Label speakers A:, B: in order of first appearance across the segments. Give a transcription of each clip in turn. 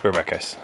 A: Rebecca's.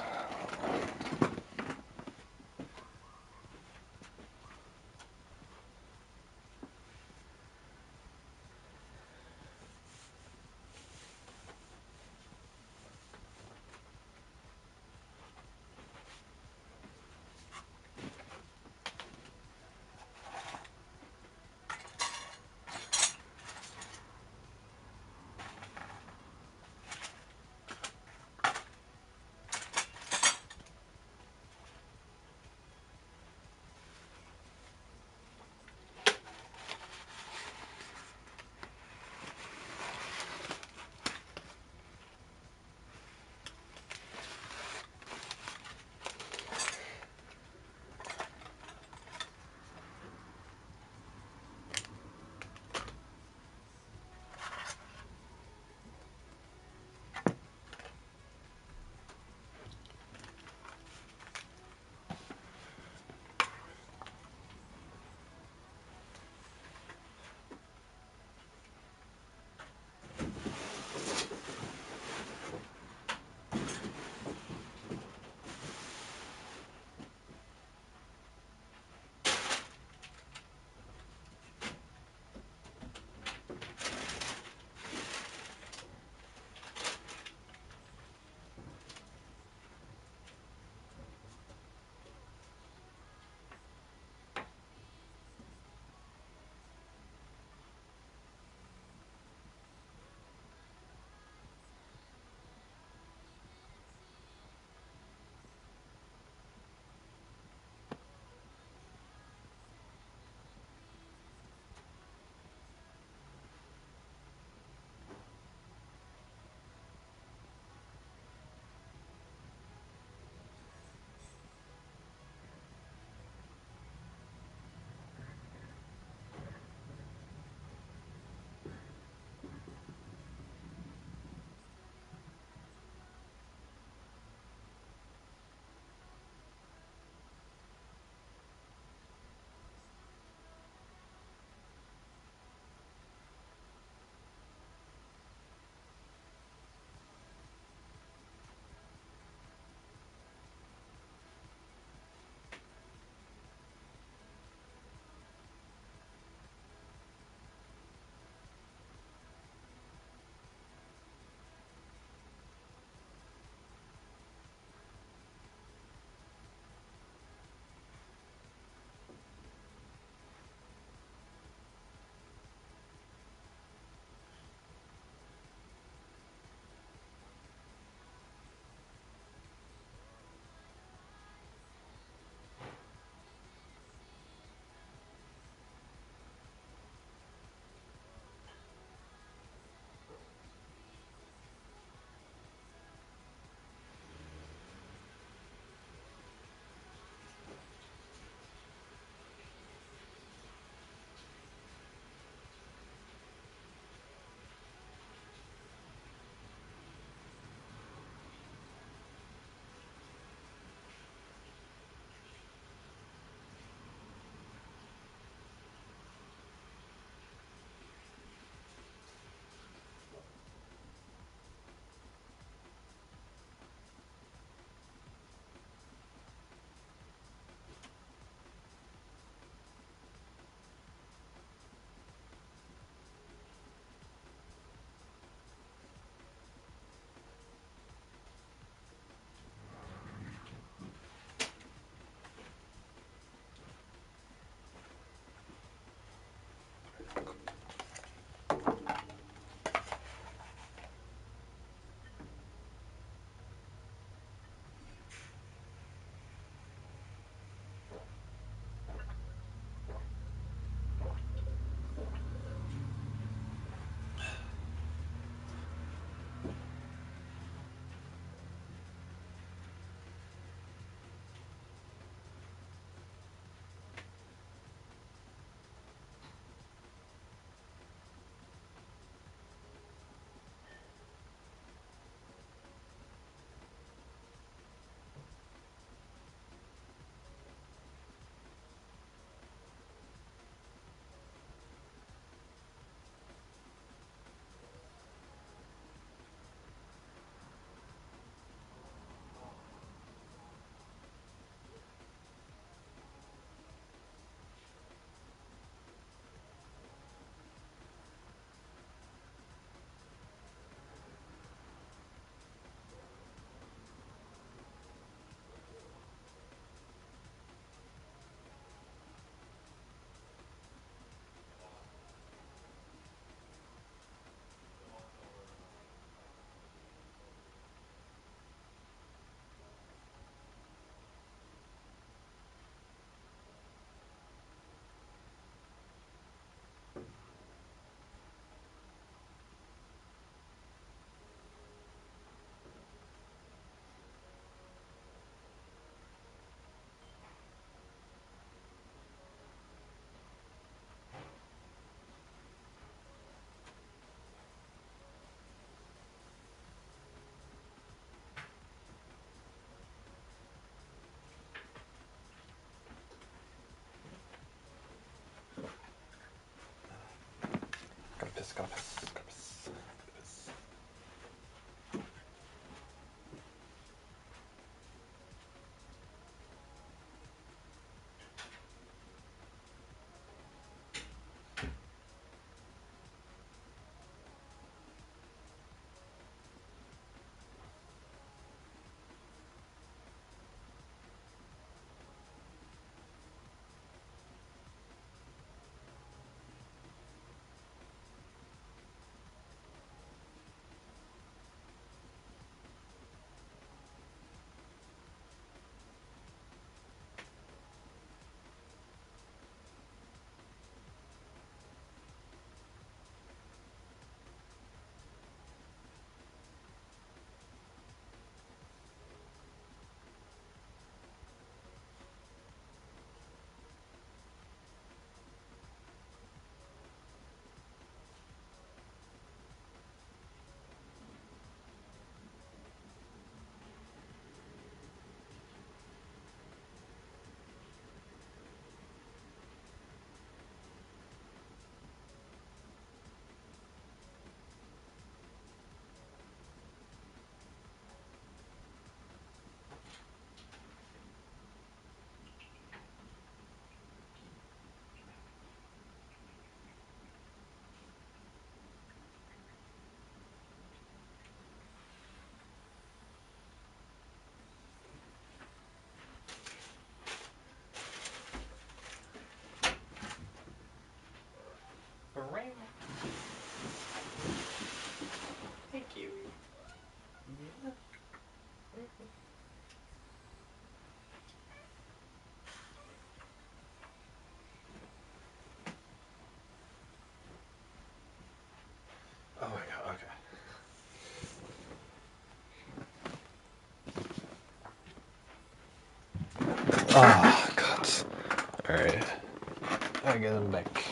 A: Okay, I'm back.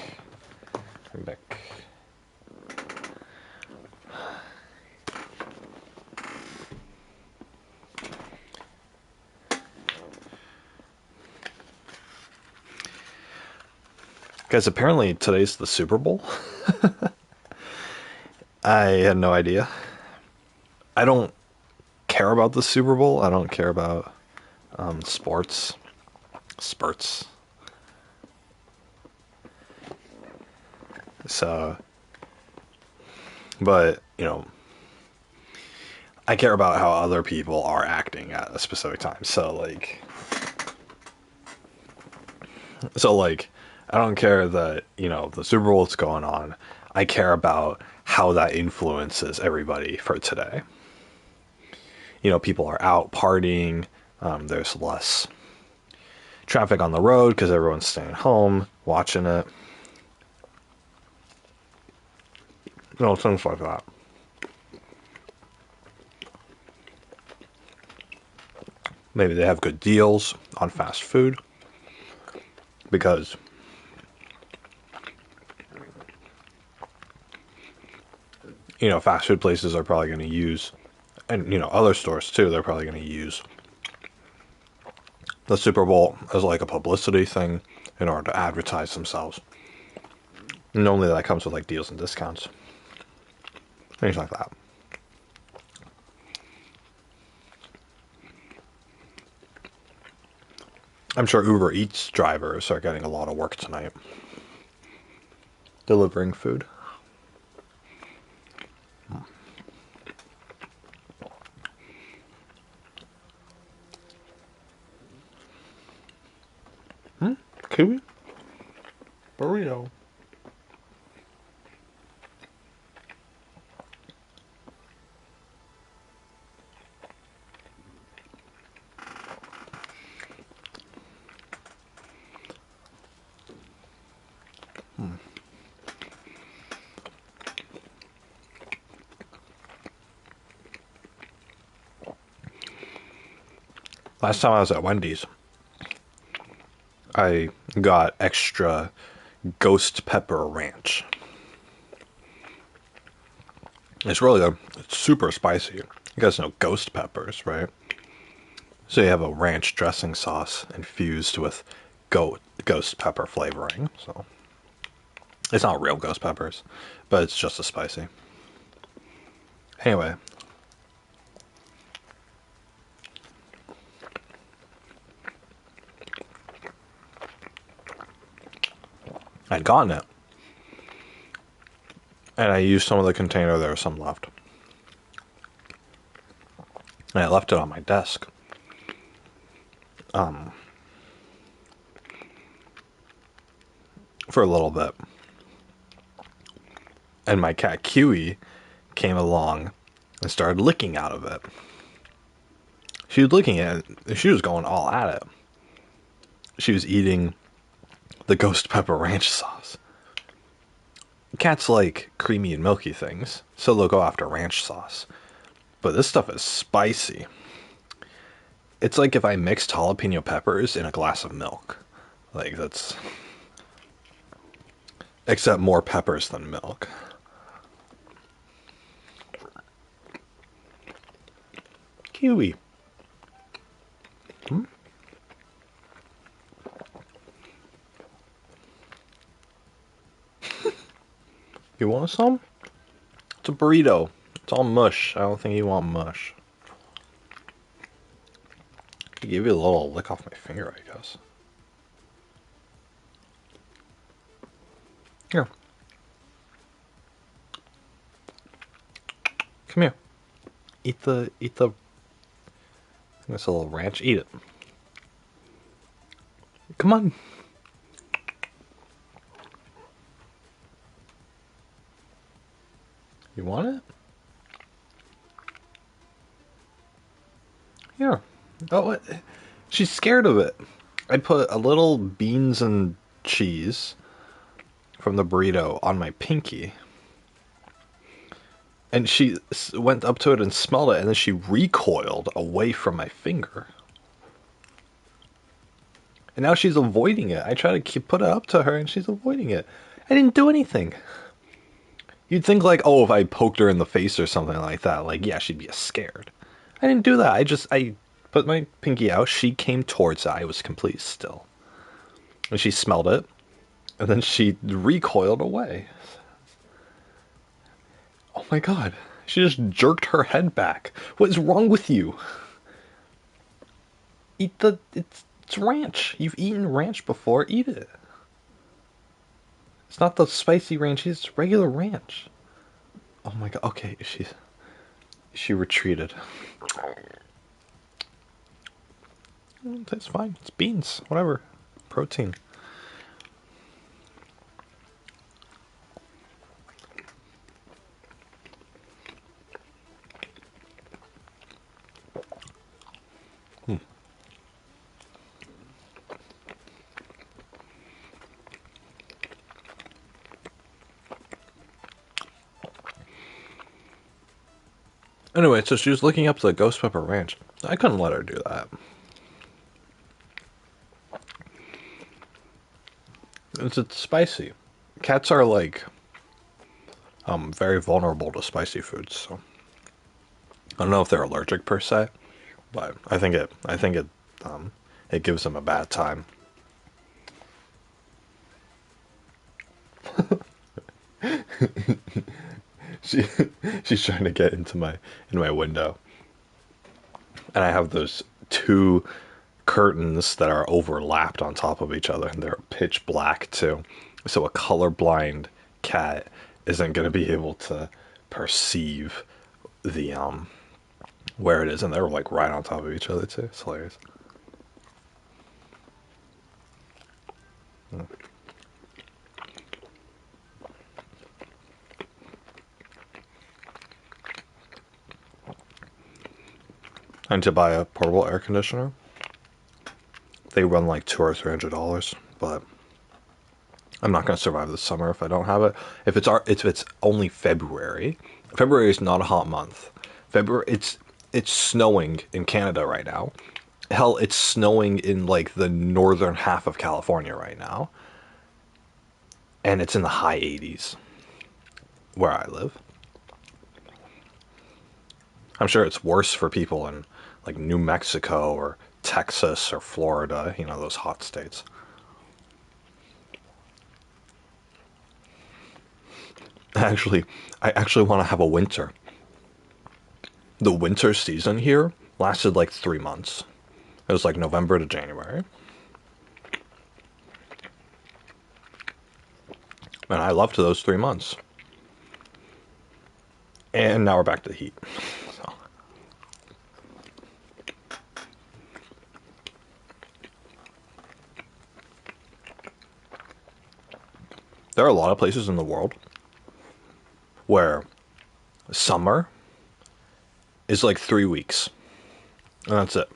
A: I'm back. Guys, apparently today's the Super Bowl. I had no idea. I don't care about the Super Bowl. I don't care about sports. Spurts. So, but, I care about how other people are acting at a specific time. So, I don't care that, the Super Bowl is going on. I care about how that influences everybody for today. People are out partying. There's less traffic on the road because everyone's staying home, watching it. Things like that. Maybe they have good deals on fast food because fast food places are probably going to use, and other stores too, they're probably going to use the Super Bowl as like a publicity thing in order to advertise themselves. Normally that comes with like deals and discounts, things like that. I'm sure Uber Eats drivers are getting a lot of work tonight, delivering food. Kiwi? Burrito. Last time I was at Wendy's, I got extra ghost pepper ranch. It's really good. It's super spicy. You guys know ghost peppers, right? So you have a ranch dressing sauce infused with ghost pepper flavoring. So it's not real ghost peppers, but it's just as spicy. Anyway, I'd gotten it, and I used some of the container. There was some left, and I left it on my desk. For a little bit, and my cat Kiwi came along and started licking out of it. She was licking it, and she was going all at it. She was eating the ghost pepper ranch sauce. Cats like creamy and milky things, so they'll go after ranch sauce. But this stuff is spicy. It's like if I mixed jalapeno peppers in a glass of milk. Like, that's... Except more peppers than milk. Kiwi. You want some? It's a burrito. It's all mush. I don't think you want mush. I give you a little lick off my finger, I guess. Here. Come here. Eat the this a little ranch. Eat it. Come on. You want it? Here. Oh, what? She's scared of it. I put a little beans and cheese from the burrito on my pinky. And she went up to it and smelled it, and then she recoiled away from my finger. And now she's avoiding it. I try to put it up to her and she's avoiding it. I didn't do anything. You'd think like, oh, if I poked her in the face or something like that, like, yeah, she'd be scared. I didn't do that. I put my pinky out. She came towards it. I was completely still. And she smelled it. And then she recoiled away. Oh my god. She just jerked her head back. What is wrong with you? It's ranch. You've eaten ranch before. Eat it. It's not the spicy ranch. It's regular ranch. Oh my god. Okay, she retreated. That's fine. It's beans. Whatever. Protein. Anyway, so she was looking up the ghost pepper ranch. I couldn't let her do that. It's spicy. Cats are like very vulnerable to spicy foods. So I don't know if they're allergic per se, but it gives them a bad time. she she's trying to get into my window, and I have those two curtains that are overlapped on top of each other, and they're pitch black too. So a colorblind cat isn't going to be able to perceive the where it is, and they're like right on top of each other too. It's hilarious. I need to buy a portable air conditioner. They run like $200 or $300, but I'm not going to survive the summer if I don't have it. If it's only February. February is not a hot month. February it's snowing in Canada right now. Hell, it's snowing in like the northern half of California right now. And it's in the high 80s where I live. I'm sure it's worse for people in like New Mexico or Texas or Florida, those hot states. I actually want to have a winter. The winter season here lasted like 3 months. It was like November to January. And I loved those 3 months. And now we're back to the heat. So. There are a lot of places in the world where summer is like 3 weeks. And that's it.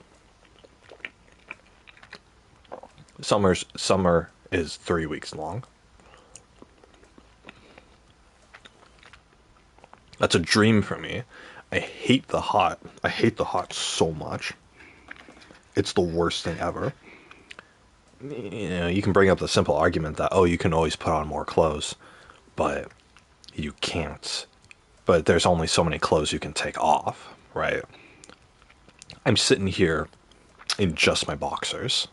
A: Summer is 3 weeks long. That's a dream for me. I hate the hot. I hate the hot so much. It's the worst thing ever. You can bring up the simple argument that, oh, you can always put on more clothes, but you can't. But there's only so many clothes you can take off, right? I'm sitting here in just my boxers.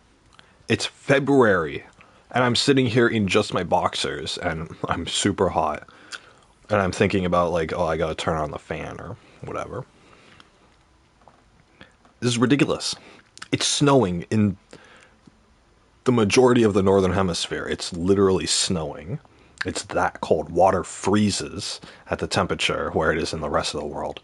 A: It's February, and I'm sitting here in just my boxers, and I'm super hot. And I'm thinking about like, oh, I gotta turn on the fan or whatever. This is ridiculous. It's snowing in the majority of the northern hemisphere. It's literally snowing. It's that cold. Water freezes at the temperature where it is in the rest of the world.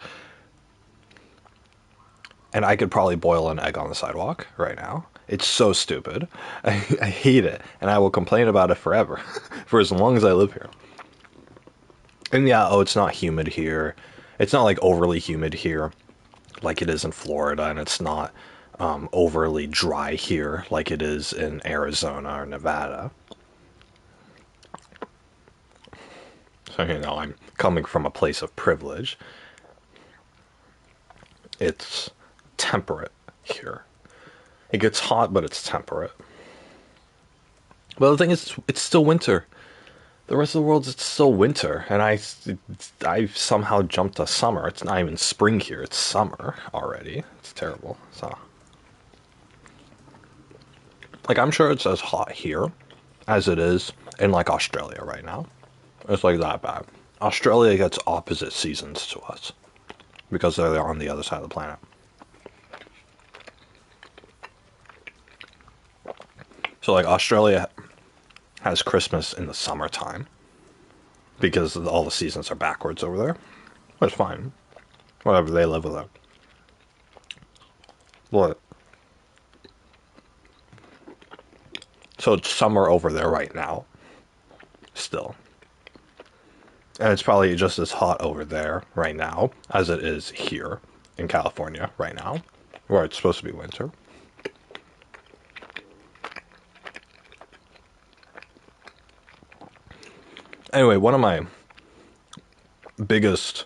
A: And I could probably boil an egg on the sidewalk right now. It's so stupid. I hate it. And I will complain about it forever. For as long as I live here. And yeah, oh, it's not humid here. It's not like overly humid here like it is in Florida. And it's not overly dry here like it is in Arizona or Nevada. So, I'm coming from a place of privilege. It's temperate here. It gets hot, but it's temperate. Well, the thing is, it's still winter. The rest of the world, it's still winter, and I've somehow jumped to summer. It's not even spring here; it's summer already. It's terrible. So, like, I'm sure it's as hot here as it is in like Australia right now. It's like that bad. Australia gets opposite seasons to us because they're on the other side of the planet. So, like, Australia has Christmas in the summertime because all the seasons are backwards over there. That's fine. Whatever, they live with it. But so it's summer over there right now, still. And it's probably just as hot over there right now as it is here in California right now, where it's supposed to be winter. Anyway, one of my biggest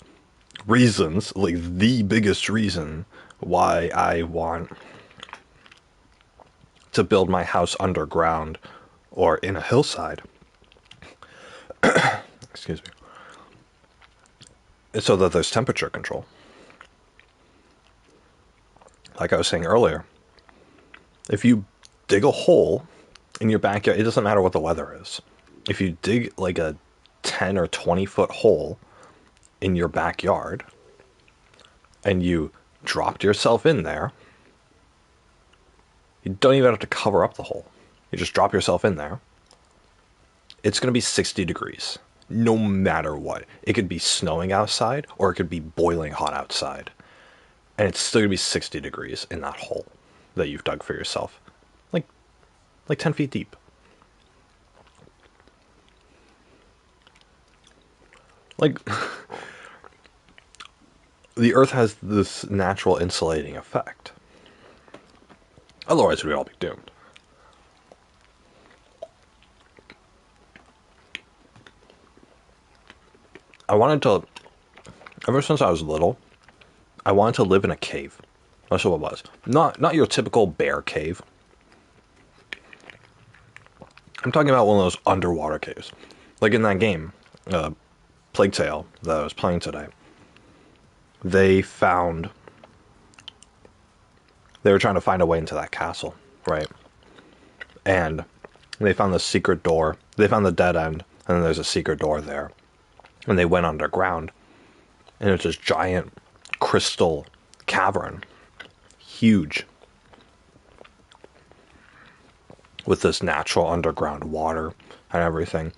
A: reasons, like the biggest reason why I want to build my house underground or in a hillside, excuse me, is so that there's temperature control. Like I was saying earlier, if you dig a hole in your backyard, it doesn't matter what the weather is. If you dig like a 10 or 20-foot hole in your backyard and you dropped yourself in there, you don't even have to cover up the hole. You just drop yourself in there. It's going to be 60 degrees, no matter what. It could be snowing outside or it could be boiling hot outside. And it's still going to be 60 degrees in that hole that you've dug for yourself. Like 10 feet deep. Like, the Earth has this natural insulating effect. Otherwise, we'd all be doomed. I wanted to, ever since I was little, I wanted to live in a cave. That's what it was. Not your typical bear cave. I'm talking about one of those underwater caves. Like in that game, Plague Tale, that I was playing today. They were trying to find a way into that castle, right? And they found the secret door. They found the dead end, and then there's a secret door there. And they went underground, and it's this giant crystal cavern, huge, with this natural underground water and everything.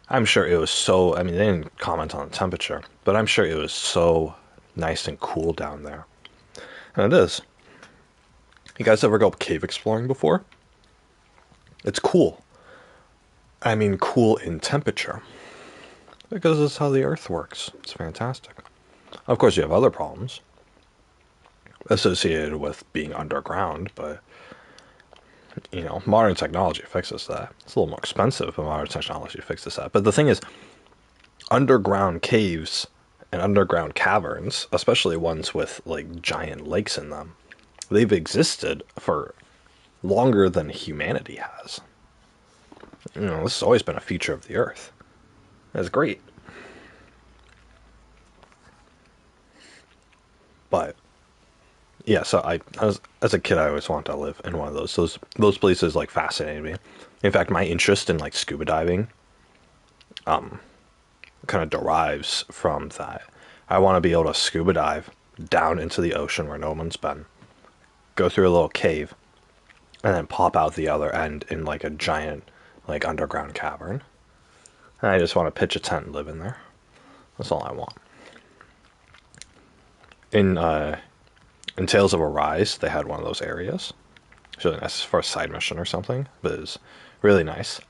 A: I'm sure it was so, I mean, they didn't comment on the temperature, but I'm sure it was so nice and cool down there. And it is. You guys ever go cave exploring before? It's cool. I mean, cool in temperature. Because it's how the Earth works. It's fantastic. Of course, you have other problems associated with being underground, but, you know, modern technology fixes that. It's a little more expensive, but modern technology fixes that. But the thing is, underground caves and underground caverns, especially ones with, like, giant lakes in them, they've existed for longer than humanity has. You know, this has always been a feature of the Earth. That's great. But yeah, so as a kid, I always wanted to live in one of those. Those places like fascinated me. In fact, my interest in like scuba diving, kind of derives from that. I want to be able to scuba dive down into the ocean where no one's been, go through a little cave, and then pop out the other end in like a giant like underground cavern. And I just want to pitch a tent and live in there. That's all I want. In Tales of Arise, they had one of those areas. It's really nice for a side mission or something, but it was really nice.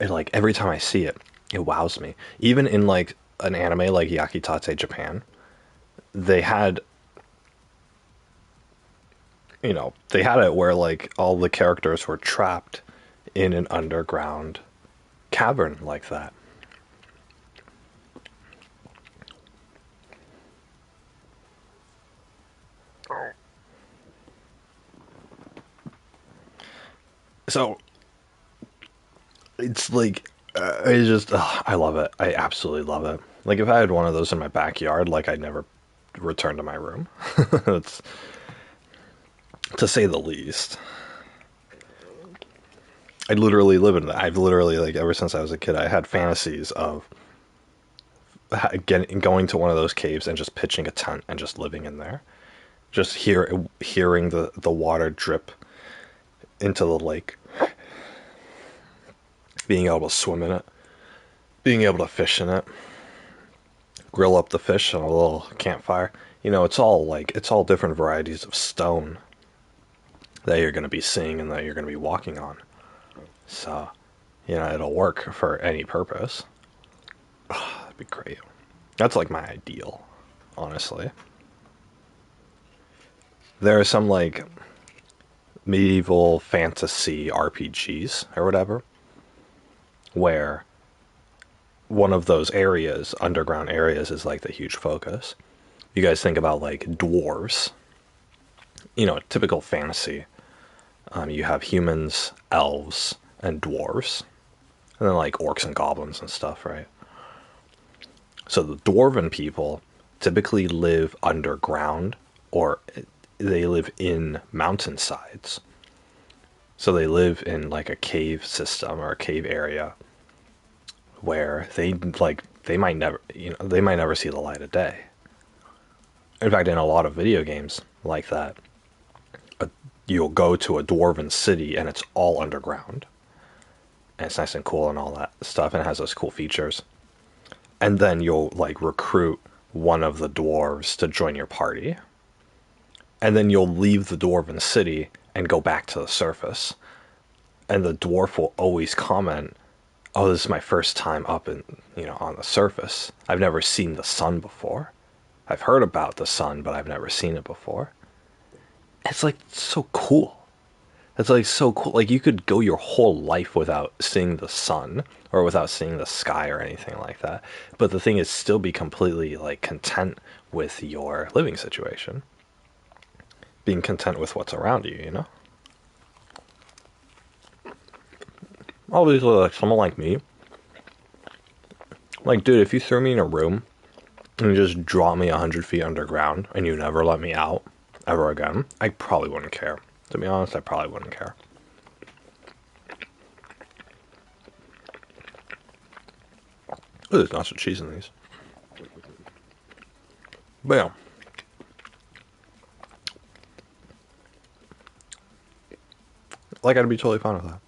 A: And like every time I see it, it wows me. Even in like an anime like Yakitate Japan, they had, you know, they had it where like all the characters were trapped in an underground cavern like that. So It's like, it's just, I love it. I absolutely love it. Like, if I had one of those in my backyard, like, I'd never return to my room. It's, to say the least. I literally live in that. I've literally, like, ever since I was a kid, I had fantasies of going to one of those caves and just pitching a tent and just living in there. Just hearing the water drip into the lake, being able to swim in it, being able to fish in it, grill up the fish on a little campfire. You know, it's all different varieties of stone that you're going to be seeing and that you're going to be walking on. So, you know, it'll work for any purpose. Oh, that'd be great. That's like my ideal, honestly. There are some like medieval fantasy RPGs or whatever where one of those areas, underground areas, is like the huge focus. You guys think about like dwarves, you know, typical fantasy. You have humans, elves, and dwarves, and then like orcs and goblins and stuff, right? So the dwarven people typically live underground or they live in mountainsides. So they live in like a cave system or a cave area where they might never, you know, they might never see the light of day. In fact, in a lot of video games like that, you'll go to a dwarven city and it's all underground. And it's nice and cool and all that stuff, and it has those cool features. And then you'll like recruit one of the dwarves to join your party. And then you'll leave the dwarven city and go back to the surface. And the dwarf will always comment, "Oh, this is my first time up in, you know, on the surface. I've never seen the sun before. I've heard about the sun, but I've never seen it before." It's like so cool. It's like so cool. Like you could go your whole life without seeing the sun or without seeing the sky or anything like that. But the thing is still be completely like content with your living situation. Being content with what's around you, you know? Obviously, like someone like me, like, dude, if you threw me in a room and you just drop me 100 feet underground and you never let me out ever again, I probably wouldn't care. To be honest, I probably wouldn't care. Ooh, there's lots of cheese in these. But yeah. Like, I'd be totally fine with that.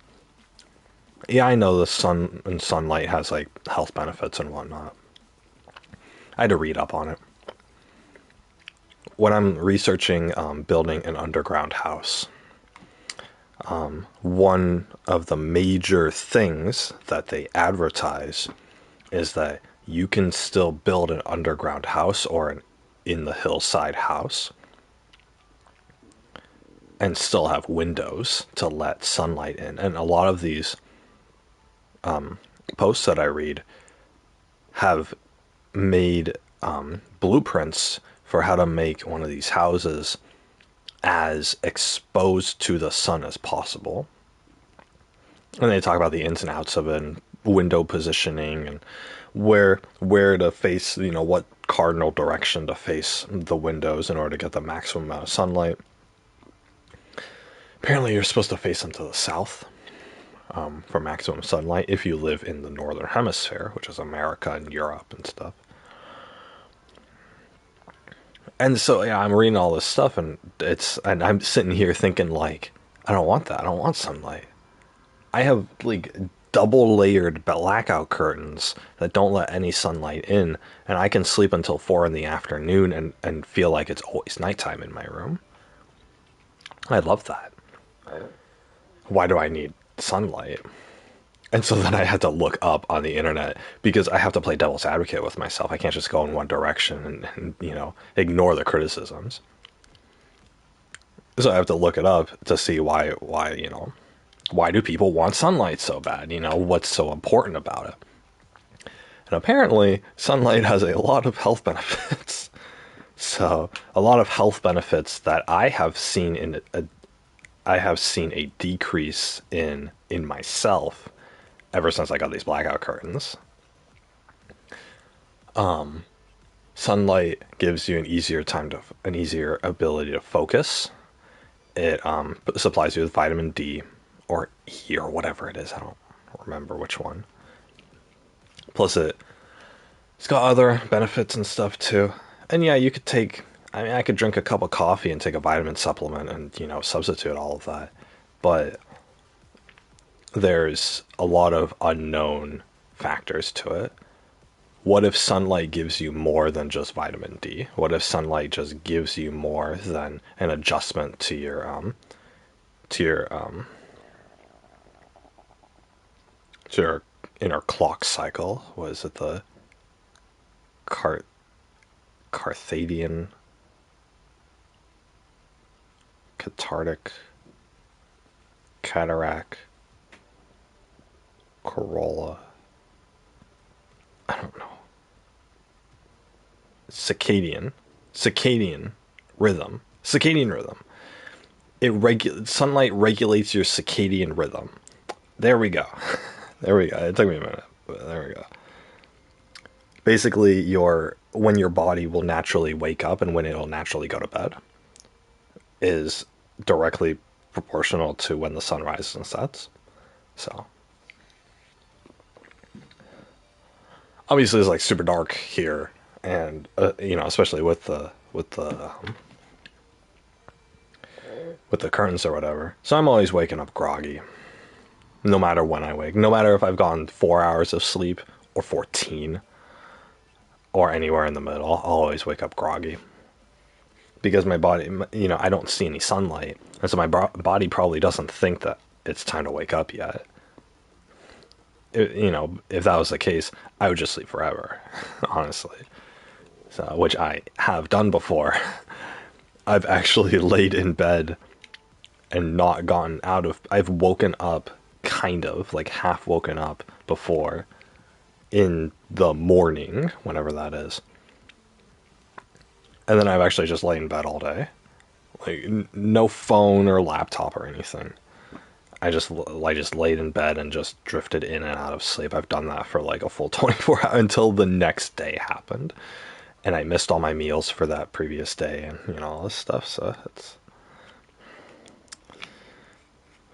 A: Yeah, I know the sun and sunlight has, like, health benefits and whatnot. I had to read up on it. When I'm researching building an underground house, one of the major things that they advertise is that you can still build an underground house or an in the hillside house and still have windows to let sunlight in. And a lot of these posts that I read have made blueprints for how to make one of these houses as exposed to the sun as possible. And they talk about the ins and outs of it and window positioning and where to face, you know, what cardinal direction to face the windows in order to get the maximum amount of sunlight. Apparently you're supposed to face them to the south for maximum sunlight if you live in the northern hemisphere, which is America and Europe and stuff. And so yeah, I'm reading all this stuff and I'm sitting here thinking like, I don't want that. I don't want sunlight. I have like double layered blackout curtains that don't let any sunlight in, and I can sleep until 4 in the afternoon and feel like it's always nighttime in my room. I love that. Why do I need sunlight? And so then I had to look up on the internet because I have to play devil's advocate with myself. I can't just go in one direction and you know, ignore the criticisms. So I have to look it up to see why, you know, why do people want sunlight so bad? You know, what's so important about it? And apparently sunlight has a lot of health benefits. So a lot of health benefits that I have seen a decrease in myself ever since I got these blackout curtains. Sunlight gives you an easier ability to focus. It supplies you with vitamin D or E or whatever it is. I don't remember which one. Plus, it's got other benefits and stuff too. And yeah, you could take. I mean, I could drink a cup of coffee and take a vitamin supplement and substitute all of that. But there's a lot of unknown factors to it. What if sunlight gives you more than just vitamin D? What if sunlight just gives you more than an adjustment to your inner clock cycle? Was it the Carthadian cathartic cataract corolla? I don't know. Circadian rhythm. Sunlight regulates your circadian rhythm. There we go. There we go. It took me a minute, but there we go. Basically, when your body will naturally wake up and when it'll naturally go to bed is directly proportional to when the sun rises and sets. So obviously it's like super dark here, and especially with the curtains or whatever. So I'm always waking up groggy, no matter when I wake. No matter if I've gone 4 hours of sleep or 14 or anywhere in the middle, I'll always wake up groggy because my body, I don't see any sunlight, and so my body probably doesn't think that it's time to wake up yet. If that was the case, I would just sleep forever, honestly. So, which I have done before. I've actually laid in bed and not gotten out of. I've woken up, kind of, like half woken up before in the morning, whenever that is. And then I've actually just laid in bed all day. Like, no phone or laptop or anything. I just laid in bed and just drifted in and out of sleep. I've done that for like a full 24 hours until the next day happened. And I missed all my meals for that previous day and, all this stuff. So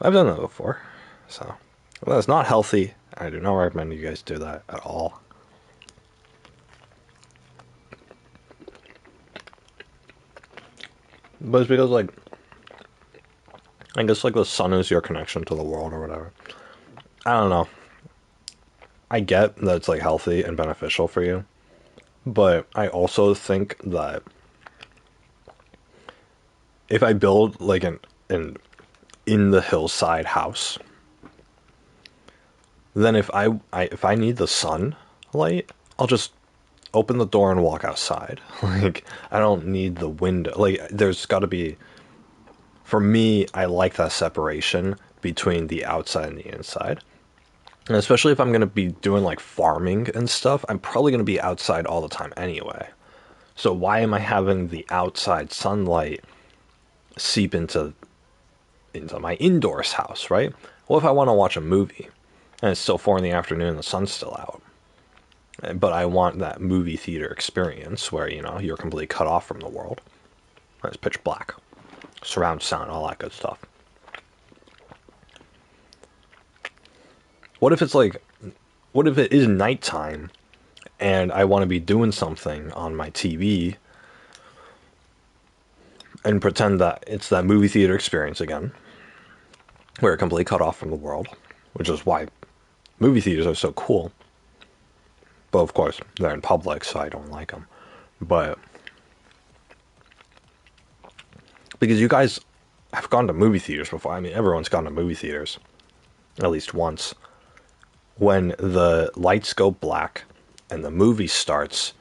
A: I've done that before. So that's not healthy. I do not recommend you guys do that at all. But it's because, like, I guess, like, the sun is your connection to the world or whatever. I don't know. I get that it's, like, healthy and beneficial for you. But I also think that if I build, like, an in the hillside house, then if I need the sunlight, I'll just open the door and walk outside. Like, I don't need the window. Like, there's got to be, for me, I like that separation between the outside and the inside. And especially if I'm going to be doing like farming and stuff, I'm probably going to be outside all the time anyway. So why am I having the outside sunlight seep into my indoors house, right? Well, if I want to watch a movie and it's still 4 PM and the sun's still out, but I want that movie theater experience where, you're completely cut off from the world. It's pitch black, surround sound, all that good stuff. What if it is nighttime and I want to be doing something on my TV and pretend that it's that movie theater experience again, where you're completely cut off from the world, which is why movie theaters are so cool. But of course, they're in public, so I don't like them. But because you guys have gone to movie theaters before. I mean, everyone's gone to movie theaters at least once. When the lights go black and the movie starts,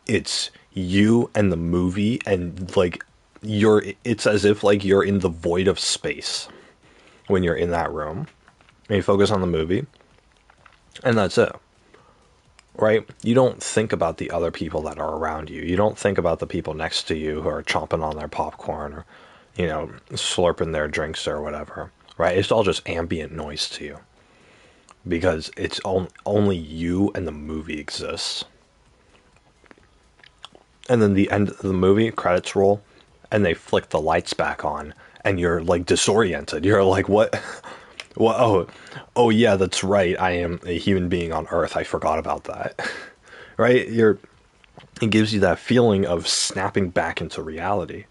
A: it's you and the movie, and like it's as if like you're in the void of space when you're in that room. And you focus on the movie, and that's it. Right? You don't think about the other people that are around you. You don't think about the people next to you who are chomping on their popcorn or, slurping their drinks or whatever. Right? It's all just ambient noise to you. because it's only you and the movie exists. And then the end of the movie, credits roll, and they flick the lights back on, and you're like disoriented. You're like, what? What? Oh yeah, that's right. I am a human being on Earth. I forgot about that. Right? It gives you that feeling of snapping back into reality.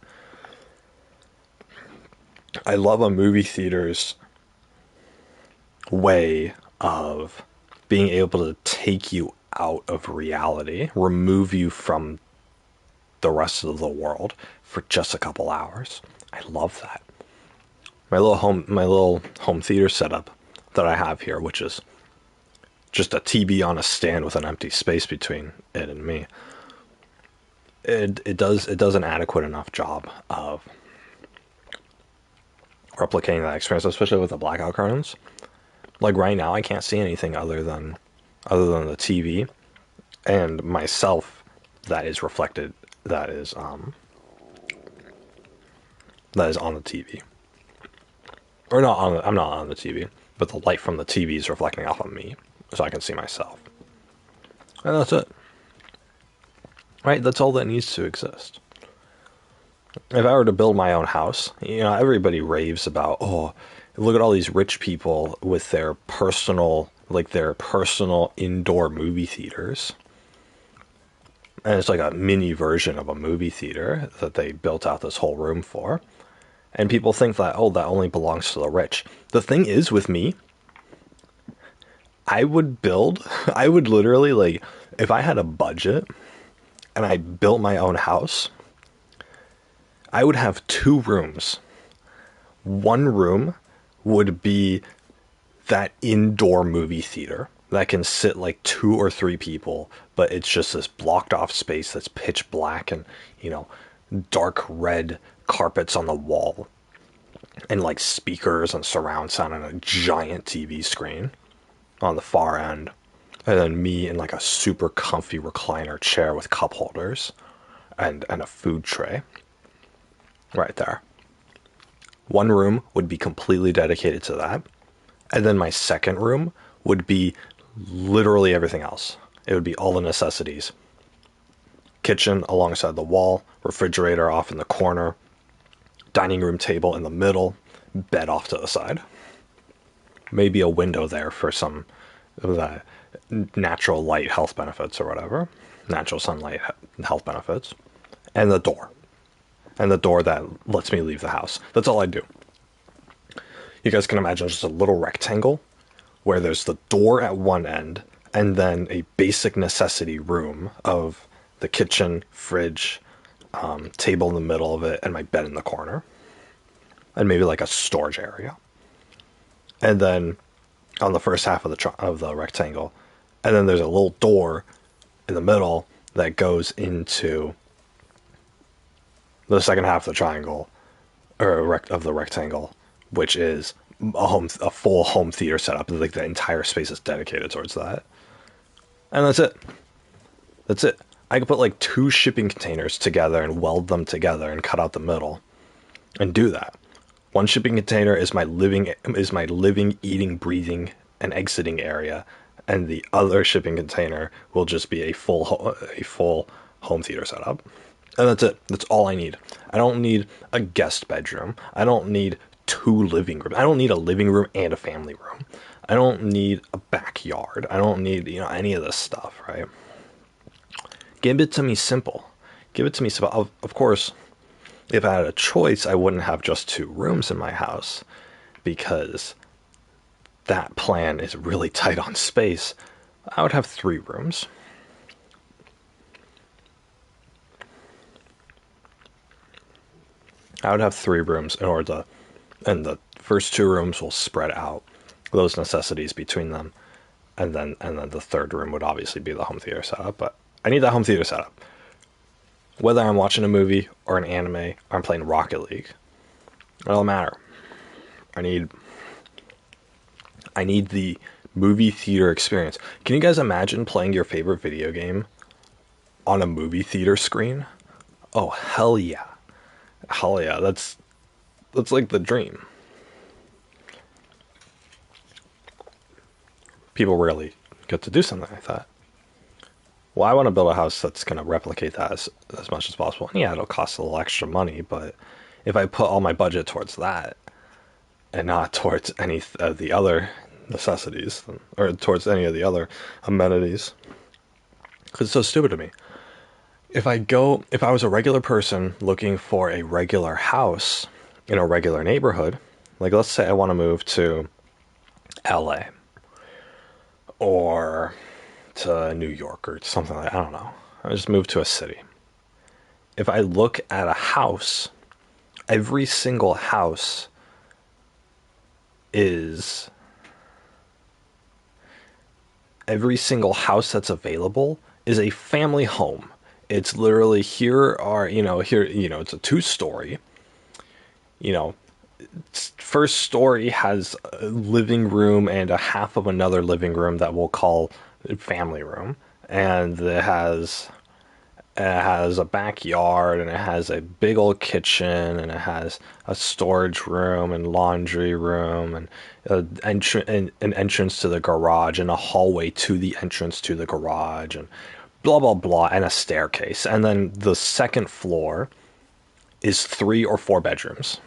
A: I love a movie theater's way of being able to take you out of reality, remove you from the rest of the world for just a couple hours. I love that. My little home theater setup that I have here, which is just a TV on a stand with an empty space between it and me. It does an adequate enough job of replicating that experience, especially with the blackout curtains. Like right now, I can't see anything other than the TV and myself that is reflected. That is on the TV, or not on. I'm not on the TV, but the light from the TV is reflecting off of me, so I can see myself. And that's it. Right? That's all that needs to exist. If I were to build my own house, everybody raves about, oh, look at all these rich people with their personal indoor movie theaters. And it's like a mini version of a movie theater that they built out this whole room for. And people think that, oh, that only belongs to the rich. The thing is with me, I would literally, like, if I had a budget and I built my own house, I would have 2 rooms. One room would be that indoor movie theater that can sit like 2 or 3 people, but it's just this blocked off space that's pitch black and, dark red carpets on the wall and like speakers and surround sound and a giant TV screen on the far end. And then me in like a super comfy recliner chair with cup holders and a food tray right there. One room would be completely dedicated to that. And then my second room would be literally everything else. It would be all the necessities. Kitchen alongside the wall, refrigerator off in the corner, dining room table in the middle, bed off to the side. Maybe a window there for some of that natural light health benefits or whatever. Natural sunlight health benefits. And the door. And the door that lets me leave the house. That's all I do. You guys can imagine just a little rectangle where there's the door at one end and then a basic necessity room of the kitchen, fridge, table in the middle of it, and my bed in the corner. And maybe like a storage area. And then on the first half of the rectangle, and then there's a little door in the middle that goes into the second half of the triangle, or of the rectangle, which is a full home theater setup. Like the entire space is dedicated towards that. And that's it. That's it. I could put like 2 shipping containers together and weld them together and cut out the middle and do that. One shipping container is my living, eating, breathing, and exiting area, and the other shipping container will just be a full home theater setup. And that's it. That's all I need. I don't need a guest bedroom. I don't need 2 living rooms. I don't need a living room and a family room. I don't need a backyard. I don't need, any of this stuff, right? Give it to me simple. Give it to me simple. Of course, if I had a choice, I wouldn't have just 2 rooms in my house because that plan is really tight on space. I would have 3 rooms. I would have 3 rooms and the first 2 rooms will spread out those necessities between them. And then the third room would obviously be the home theater setup, but I need that home theater setup. Whether I'm watching a movie or an anime or I'm playing Rocket League, it don't matter. I need the movie theater experience. Can you guys imagine playing your favorite video game on a movie theater screen? Oh, hell yeah. Hell yeah. That's like the dream. People rarely get to do something like that. Well, I want to build a house that's going to replicate that as much as possible. And yeah, it'll cost a little extra money, but if I put all my budget towards that and not towards any of the other necessities or towards any of the other amenities, because it's so stupid to me. If I was a regular person looking for a regular house in a regular neighborhood, like let's say I want to move to LA or to New York or something like that. I don't know. I just moved to a city. If I look at a house, every single house that's available is a family home. It's literally it's a 2-story. First story has a living room and a half of another living room that we'll call family room, and it has a backyard, and it has a big old kitchen, and it has a storage room and laundry room, and an entrance to the garage, and a hallway to the entrance to the garage, and blah blah blah, and a staircase. And then the second floor is 3 or 4 bedrooms,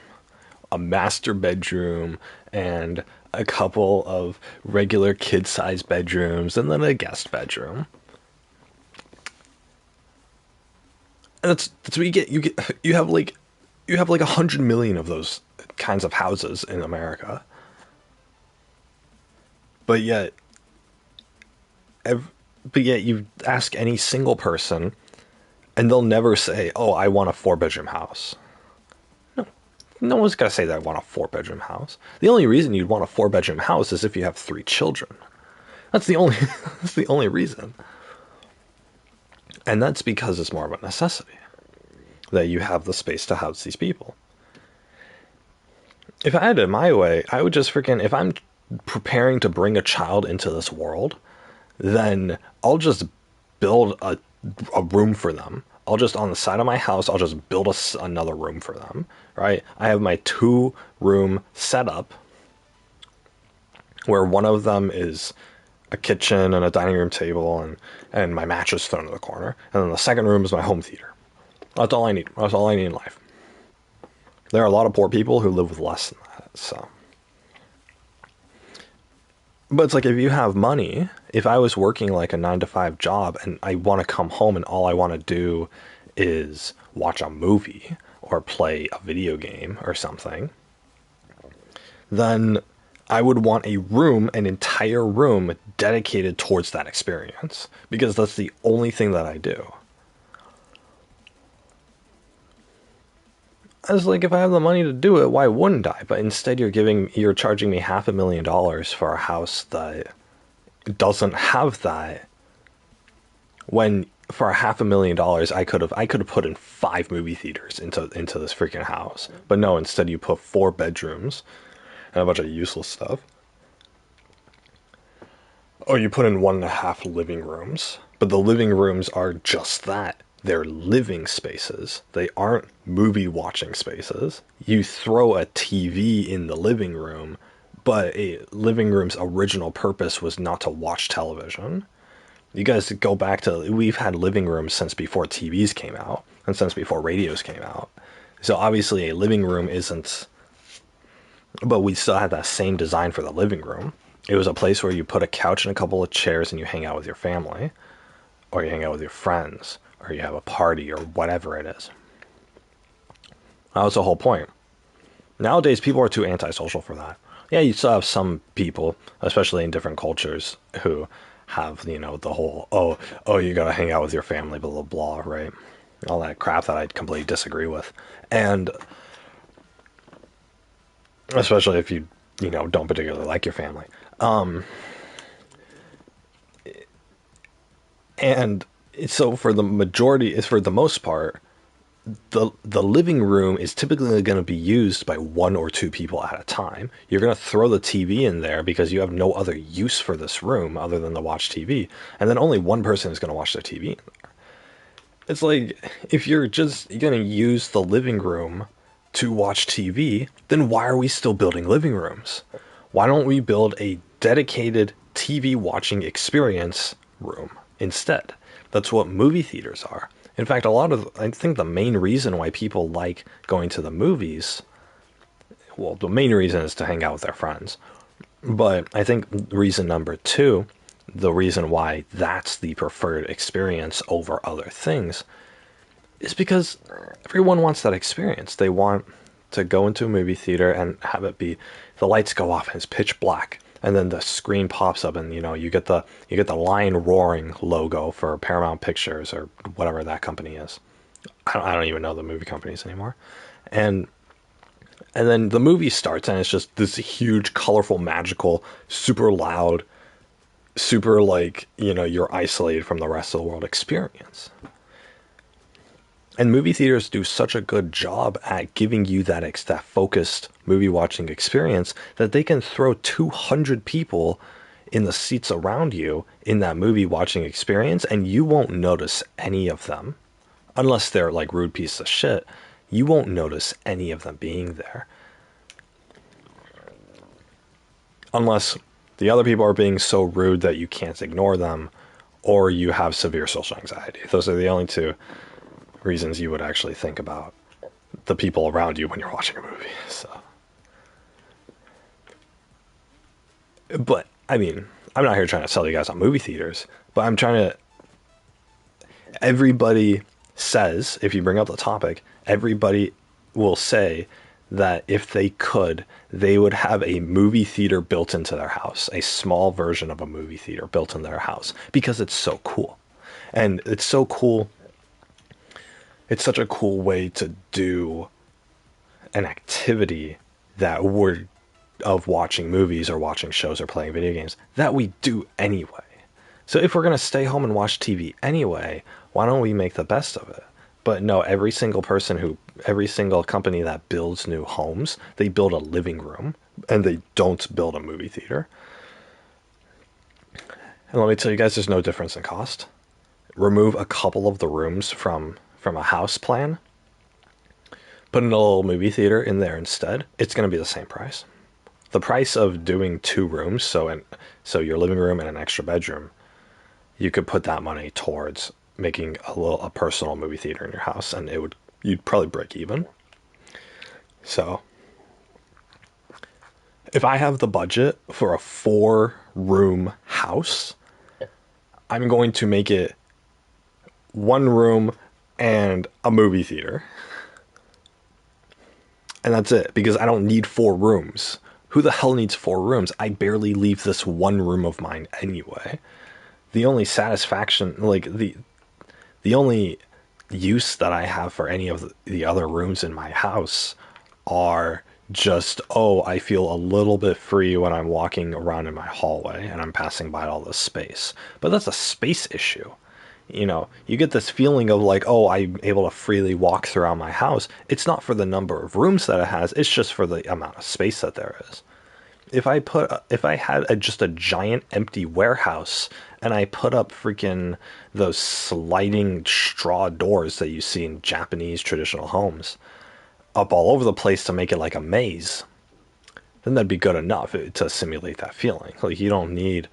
A: a master bedroom, and a couple of regular kid-sized bedrooms, and then a guest bedroom. And that's what you get. You have like 100 million of those kinds of houses in America. But yet you ask any single person, and they'll never say, "Oh, I want a 4-bedroom house." No one's gonna say that I want a 4-bedroom house. The only reason you'd want a 4-bedroom house is if you have 3 children. That's the only reason. And that's because it's more of a necessity that you have the space to house these people. If I had it my way, I would just if I'm preparing to bring a child into this world, then I'll just build a room for them. I'll just, on the side of my house, I'll just build another room for them, right? I have my 2-room setup where one of them is a kitchen and a dining room table and my mattress thrown in the corner. And then the second room is my home theater. That's all I need. That's all I need in life. There are a lot of poor people who live with less than that, so. But it's like, if you have money, if I was working like a 9-to-5 job and I want to come home and all I want to do is watch a movie or play a video game or something, then I would want an entire room dedicated towards that experience, because that's the only thing that I do. I was like, if I have the money to do it, why wouldn't I? But instead you're charging me $500,000 for a house that doesn't have that, when for $500,000 I could have put in 5 movie theaters into this freaking house. But no, instead you put 4 bedrooms and a bunch of useless stuff. Or you put in 1.5 living rooms, but the living rooms are just that. They're living spaces. They aren't movie watching spaces. You throw a TV in the living room, but a living room's original purpose was not to watch television. You guys go back to, we've had living rooms since before TVs came out and since before radios came out. So obviously a living room isn't, but we still had that same design for the living room. It was a place where you put a couch and a couple of chairs and you hang out with your family, or you hang out with your friends, or you have a party, or whatever it is. That was the whole point. Nowadays, people are too antisocial for that. Yeah, you still have some people, especially in different cultures, who have, the whole, oh, you gotta hang out with your family, blah, blah, blah, right? All that crap that I completely disagree with. And especially if you don't particularly like your family. And so for the most part, the living room is typically going to be used by 1 or 2 people at a time. You're going to throw the TV in there because you have no other use for this room other than to watch TV. And then only one person is going to watch their TV in there. It's like, if you're just going to use the living room to watch TV, then why are we still building living rooms? Why don't we build a dedicated TV watching experience room instead. That's what movie theaters are. In fact, I think the main reason why people like going to the movies, well, the main reason is to hang out with their friends. But I think reason number two, the reason why that's the preferred experience over other things, is because everyone wants that experience. They want to go into a movie theater and have it be, the lights go off and it's pitch black, and then the screen pops up, and you get the lion roaring logo for Paramount Pictures or whatever that company is. I don't even know the movie companies anymore. And then the movie starts, and it's just this huge, colorful, magical, super loud, super like, you're isolated from the rest of the world experience. And movie theaters do such a good job at giving you that focused movie watching experience that they can throw 200 people in the seats around you in that movie watching experience, and you won't notice any of them. Unless they're like rude pieces of shit, you won't notice any of them being there. Unless the other people are being so rude that you can't ignore them, or you have severe social anxiety. Those are the only two reasons you would actually think about the people around you when you're watching a movie. So, but I mean, I'm not here trying to sell you guys on movie theaters, but I'm trying to, everybody says, if you bring up the topic, everybody will say that if they could, they would have a movie theater built into their house, a small version of a movie theater built in their house, because it's so cool. And it's so cool. It's such a cool way to do an activity that we're of watching movies or watching shows or playing video games that we do anyway. So if we're going to stay home and watch TV anyway, why don't we make the best of it? But no, every single company that builds new homes, they build a living room, and they don't build a movie theater. And let me tell you guys, there's no difference in cost. Remove a couple of the rooms from a house plan, put in a little movie theater in there instead, it's going to be the same price. The price of doing 2 rooms, so your living room and an extra bedroom, you could put that money towards making a personal movie theater in your house, and you'd probably break even. So if I have the budget for a 4-room house, I'm going to make it 1 room and a movie theater. And that's it, because I don't need 4 rooms. Who the hell needs 4 rooms? I barely leave this 1 room of mine anyway. The only satisfaction, like the only use that I have for any of the other rooms in my house are just, I feel a little bit free when I'm walking around in my hallway and I'm passing by all this space. But that's a space issue. You get this feeling of like, I'm able to freely walk throughout my house. It's not for the number of rooms that it has. It's just for the amount of space that there is. If I had just a giant empty warehouse and I put up freaking those sliding straw doors that you see in Japanese traditional homes up all over the place to make it like a maze, then that'd be good enough to simulate that feeling. Like, you don't need...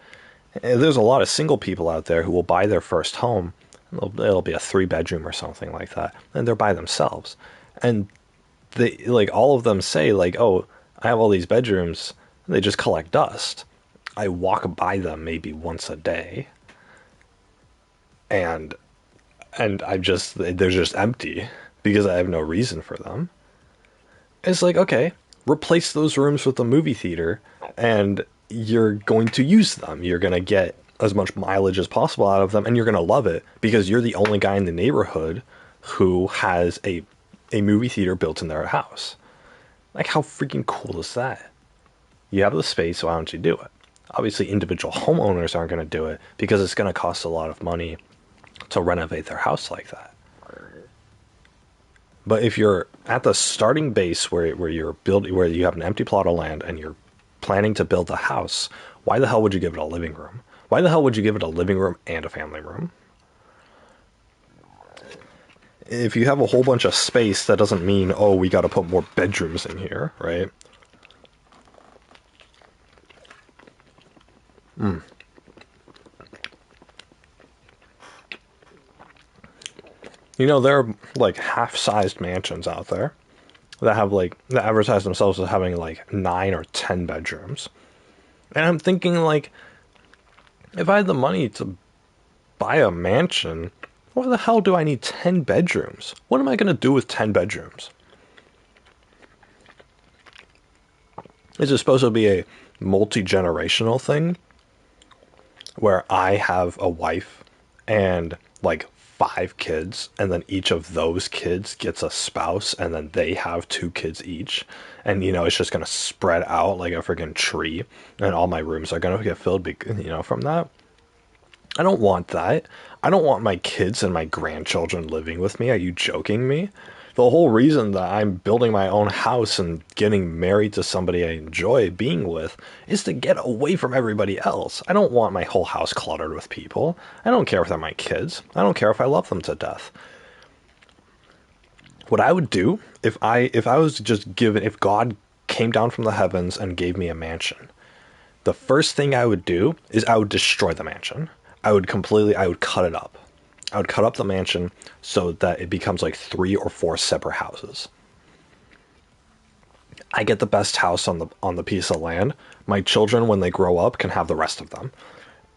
A: There's a lot of single people out there who will buy their first home. It'll be a 3-bedroom or something like that, and they're by themselves. And they, like, all of them say, like, I have all these bedrooms. They just collect dust. I walk by them maybe once a day, and they're just empty because I have no reason for them. It's like, okay, replace those rooms with a movie theater, and you're going to use them. You're going to get as much mileage as possible out of them, and you're going to love it because you're the only guy in the neighborhood who has a movie theater built in their house. Like, how freaking cool is that? You have the space, why don't you do it? Obviously, individual homeowners aren't going to do it because it's going to cost a lot of money to renovate their house like that. But if you're at the starting base where you have an empty plot of land and you're planning to build a house, why the hell would you give it a living room? Why the hell would you give it a living room and a family room? If you have a whole bunch of space, that doesn't mean, we got to put more bedrooms in here, right? There are like half-sized mansions out there that have that advertise themselves as having like 9 or 10 bedrooms. And I'm thinking like, if I had the money to buy a mansion, why the hell do I need 10 bedrooms? What am I going to do with 10 bedrooms? Is it supposed to be a multi-generational thing where I have a wife and like 5 kids, and then each of those kids gets a spouse, and then they have 2 kids each, and it's just gonna spread out like a freaking tree, and all my rooms are gonna get filled, from that? I don't want that. I don't want my kids and my grandchildren living with me. Are you joking me? The whole reason that I'm building my own house and getting married to somebody I enjoy being with is to get away from everybody else. I don't want my whole house cluttered with people. I don't care if they're my kids. I don't care if I love them to death. What I would do if I was just given, if God came down from the heavens and gave me a mansion, the first thing I would do is I would destroy the mansion. I would cut it up. I would cut up the mansion so that it becomes like 3 or 4 separate houses. I get the best house on the piece of land. My children, when they grow up, can have the rest of them.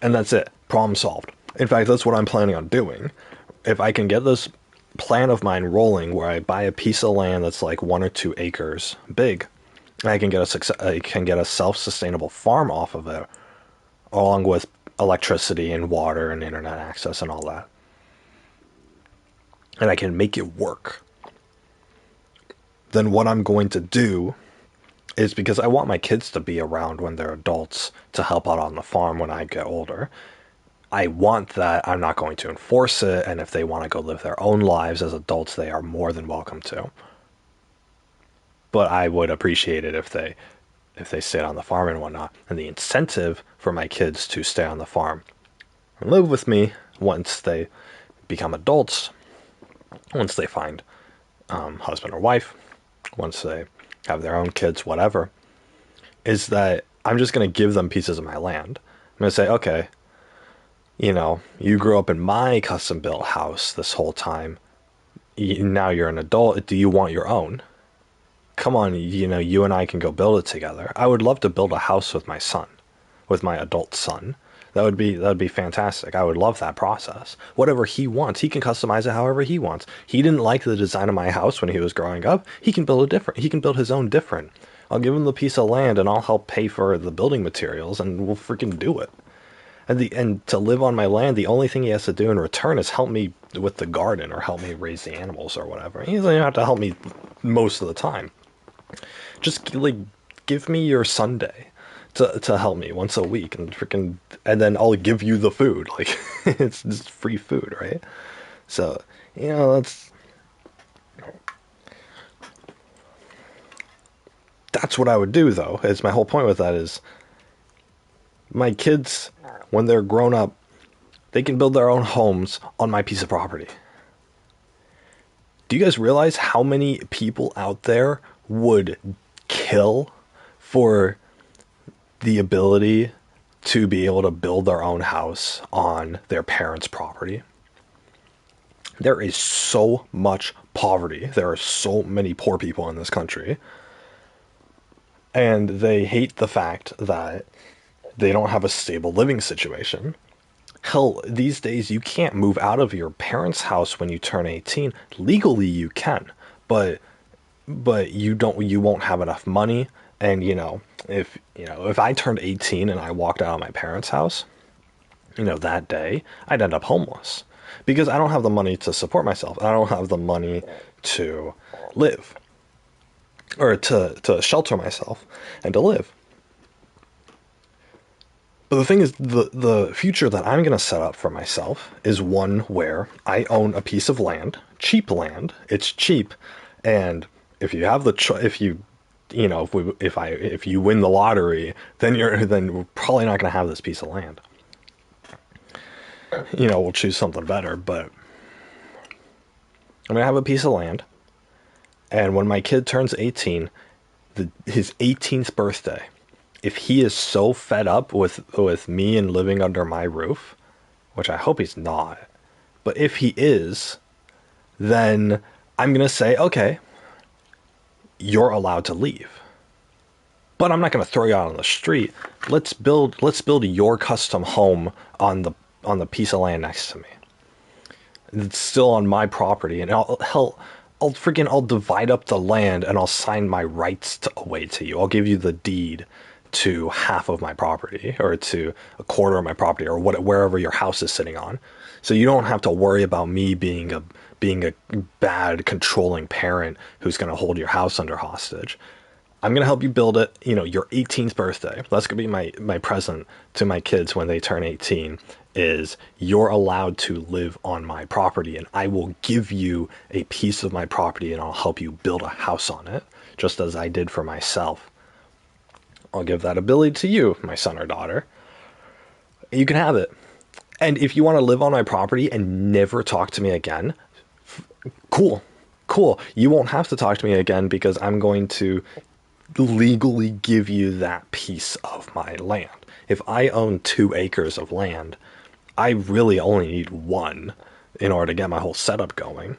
A: And that's it. Problem solved. In fact, that's what I'm planning on doing. If I can get this plan of mine rolling where I buy a piece of land that's like 1 or 2 acres big, I can get a self-sustainable farm off of it, along with electricity and water and internet access and all that. And I can make it work. Then what I'm going to do is, because I want my kids to be around when they're adults to help out on the farm when I get older, I want that. I'm not going to enforce it, and if they want to go live their own lives as adults, they are more than welcome to. But I would appreciate it if they stayed on the farm and whatnot. And the incentive for my kids to stay on the farm and live with me once they become adults, once they find husband or wife, once they have their own kids, whatever, is that I'm just going to give them pieces of my land. I'm going to say, okay, you grew up in my custom built house this whole time. Now you're an adult. Do you want your own? Come on, you and I can go build it together. I would love to build a house with my son, with my adult son. That would be fantastic. I would love that process. Whatever he wants, he can customize it however he wants. He didn't like the design of my house when he was growing up. He can build his own different. I'll give him the piece of land and I'll help pay for the building materials and we'll freaking do it. And to live on my land, the only thing he has to do in return is help me with the garden or help me raise the animals or whatever. He doesn't have to help me most of the time. Just like give me your Sunday to help me once a week and then I'll give you the food. Like it's just free food, right? So, that's what I would do though. Is my whole point with that is my kids, when they're grown up, they can build their own homes on my piece of property. Do you guys realize how many people out there would kill for the ability to be able to build their own house on their parents' property? There is so much poverty. There are so many poor people in this country. And they hate the fact that they don't have a stable living situation. Hell, these days you can't move out of your parents' house when you turn 18. Legally you can, but you won't have enough money. And if I turned 18 and I walked out of my parents' house, that day, I'd end up homeless because I don't have the money to support myself. I don't have the money to live or to shelter myself and to live. But the thing is, the future that I'm going to set up for myself is one where I own a piece of land, cheap land. It's cheap, and if you have if you win the lottery, then we're probably not going to have this piece of land. We'll choose something better, but I'm going to have a piece of land, and when my kid turns 18, his 18th birthday, if he is so fed up with me and living under my roof, which I hope he's not, but if he is, then I'm going to say, okay, you're allowed to leave. But I'm not going to throw you out on the street. Let's build your custom home on the piece of land next to me. It's still on my property, and I'll divide up the land and I'll sign my rights away to you. I'll give you the deed to half of my property, or to a quarter of my property, or wherever your house is sitting on. So you don't have to worry about me being a bad controlling parent who's going to hold your house under hostage. I'm going to help you build it. Your 18th birthday. That's going to be my present to my kids when they turn 18, is you're allowed to live on my property, and I will give you a piece of my property and I'll help you build a house on it, just as I did for myself. I'll give that ability to you, my son or daughter. You can have it. And if you want to live on my property and never talk to me again, cool. You won't have to talk to me again, because I'm going to legally give you that piece of my land. If I own 2 acres of land, I really only need 1 in order to get my whole setup going.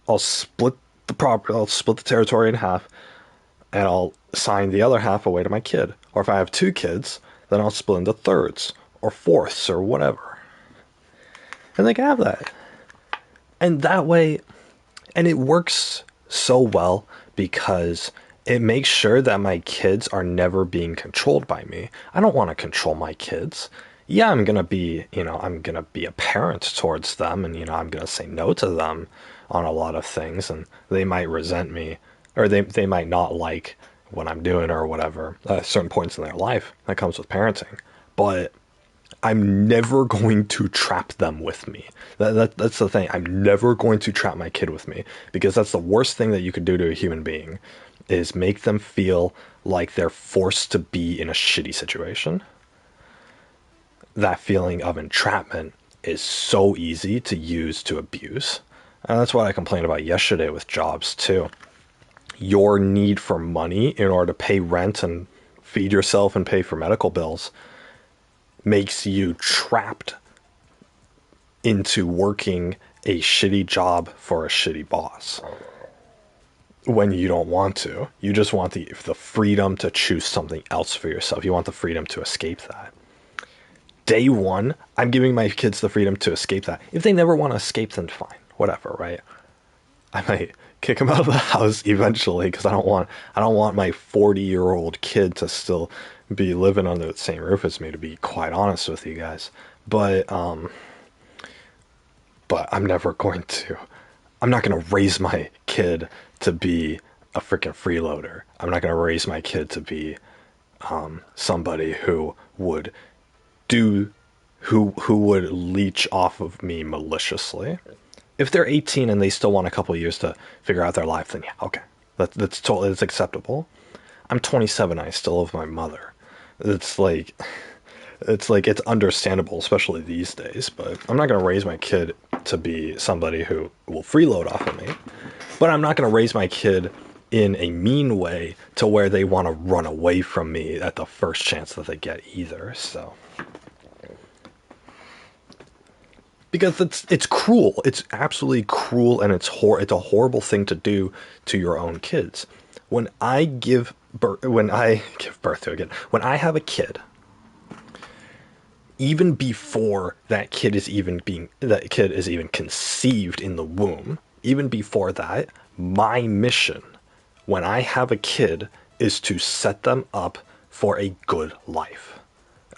A: I'll split the territory in half, and I'll assign the other half away to my kid. Or if I have 2 kids, then I'll split into thirds or fourths or whatever. And they can have that. And that way, and it works so well because it makes sure that my kids are never being controlled by me. I don't want to control my kids. Yeah, I'm going to be a parent towards them, and, I'm going to say no to them on a lot of things, and they might resent me, or they might not like what I'm doing or whatever at certain points in their life. That comes with parenting. But I'm never going to trap them with me. That's the thing. I'm never going to trap my kid with me, because that's the worst thing that you could do to a human being, is make them feel like they're forced to be in a shitty situation. That feeling of entrapment is so easy to use to abuse. And that's what I complained about yesterday with jobs too. Your need for money in order to pay rent and feed yourself and pay for medical bills makes you trapped into working a shitty job for a shitty boss when you don't want to. You just want the freedom to choose something else for yourself. You want the freedom to escape that. Day one, I'm giving my kids the freedom to escape that. If they never want to escape, then fine, whatever, right? I might kick them out of the house eventually, because I don't want my 40-year-old kid to still be living under the same roof as me, to be quite honest with you guys. But I'm not going to raise my kid to be a freaking freeloader. I'm not going to raise my kid to be somebody who would leech off of me maliciously. If they're 18 and they still want a couple of years to figure out their life, then yeah, okay, that's totally, it's acceptable. I'm 27. I still live with my mother. It's understandable, especially these days. But I'm not going to raise my kid to be somebody who will freeload off of me. But I'm not going to raise my kid in a mean way to where they want to run away from me at the first chance that they get either. So, because it's cruel. It's absolutely cruel, and it's a horrible thing to do to your own kids. When I give birth to a kid, when I have a kid, even before that kid is even conceived in the womb, even before that, my mission when I have a kid is to set them up for a good life.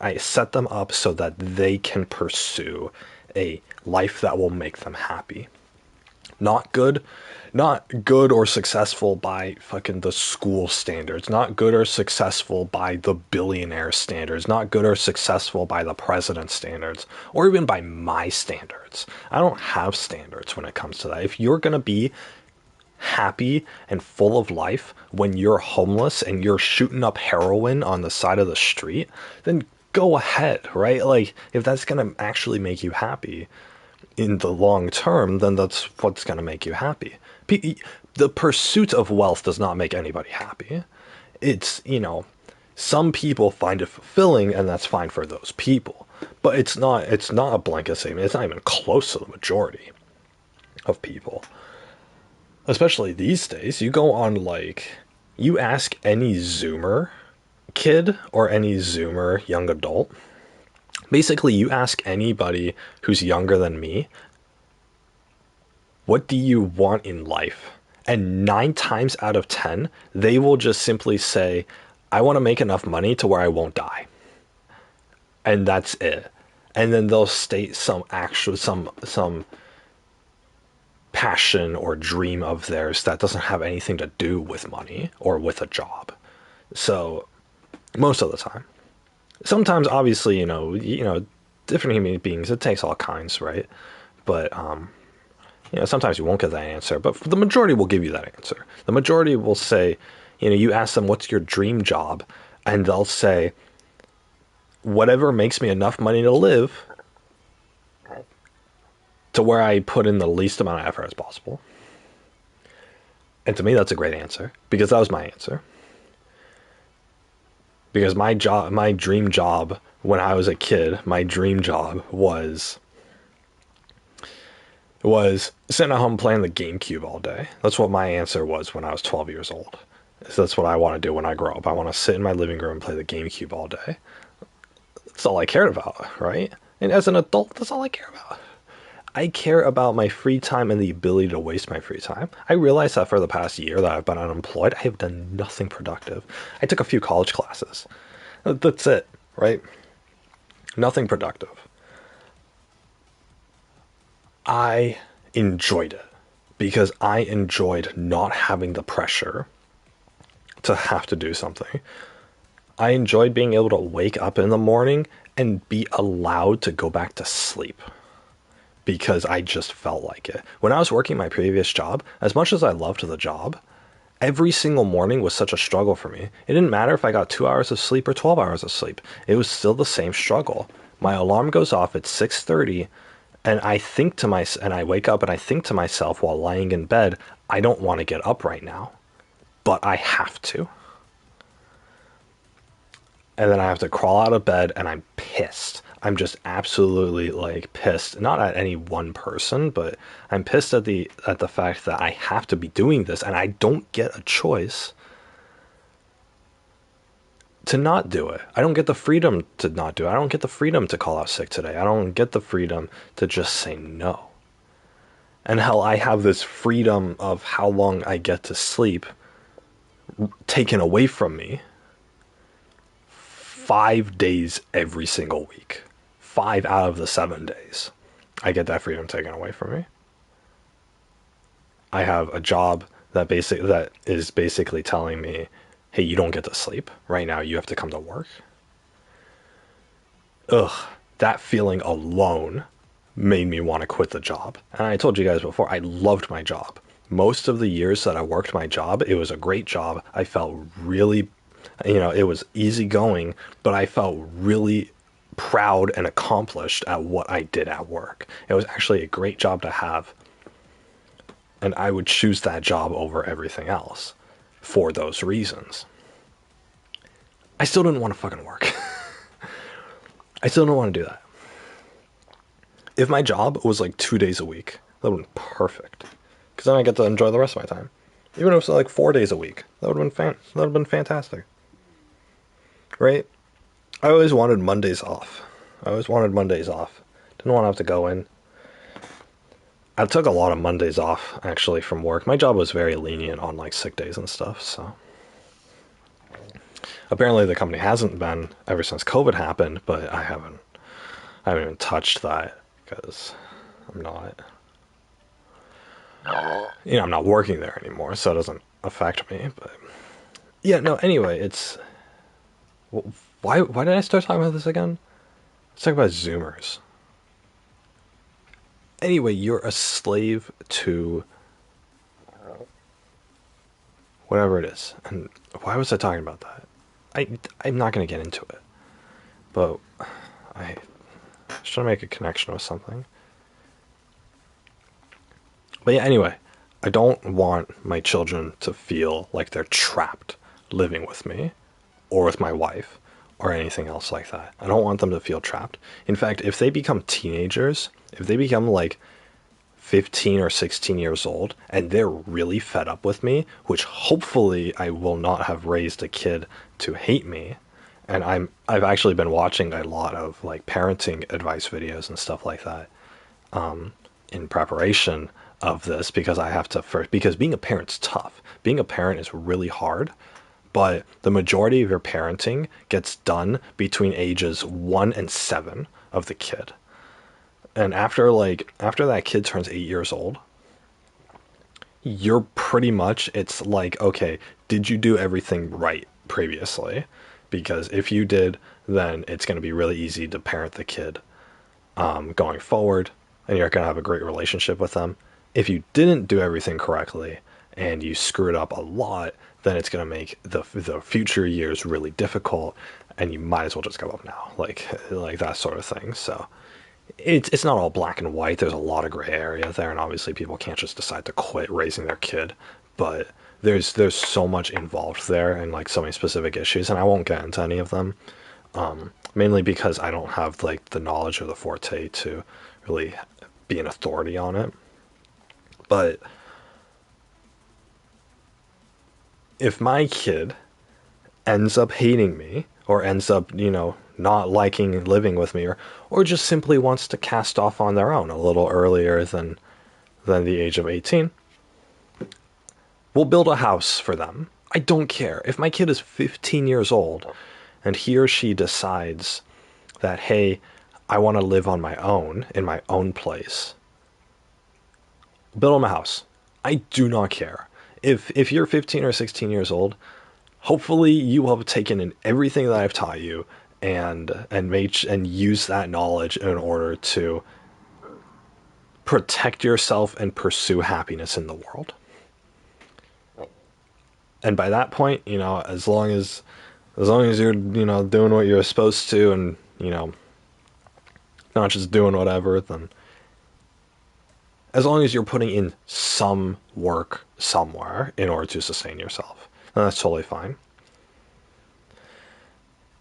A: I set them up so that they can pursue a life that will make them happy. Not good or successful by fucking the school standards. Not good or successful by the billionaire standards. Not good or successful by the president's standards. Or even by my standards. I don't have standards when it comes to that. If you're going to be happy and full of life when you're homeless and you're shooting up heroin on the side of the street, then go ahead, right? Like, if that's going to actually make you happy in the long term, then that's what's going to make you happy. The pursuit of wealth does not make anybody happy. It's, Some people find it fulfilling, and that's fine for those people. But it's not a blanket statement. It's not even close to the majority of people. Especially these days, you go on, like, you ask any Zoomer kid or any Zoomer young adult, basically you ask anybody who's younger than me, what do you want in life? And 9 times out of 10, they will just simply say, I want to make enough money to where I won't die. And that's it. And then they'll state some passion or dream of theirs that doesn't have anything to do with money or with a job. So most of the time. Sometimes obviously, different human beings, it takes all kinds, right? But sometimes you won't get that answer, but the majority will give you that answer. The majority will say, you ask them, what's your dream job? And they'll say, whatever makes me enough money to live to where I put in the least amount of effort as possible. And to me, that's a great answer, because that was my answer. Because my dream job when I was a kid, my dream job was sitting at home playing the GameCube all day. That's what my answer was when I was 12 years old. So that's what I want to do when I grow up. I want to sit in my living room and play the GameCube all day. That's all I cared about, right? And as an adult, that's all I care about. I care about my free time and the ability to waste my free time. I realize that for the past year that I've been unemployed, I have done nothing productive. I took a few college classes. That's it, right? Nothing productive. I enjoyed it because I enjoyed not having the pressure to have to do something. I enjoyed being able to wake up in the morning and be allowed to go back to sleep because I just felt like it. When I was working my previous job, as much as I loved the job, every single morning was such a struggle for me. It didn't matter if I got 2 hours of sleep or 12 hours of sleep. It was still the same struggle. My alarm goes off at 6:30, and I wake up and I think to myself while lying in bed, I don't want to get up right now, but I have to. And then I have to crawl out of bed, and I'm pissed. I'm just absolutely, like, pissed. Not at any one person, but I'm pissed at the fact that I have to be doing this, and I don't get a choice to not do it. I don't get the freedom to not do it. I don't get the freedom to call out sick today. I don't get the freedom to just say no. And hell, I have this freedom of how long I get to sleep taken away from me 5 days every single week. 5 out of the 7 days. I get that freedom taken away from me. I have a job that is basically telling me, hey, you don't get to sleep. Right now, you have to come to work. Ugh, that feeling alone made me want to quit the job. And I told you guys before, I loved my job. Most of the years that I worked my job, it was a great job. I felt really, it was easygoing, but I felt really proud and accomplished at what I did at work. It was actually a great job to have. And I would choose that job over everything else for those reasons. I still didn't want to fucking work. I still don't want to do that. If my job was like 2 days a week, that would have been perfect. Because then I get to enjoy the rest of my time. Even if it was like 4 days a week, that would have been fantastic. Right? I always wanted Mondays off. Didn't want to have to go in. I took a lot of Mondays off, actually, from work. My job was very lenient on, like, sick days and stuff, so. Apparently the company hasn't been ever since COVID happened, but I haven't even touched that, because I'm not working there anymore, so it doesn't affect me, but. Yeah, no, anyway, it's. Why did I start talking about this again? Let's talk about Zoomers. Anyway, you're a slave to whatever it is. And why was I talking about that? I'm not going to get into it. But I was trying to make a connection with something. But yeah, anyway, I don't want my children to feel like they're trapped living with me. or with my wife or anything else like that. I don't want them to feel trapped. In fact, if they become teenagers, if they become like 15 or 16 years old and they're really fed up with me, which hopefully I will not have raised a kid to hate me. And I've actually been watching a lot of like parenting advice videos and stuff like that in preparation of this, because I have to first, because being a parent's tough. Being a parent is really hard, but the majority of your parenting gets done between ages 1 and 7 of the kid. And after that kid turns 8 years old, you're pretty much, it's like, okay, did you do everything right previously? Because if you did, then it's going to be really easy to parent the kid going forward, and you're going to have a great relationship with them. If you didn't do everything correctly and you screwed up a lot, then it's going to make the future years really difficult, and you might as well just give up now, like that sort of thing. So it's not all black and white. There's a lot of gray area there, and obviously people can't just decide to quit raising their kid. But there's so much involved there, and like so many specific issues, and I won't get into any of them. Mainly because I don't have like the knowledge or the forte to really be an authority on it. But if my kid ends up hating me, or ends up, not liking living with me, or just simply wants to cast off on their own a little earlier than the age of 18, we'll build a house for them. I don't care. If my kid is 15 years old and he or she decides that, hey, I want to live on my own, in my own place, build them a house. I do not care. If you're 15 or 16 years old, hopefully you will have taken in everything that I've taught you and use that knowledge in order to protect yourself and pursue happiness in the world. And by that point, as long as you're, doing what you're supposed to, and, not just doing whatever, then as long as you're putting in some work somewhere in order to sustain yourself, then that's totally fine.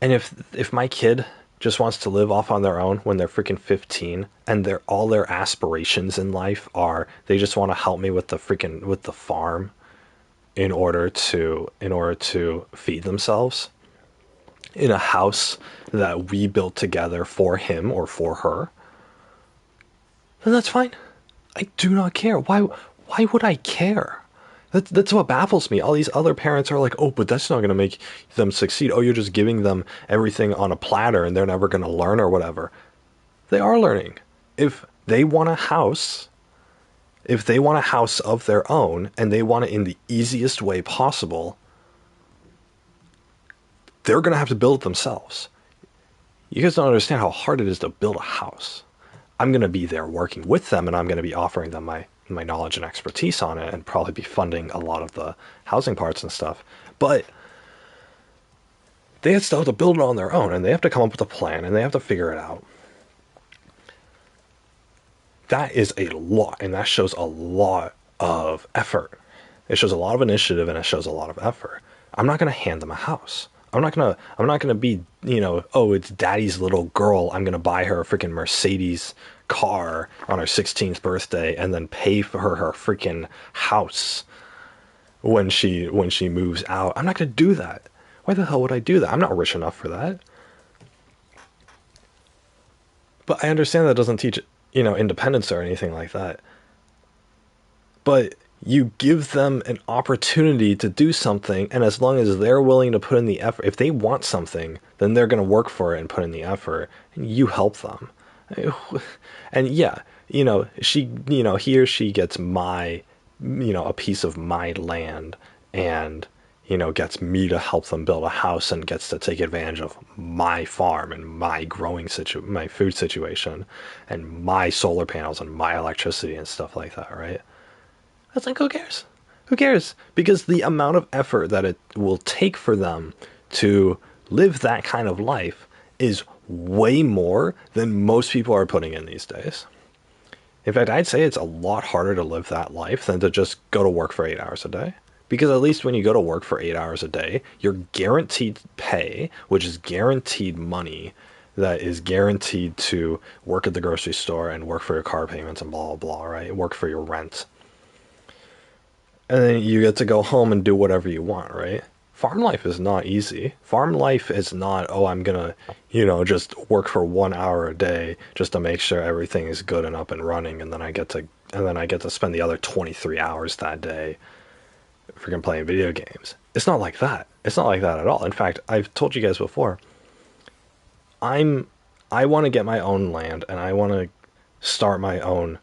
A: And if my kid just wants to live off on their own when they're freaking 15, and all their aspirations in life are, they just want to help me with the farm in order to feed themselves in a house that we built together for him or for her, then that's fine. I do not care. Why would I care? That's what baffles me. All these other parents are like, oh, but that's not going to make them succeed. Oh, you're just giving them everything on a platter and they're never going to learn or whatever. They are learning. If they want a house of their own, and they want it in the easiest way possible, they're going to have to build it themselves. You guys don't understand how hard it is to build a house. I'm going to be there working with them, and I'm going to be offering them my knowledge and expertise on it, and probably be funding a lot of the housing parts and stuff. But they still have to build it on their own, and they have to come up with a plan, and they have to figure it out. That is a lot, and that shows a lot of effort. It shows a lot of initiative, and it shows a lot of effort. I'm not going to hand them a house. I'm not gonna be, oh, it's daddy's little girl, I'm gonna buy her a freaking Mercedes car on her 16th birthday and then pay for her freaking house when she moves out. I'm not gonna do that. Why the hell would I do that? I'm not rich enough for that. But I understand that doesn't teach, independence or anything like that. But you give them an opportunity to do something, and as long as they're willing to put in the effort, if they want something, then they're going to work for it and put in the effort, and you help them. And yeah, he or she gets a piece of my land, and, gets me to help them build a house, and gets to take advantage of my farm and my my food situation and my solar panels and my electricity and stuff like that, right? That's like, who cares? Who cares? Because the amount of effort that it will take for them to live that kind of life is way more than most people are putting in these days. In fact, I'd say it's a lot harder to live that life than to just go to work for 8 hours a day. Because at least when you go to work for 8 hours a day, you're guaranteed pay, which is guaranteed money that is guaranteed to work at the grocery store and work for your car payments and blah, blah, blah, right? Work for your rent. And then you get to go home and do whatever you want, right? Farm life is not easy. Farm life is not, oh, I'm gonna, just work for 1 hour a day just to make sure everything is good and up and running, and then I get to spend the other 23 hours that day freaking playing video games. It's not like that. It's not like that at all. In fact, I've told you guys before, I want to get my own land and I want to start my own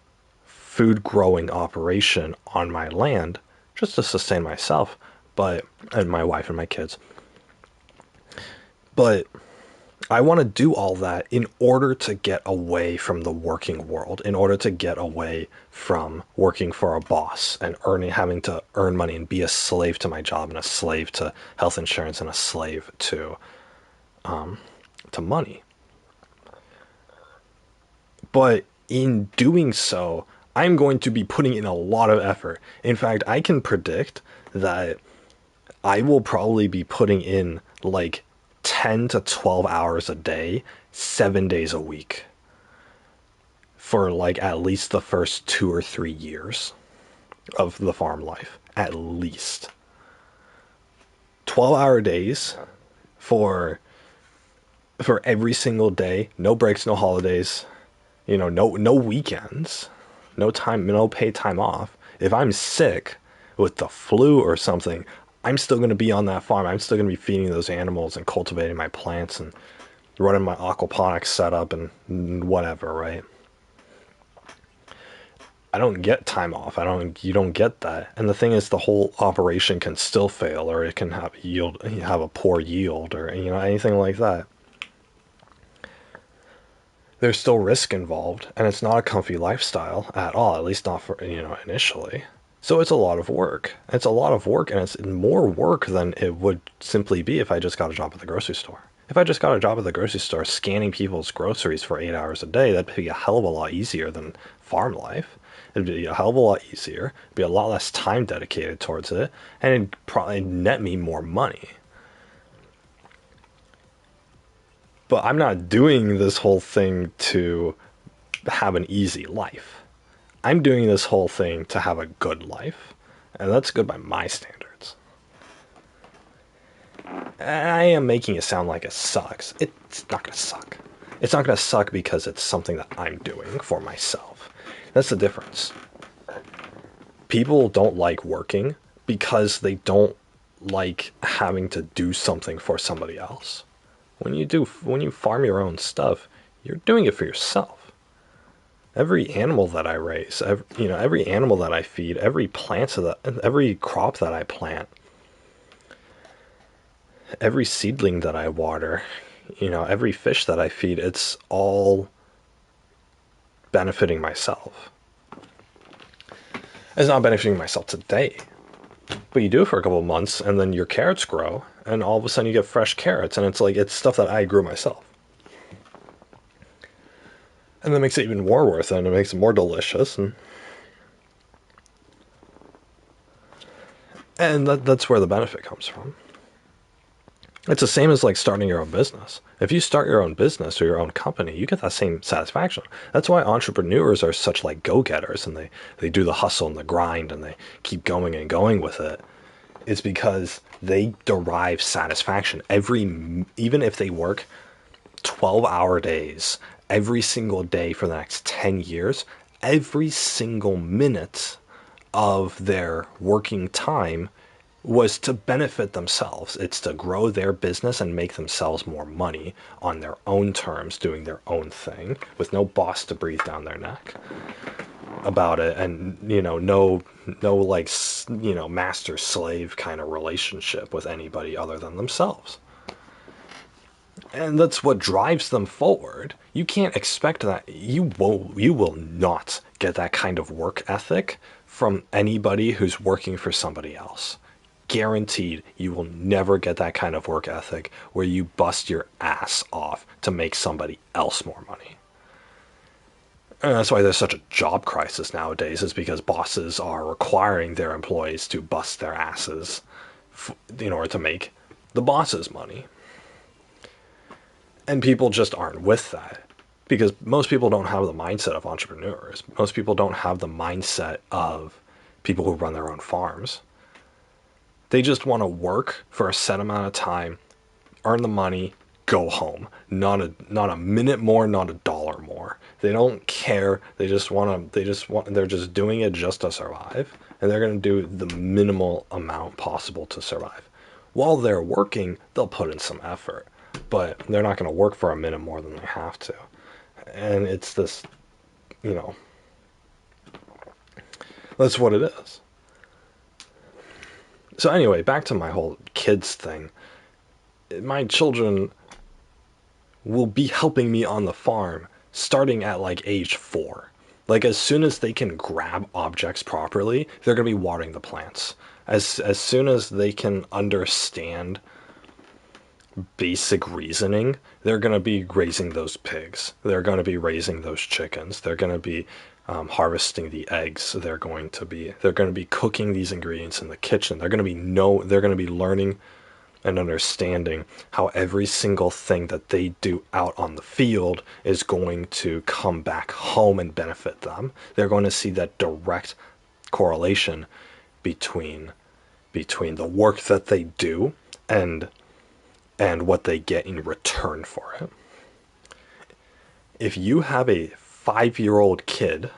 A: food growing operation on my land just to sustain myself, and my wife and my kids. But I want to do all that in order to get away from the working world, in order to get away from working for a boss and having to earn money and be a slave to my job and a slave to health insurance and a slave to money. But in doing so, I'm going to be putting in a lot of effort. In fact, I can predict that I will probably be putting in like 10 to 12 hours a day, 7 days a week for like at least the first 2 or 3 years of the farm life. At least 12-hour days for every single day, no breaks, no holidays, no weekends, no paid time off. If I'm sick with the flu or something, I'm still going to be on that farm. I'm still going to be feeding those animals and cultivating my plants and running my aquaponics setup and whatever, right? I don't get time off. You don't get that. And the thing is, the whole operation can still fail, or it can have a poor yield, or, anything like that. There's still risk involved, and it's not a comfy lifestyle at all, at least not for, initially. So it's a lot of work. It's a lot of work, and it's more work than it would simply be if I just got a job at the grocery store. If I just got a job at the grocery store scanning people's groceries for 8 hours a day, that'd be a hell of a lot easier than farm life. It'd be a hell of a lot easier. It'd be a lot less time dedicated towards it, and it'd probably net me more money. But I'm not doing this whole thing to have an easy life. I'm doing this whole thing to have a good life, and that's good by my standards. I am making it sound like it sucks. It's not going to suck. It's not going to suck because it's something that I'm doing for myself. That's the difference. People don't like working because they don't like having to do something for somebody else. When you farm your own stuff, you're doing it for yourself. Every animal that I raise, every animal that I feed, every crop that I plant, every seedling that I water, every fish that I feed, it's all benefiting myself. It's not benefiting myself today, but you do it for a couple of months, and then your carrots grow, and all of a sudden you get fresh carrots, and it's stuff that I grew myself. And that makes it even more worth it, and it makes it more delicious. And that's where the benefit comes from. It's the same as like starting your own business. If you start your own business or your own company, you get that same satisfaction. That's why entrepreneurs are such like go-getters, and they do the hustle and the grind, and they keep going and going with it. It's because they derive satisfaction even if they work 12-hour days every single day for the next 10 years, every single minute of their working time was to benefit themselves. It's to grow their business and make themselves more money on their own terms, doing their own thing, with no boss to breathe down their neck about it, and no like master slave kind of relationship with anybody other than themselves. And that's what drives them forward. You can't expect that. You will not get that kind of work ethic from anybody who's working for somebody else. Guaranteed, you will never get that kind of work ethic where you bust your ass off to make somebody else more money. And that's why there's such a job crisis nowadays, is because bosses are requiring their employees to bust their asses in order to make the boss's money. And people just aren't with that, because most people don't have the mindset of entrepreneurs. Most people don't have the mindset of people who run their own farms. They just want to work for a set amount of time, earn the money, go home. Not a minute more, not a dollar more. They don't care. They're just doing it just to survive, and they're going to do the minimal amount possible to survive. While they're working, they'll put in some effort, but they're not going to work for a minute more than they have to. And it's this, that's what it is. So anyway, back to my whole kids thing. My children will be helping me on the farm starting at like age 4. Like, as soon as they can grab objects properly, they're going to be watering the plants. As soon as they can understand basic reasoning, they're going to be raising those pigs. They're going to be raising those chickens. They're going to be harvesting the eggs. They're going to be cooking these ingredients in the kitchen. They're going to be learning and understanding how every single thing that they do out on the field is going to come back home and benefit them. They're going to see that direct correlation between the work that they do and what they get in return for it. If you have a 5-year-old kid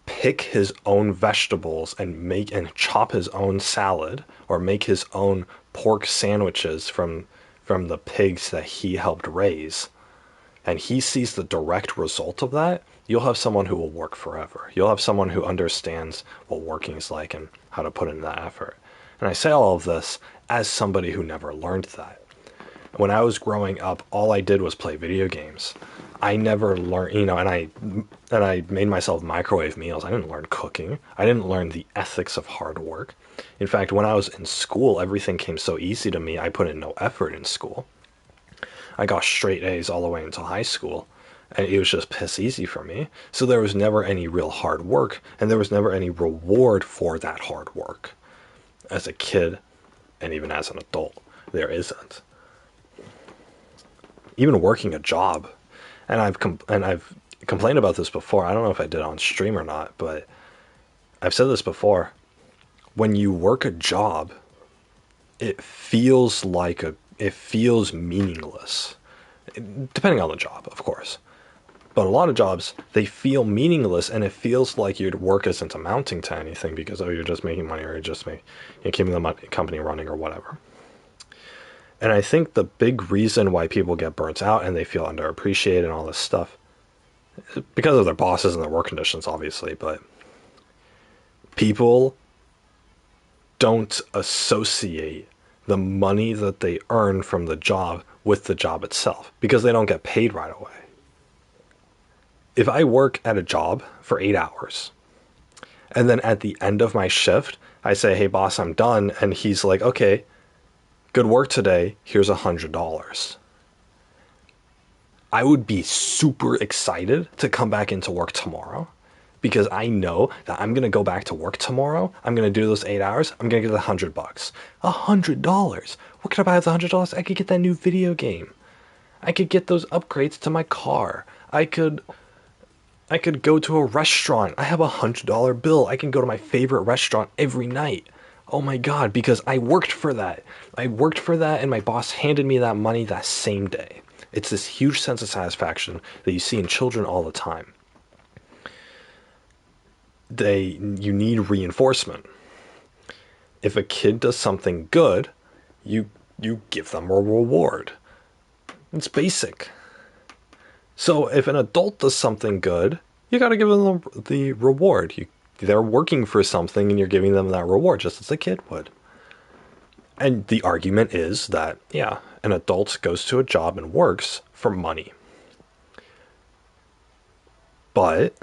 A: pick his own vegetables and chop his own salad, or make his own pork sandwiches from the pigs that he helped raise, and he sees the direct result of that, you'll have someone who will work forever. You'll have someone who understands what working is like and how to put in that effort. And I say all of this as somebody who never learned that. When I was growing up, all I did was play video games. I never learned, and I made myself microwave meals. I didn't learn cooking. I didn't learn the ethics of hard work. In fact, when I was in school, everything came so easy to me, I put in no effort in school. I got straight A's all the way until high school, and it was just piss easy for me. So there was never any real hard work, and there was never any reward for that hard work. As a kid, and even as an adult, there isn't. Even working a job, and I've complained about this before. I don't know if I did it on stream or not, but I've said this before. When you work a job, it feels meaningless, depending on the job, of course. But a lot of jobs, they feel meaningless, and it feels like your work isn't amounting to anything because, you're just making money, or you're keeping the company running or whatever. And I think the big reason why people get burnt out and they feel underappreciated and all this stuff is because of their bosses and their work conditions, obviously, but people don't associate the money that they earn from the job with the job itself, because they don't get paid right away. If I work at a job for 8 hours, and then at the end of my shift, I say, "Hey boss, I'm done," and he's like, "Okay, good work today, here's $100. I would be super excited to come back into work tomorrow, because I know that I'm going to go back to work tomorrow. I'm going to do those 8 hours. I'm going to get $100. $100. What could I buy with $100? I could get that new video game. I could get those upgrades to my car. I could go to a restaurant. I have $100 bill. I can go to my favorite restaurant every night. Oh my God, because I worked for that. And my boss handed me that money that same day. It's this huge sense of satisfaction that you see in children all the time. You need reinforcement. If a kid does something good, you give them a reward. It's basic. So if an adult does something good, you got to give them the reward. They're working for something and you're giving them that reward just as a kid would. And the argument is that, an adult goes to a job and works for money. But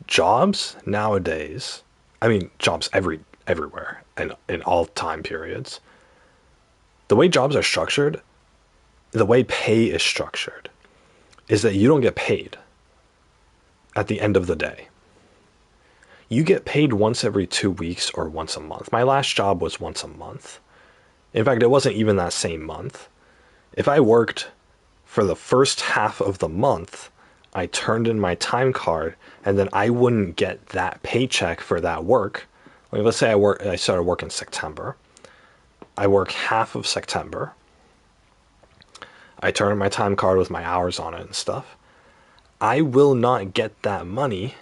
A: jobs nowadays, jobs everywhere and in all time periods, the way jobs are structured, the way pay is structured, is that you don't get paid. at the end of the day. You get paid once every 2 weeks or once a month. My last job was once a month. In fact, it wasn't even that same month. If I worked for the first half of the month, I turned in my time card, and then I wouldn't get that paycheck for that work. Like, let's say I started work in September. I work half of September. I turn in my time card with my hours on it and stuff. I will not get that money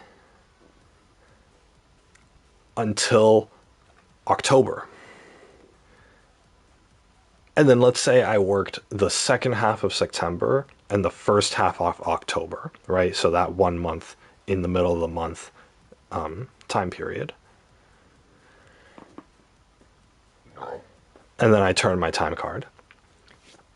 A: until October. And then let's say I worked the second half of September and the first half of October, right? So that 1 month in the middle of the month time period. And then I turned my time card.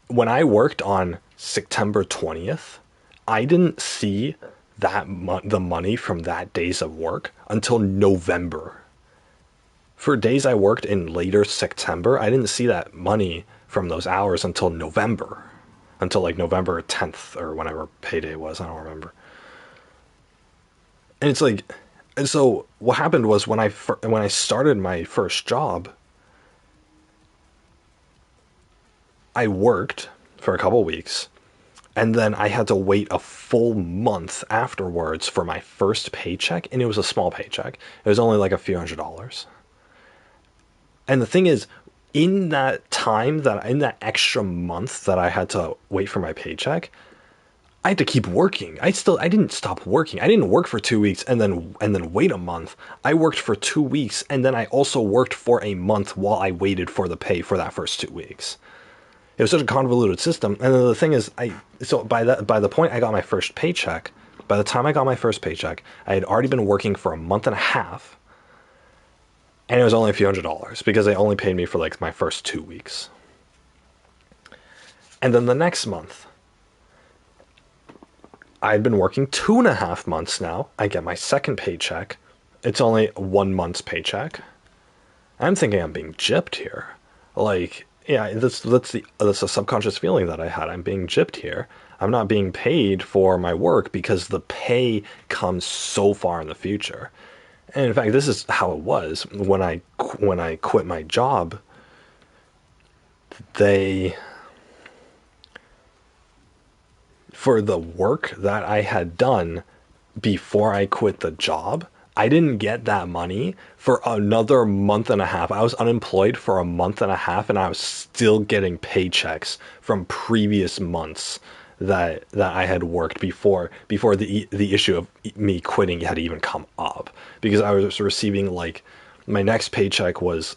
A: When I worked on September 20th, I didn't see the money from that days of work until November. For days I worked in later September, I didn't see that money from those hours until November. Until like November 10th or whenever payday was, I don't remember. And it's like, and so what happened was when I started my first job, I worked for a couple weeks, and then I had to wait a full month afterwards for my first paycheck, and it was a small paycheck. It was only like a few $100s. And the thing is, in that extra month that I had to wait for my paycheck, I had to keep working. I didn't stop working. I didn't work for 2 weeks and then wait a month. I worked for 2 weeks, and then I also worked for a month while I waited for the pay for that first 2 weeks. It was such a convoluted system. And then the thing is, by the point I got my first paycheck, by the time I got my first paycheck, I had already been working for a month and a half, and it was only a few $100s because they only paid me for like my first 2 weeks. And then the next month, I'd been working 2.5 months now. I get my second paycheck. It's only 1 month's paycheck. I'm thinking I'm being gypped here. Like, yeah, that's a subconscious feeling that I had. I'm being gypped here. I'm not being paid for my work because the pay comes so far in the future. And in fact, this is how it was when I quit my job. For the work that I had done before I quit the job, I didn't get that money for another month and a half. I was unemployed for a month and a half, and I was still getting paychecks from previous months that I had worked before the issue of me quitting had even come up, because I was receiving, like, my next paycheck was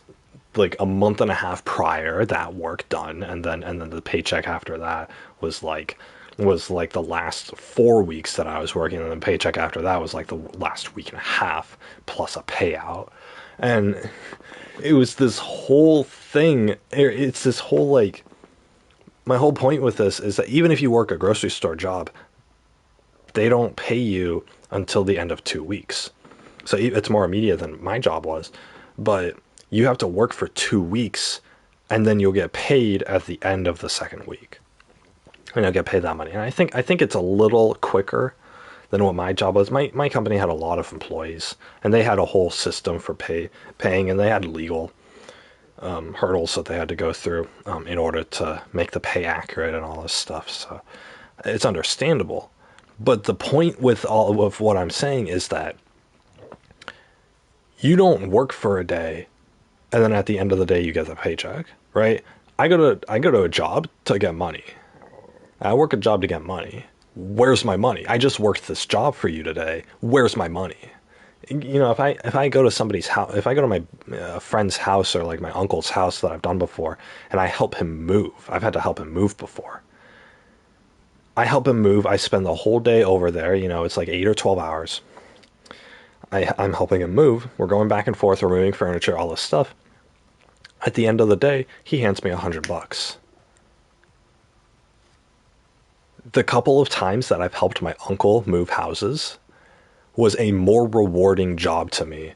A: like a month and a half prior, that work done, and then the paycheck after that was like the last 4 weeks that I was working, and the paycheck after that was like the last week and a half plus a payout. And it was this whole thing. It's this whole, like, my whole point with this is that even if you work a grocery store job, they don't pay you until the end of 2 weeks. So it's more immediate than my job was, but you have to work for 2 weeks, and then you'll get paid at the end of the second week. And you'll get paid that money. And I think it's a little quicker than what my job was. My company had a lot of employees, and they had a whole system for paying, and they had legal hurdles that they had to go through in order to make the pay accurate and all this stuff. So it's understandable. But the point with all of what I'm saying is that you don't work for a day and then at the end of the day you get the paycheck, right? I go to a job to get money. I work a job to get money. Where's my money? I just worked this job for you today. Where's my money? You know, if I go to somebody's house, if I go to my friend's house or like my uncle's house that I've done before, and I help him move, I've had to help him move before. I help him move. I spend the whole day over there. You know, it's like 8 or 12 hours. I'm helping him move. We're going back and forth. We're moving furniture, all this stuff. At the end of the day, he hands me $100. The couple of times that I've helped my uncle move houses was a more rewarding job to me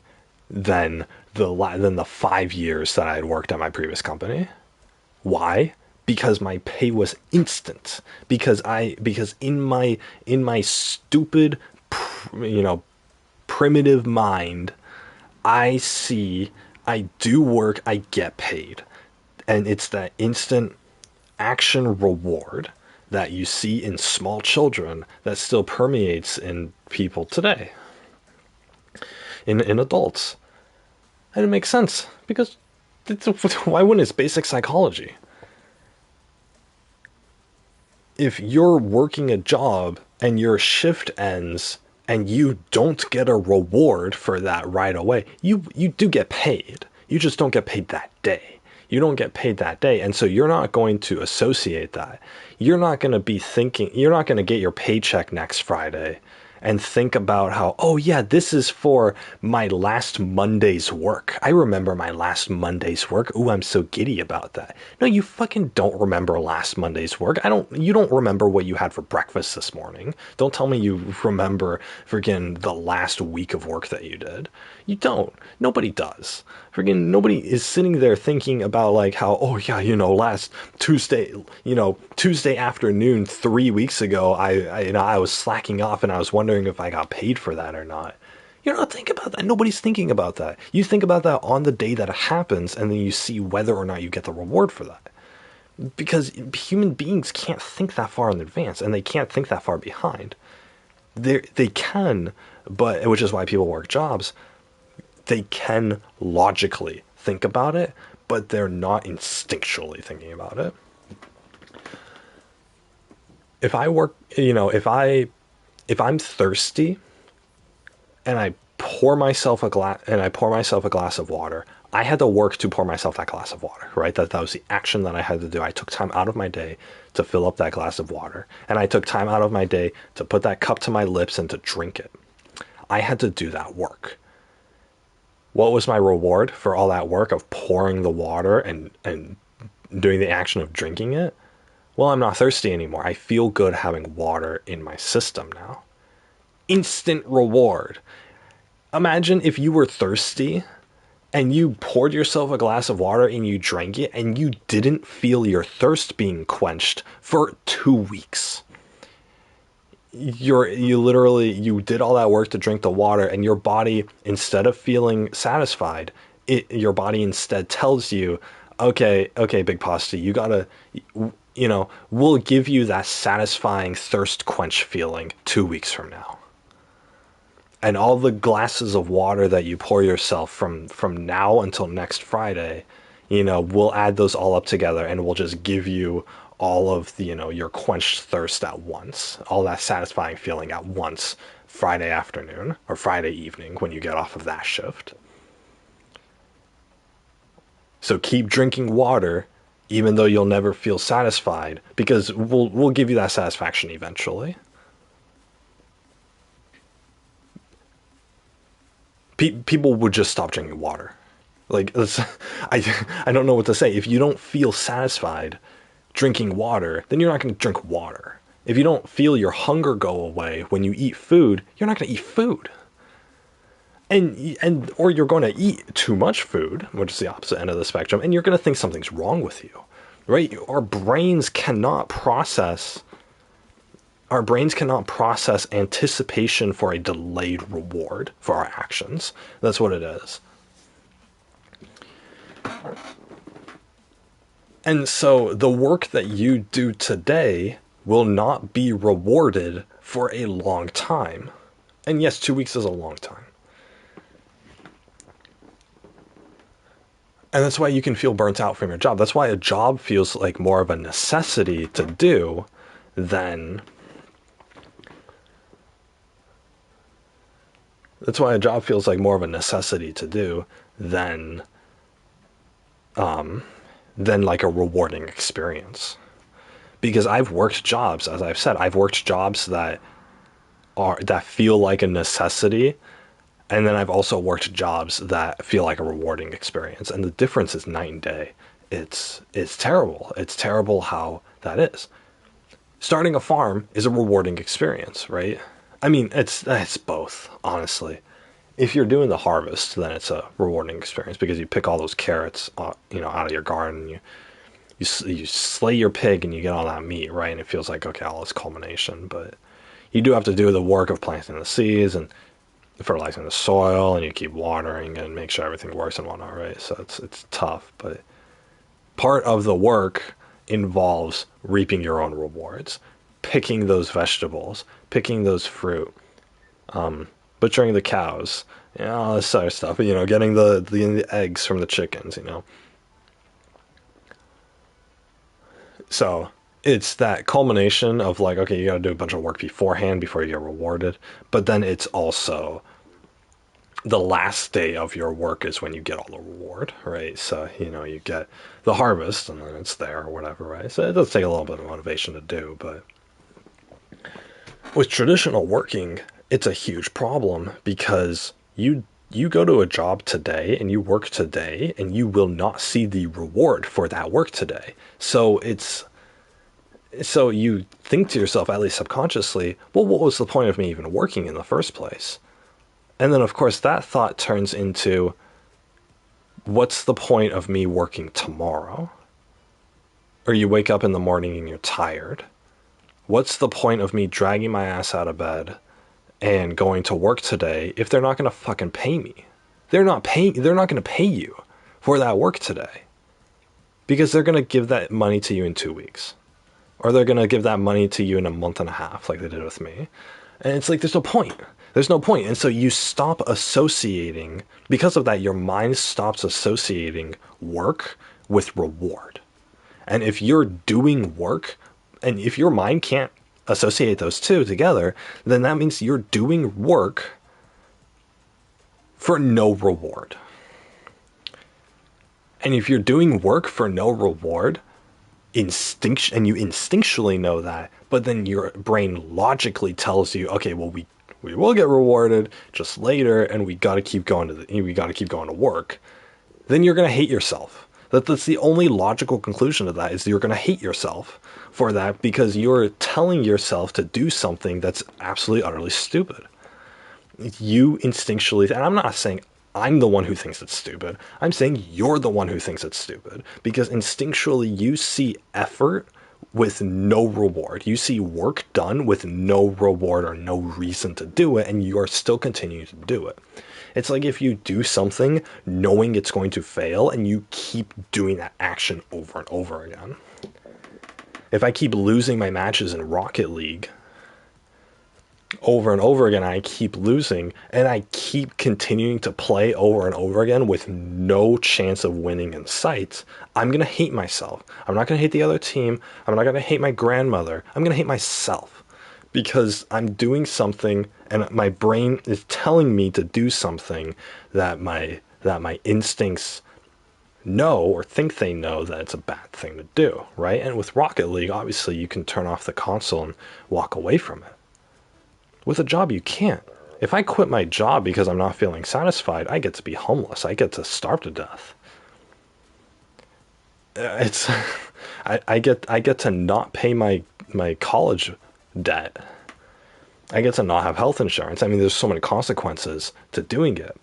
A: than the 5 years that I had worked at my previous company. Why? Because my pay was instant. Because in my stupid primitive mind, I do work, I get paid. And it's that instant action reward that you see in small children that still permeates in people today, in adults. And it makes sense because why wouldn't it's basic psychology? If you're working a job and your shift ends and you don't get a reward for that right away, you do get paid. You just don't get paid that day. You don't get paid that day. And so you're not going to associate that. You're not going to be thinking, you're not going to get your paycheck next Friday and think about how, oh yeah, this is for my last Monday's work. I remember my last Monday's work. Ooh, I'm so giddy about that. No, you fucking don't remember last Monday's work. You don't remember what you had for breakfast this morning. Don't tell me you remember freaking the last week of work that you did. You don't. Nobody does. Freaking nobody is sitting there thinking about like how, oh yeah, last Tuesday, Tuesday afternoon 3 weeks ago, I was slacking off and I was wondering if I got paid for that or not. You're not thinking about that. Nobody's thinking about that. You think about that on the day that it happens, and then you see whether or not you get the reward for that. Because human beings can't think that far in advance, and they can't think that far behind. They can, but which is why people work jobs. They can logically think about it, but they're not instinctually thinking about it. If I work, if I'm thirsty and I pour myself a glass of water, I had to work to pour myself that glass of water, right? That was the action that I had to do. I took time out of my day to fill up that glass of water, and I took time out of my day to put that cup to my lips and to drink it. I had to do that work. What was my reward for all that work of pouring the water and doing the action of drinking it? Well, I'm not thirsty anymore. I feel good having water in my system now. Instant reward. Imagine if you were thirsty and you poured yourself a glass of water and you drank it and you didn't feel your thirst being quenched for 2 weeks. You did all that work to drink the water, and your body, instead of feeling satisfied, your body instead tells you, okay, big pasta, you gotta, we'll give you that satisfying thirst quench feeling 2 weeks from now. And all the glasses of water that you pour yourself from now until next Friday, we'll add those all up together, and we'll just give you all of the, your quenched thirst at once, all that satisfying feeling at once, Friday afternoon or Friday evening when you get off of that shift. So keep drinking water, even though you'll never feel satisfied, because we'll give you that satisfaction eventually. People would just stop drinking water. Like, I don't know what to say. If you don't feel satisfied drinking water, then you're not going to drink water. If you don't feel your hunger go away when you eat food, you're not going to eat food. Or you're going to eat too much food, which is the opposite end of the spectrum, and you're going to think something's wrong with you, right? Our brains cannot process anticipation for a delayed reward for our actions. That's what it is. And so the work that you do today will not be rewarded for a long time. And yes, 2 weeks is a long time. And that's why you can feel burnt out from your job. That's why a job feels like more of a necessity to do than... That's why a job feels like more of a necessity to do than like a rewarding experience. Because I've worked jobs, as I've said, I've worked jobs that feel like a necessity, and then I've also worked jobs that feel like a rewarding experience, and the difference is night and day. It's terrible. It's terrible how that is. Starting a farm is a rewarding experience, right? I mean, it's both, honestly. If you're doing the harvest, then it's a rewarding experience because you pick all those carrots, out of your garden. You slay your pig and you get all that meat, right? And it feels like, okay, all this culmination. But you do have to do the work of planting the seeds and fertilizing the soil, and you keep watering and make sure everything works and whatnot, right? So it's tough, but part of the work involves reaping your own rewards, picking those vegetables, picking those fruit, butchering the cows, all this other stuff, getting the eggs from the chickens. So it's that culmination of like, okay, you got to do a bunch of work beforehand before you get rewarded, but then it's also the last day of your work is when you get all the reward, right? So, you get the harvest and then it's there or whatever, right? So it does take a little bit of motivation to do, but with traditional working, it's a huge problem because you go to a job today and you work today and you will not see the reward for that work today. So you think to yourself, at least subconsciously, well, what was the point of me even working in the first place? And then, of course, that thought turns into, what's the point of me working tomorrow? Or you wake up in the morning and you're tired. What's the point of me dragging my ass out of bed and going to work today if they're not going to fucking pay me? They're not going to pay you for that work today because they're going to give that money to you in 2 weeks, or they're going to give that money to you in a month and a half like they did with me. And it's like, there's no point. There's no point. And so you stop associating, because of that, your mind stops associating work with reward. And if you're doing work, and if your mind can't associate those two together, then that means you're doing work for no reward. And if you're doing work for no reward, and you instinctually know that, but then your brain logically tells you, okay, well, we will get rewarded just later, and we got to keep going to work. Then you're going to hate yourself. That's the only logical conclusion of that, is you're going to hate yourself for that because you're telling yourself to do something that's absolutely, utterly stupid. You instinctually, and I'm not saying I'm the one who thinks it's stupid. I'm saying you're the one who thinks it's stupid because instinctually you see effort with no reward. You see work done with no reward or no reason to do it, and you are still continuing to do it. It's like if you do something knowing it's going to fail and you keep doing that action over and over again. If I keep losing my matches in Rocket League over and over again, I keep losing, and I keep continuing to play over and over again with no chance of winning in sight, I'm going to hate myself. I'm not going to hate the other team. I'm not going to hate my grandmother. I'm going to hate myself because I'm doing something and my brain is telling me to do something that my instincts know or think they know that it's a bad thing to do, right? And with Rocket League, obviously you can turn off the console and walk away from it. With a job, you can't. If I quit my job because I'm not feeling satisfied, I get to be homeless. I get to starve to death. I get to not pay my college debt. I get to not have health insurance. I mean, there's so many consequences to doing it.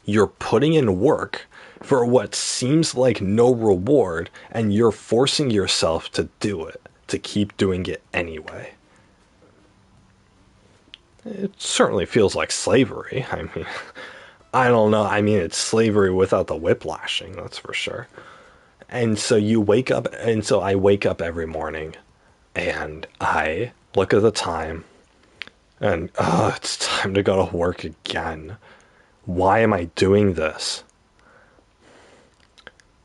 A: You're putting in work for what seems like no reward, and you're forcing yourself to do it, to keep doing it anyway. It certainly feels like slavery. I mean, I don't know. I mean, it's slavery without the whiplashing, that's for sure. And so you wake up, and so I wake up every morning, and I look at the time, and it's time to go to work again. Why am I doing this?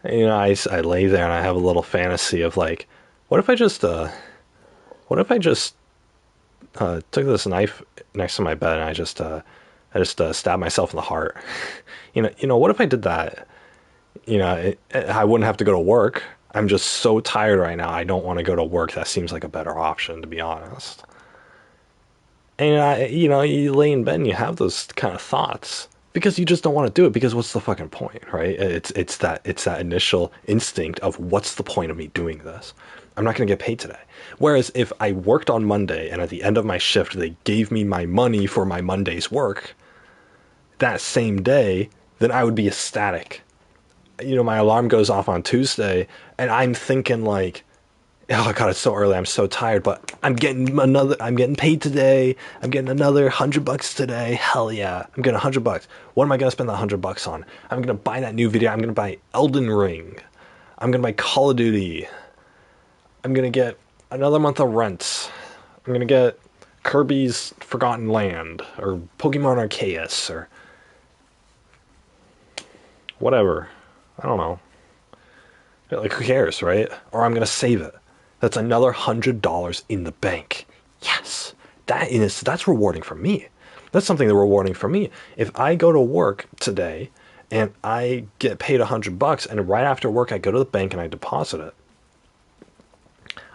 A: And, I lay there and I have a little fantasy of like, what if I just took this knife next to my bed and I just stabbed myself in the heart. What if I did that? I wouldn't have to go to work. I'm just so tired right now. I don't want to go to work. That seems like a better option, to be honest. And you lay in bed and you have those kind of thoughts because you just don't want to do it, because what's the fucking point, right? It's that initial instinct of, what's the point of me doing this? I'm not going to get paid today. Whereas if I worked on Monday and at the end of my shift, they gave me my money for my Monday's work that same day, then I would be ecstatic. My alarm goes off on Tuesday and I'm thinking like, oh God, it's so early. I'm so tired, but I'm getting paid today. I'm getting another $100 today. Hell yeah. I'm getting $100. What am I going to spend that $100 on? I'm going to buy that new video. I'm going to buy Elden Ring. I'm going to buy Call of Duty. I'm going to get another month of rent. I'm going to get Kirby's Forgotten Land or Pokemon Arceus or whatever. I don't know. Like, who cares, right? Or I'm going to save it. That's another $100 in the bank. Yes. That's rewarding for me. That's something that's rewarding for me. If I go to work today and I get paid $100 and right after work I go to the bank and I deposit it.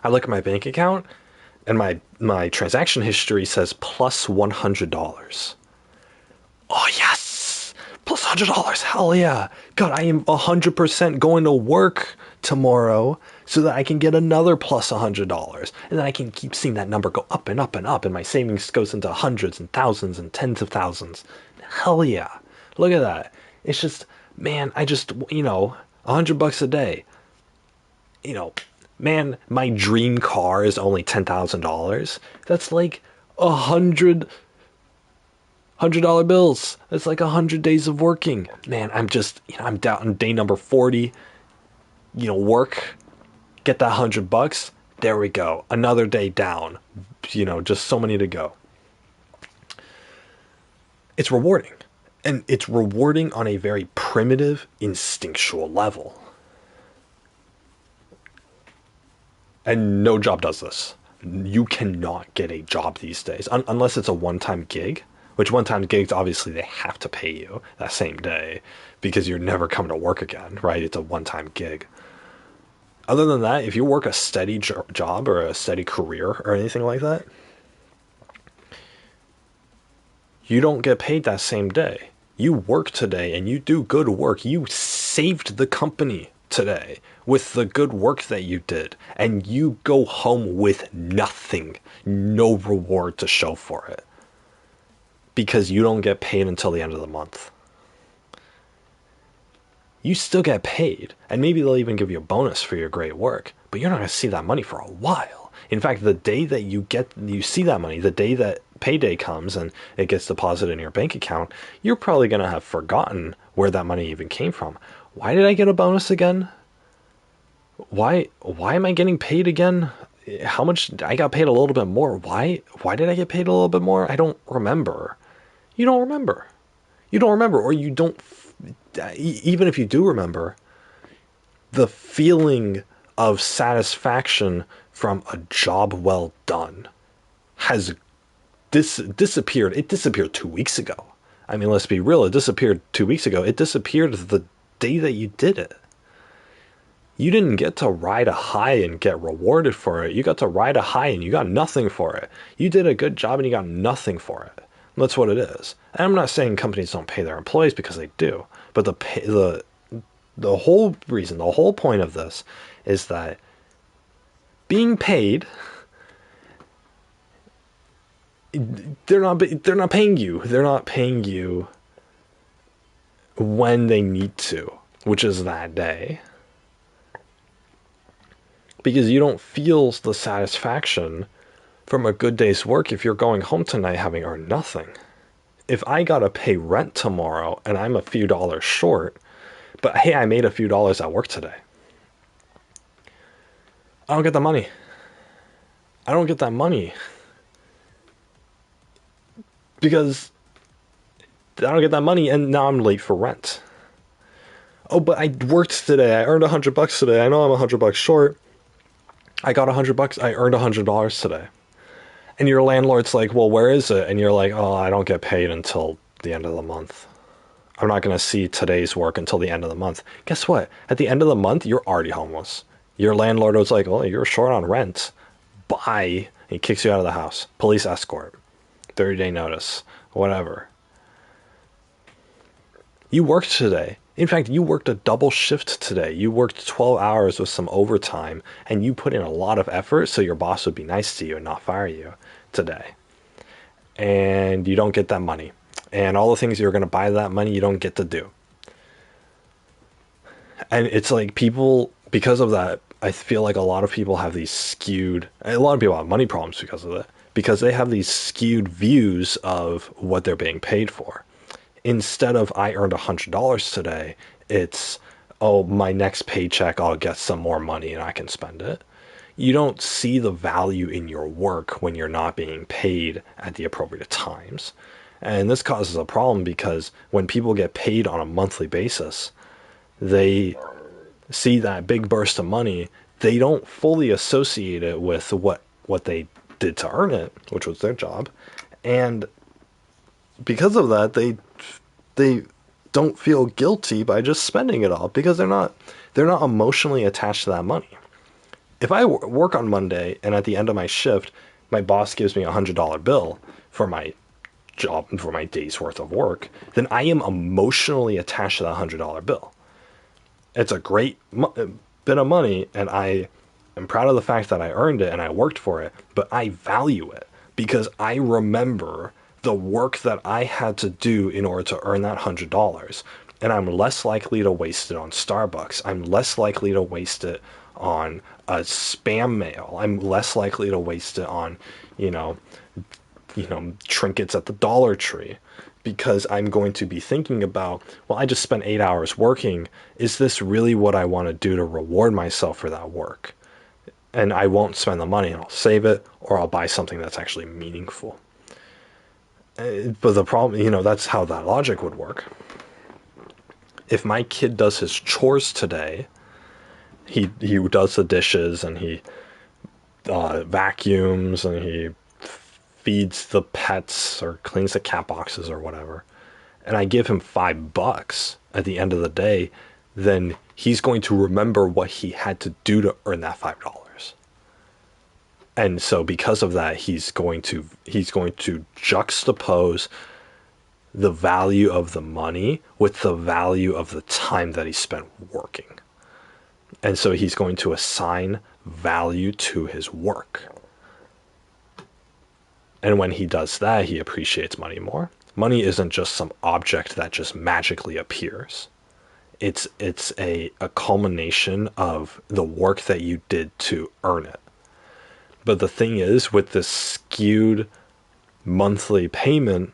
A: I look at my bank account and my transaction history says plus $100. Oh yes! Plus $100. Hell yeah. God, I am 100% going to work tomorrow so that I can get another plus $100. And then I can keep seeing that number go up and up and up. And my savings goes into hundreds and thousands and tens of thousands. Hell yeah. Look at that. It's just, man, $100 a day. Man, my dream car is only $10,000. That's like $100 bills. It's like 100 days of working. Man, I'm down on day number 40. Work, get that $100. There we go. Another day down. Just so many to go. It's rewarding. And it's rewarding on a very primitive, instinctual level. And no job does this. You cannot get a job these days, unless it's a one-time gig, which one-time gigs, obviously, they have to pay you that same day because you're never coming to work again, right? It's a one-time gig. Other than that, if you work a steady job or a steady career or anything like that, you don't get paid that same day. You work today and you do good work. You saved the company today with the good work that you did, and you go home with nothing, no reward to show for it, because you don't get paid until the end of the month. You still get paid, and maybe they'll even give you a bonus for your great work, but you're not going to see that money for a while. In fact, the day that you see that money, the day that payday comes and it gets deposited in your bank account, you're probably going to have forgotten where that money even came from. Why did I get a bonus again? Why am I getting paid again? How much? I got paid a little bit more. Why did I get paid a little bit more? I don't remember. You don't remember. You don't remember, or you don't. Even if you do remember, the feeling of satisfaction from a job well done has disappeared. It disappeared 2 weeks ago. I mean, let's be real. It disappeared 2 weeks ago. It disappeared the day that you did it. You didn't get to ride a high and get rewarded for it. You got to ride a high and you got nothing for it. You did a good job and you got nothing for it. That's what it is. And I'm not saying companies don't pay their employees, because they do. But the whole reason, the whole point of this is that being paid, they're not paying you. They're not paying you when they need to, which is that day. Because you don't feel the satisfaction from a good day's work if you're going home tonight having earned nothing. If I gotta pay rent tomorrow and I'm a few dollars short, but hey, I made a few dollars at work today, I don't get the money. I don't get that money because I don't get that money, and now I'm late for rent. Oh, but I worked today. I earned $100 today. I know I'm $100 short. I got $100. I earned $100 today. And your landlord's like, well, where is it? And you're like, oh, I don't get paid until the end of the month. I'm not going to see today's work until the end of the month. Guess what? At the end of the month, you're already homeless. Your landlord was like, well, you're short on rent. Bye. He kicks you out of the house. Police escort. 30-day notice. Whatever. You worked today. In fact, you worked a double shift today. You worked 12 hours with some overtime, and you put in a lot of effort so your boss would be nice to you and not fire you today. And you don't get that money. And all the things you're going to buy that money, you don't get to do. And it's like people, because of that, I feel like a lot of people have these skewed, a lot of people have money problems because of it, because they have these skewed views of what they're being paid for. Instead of I earned $100 today, it's, oh, my next paycheck, I'll get some more money and I can spend it. You don't see the value in your work when you're not being paid at the appropriate times. And this causes a problem because when people get paid on a monthly basis, they see that big burst of money, they don't fully associate it with what they did to earn it, which was their job. And because of that, they don't feel guilty by just spending it all because they're not emotionally attached to that money. If I work on Monday and at the end of my shift, my boss gives me $100 bill for my job and for my day's worth of work, then I am emotionally attached to that $100 bill. It's a great bit of money, and I am proud of the fact that I earned it and I worked for it, but I value it because I remember the work that I had to do in order to earn that $100. And I'm less likely to waste it on Starbucks. I'm less likely to waste it on a spam mail. I'm less likely to waste it on, trinkets at the Dollar Tree, because I'm going to be thinking about, well, I just spent 8 hours working. Is this really what I want to do to reward myself for that work? And I won't spend the money, and I'll save it, or I'll buy something that's actually meaningful. But the problem, that's how that logic would work. If my kid does his chores today, he does the dishes and he vacuums and he feeds the pets or cleans the cat boxes or whatever, and I give him $5 at the end of the day, then he's going to remember what he had to do to earn that $5. And so because of that, he's going to juxtapose the value of the money with the value of the time that he spent working. And so he's going to assign value to his work. And when he does that, he appreciates money more. Money isn't just some object that just magically appears. It's a culmination of the work that you did to earn it. But the thing is, with this skewed monthly payment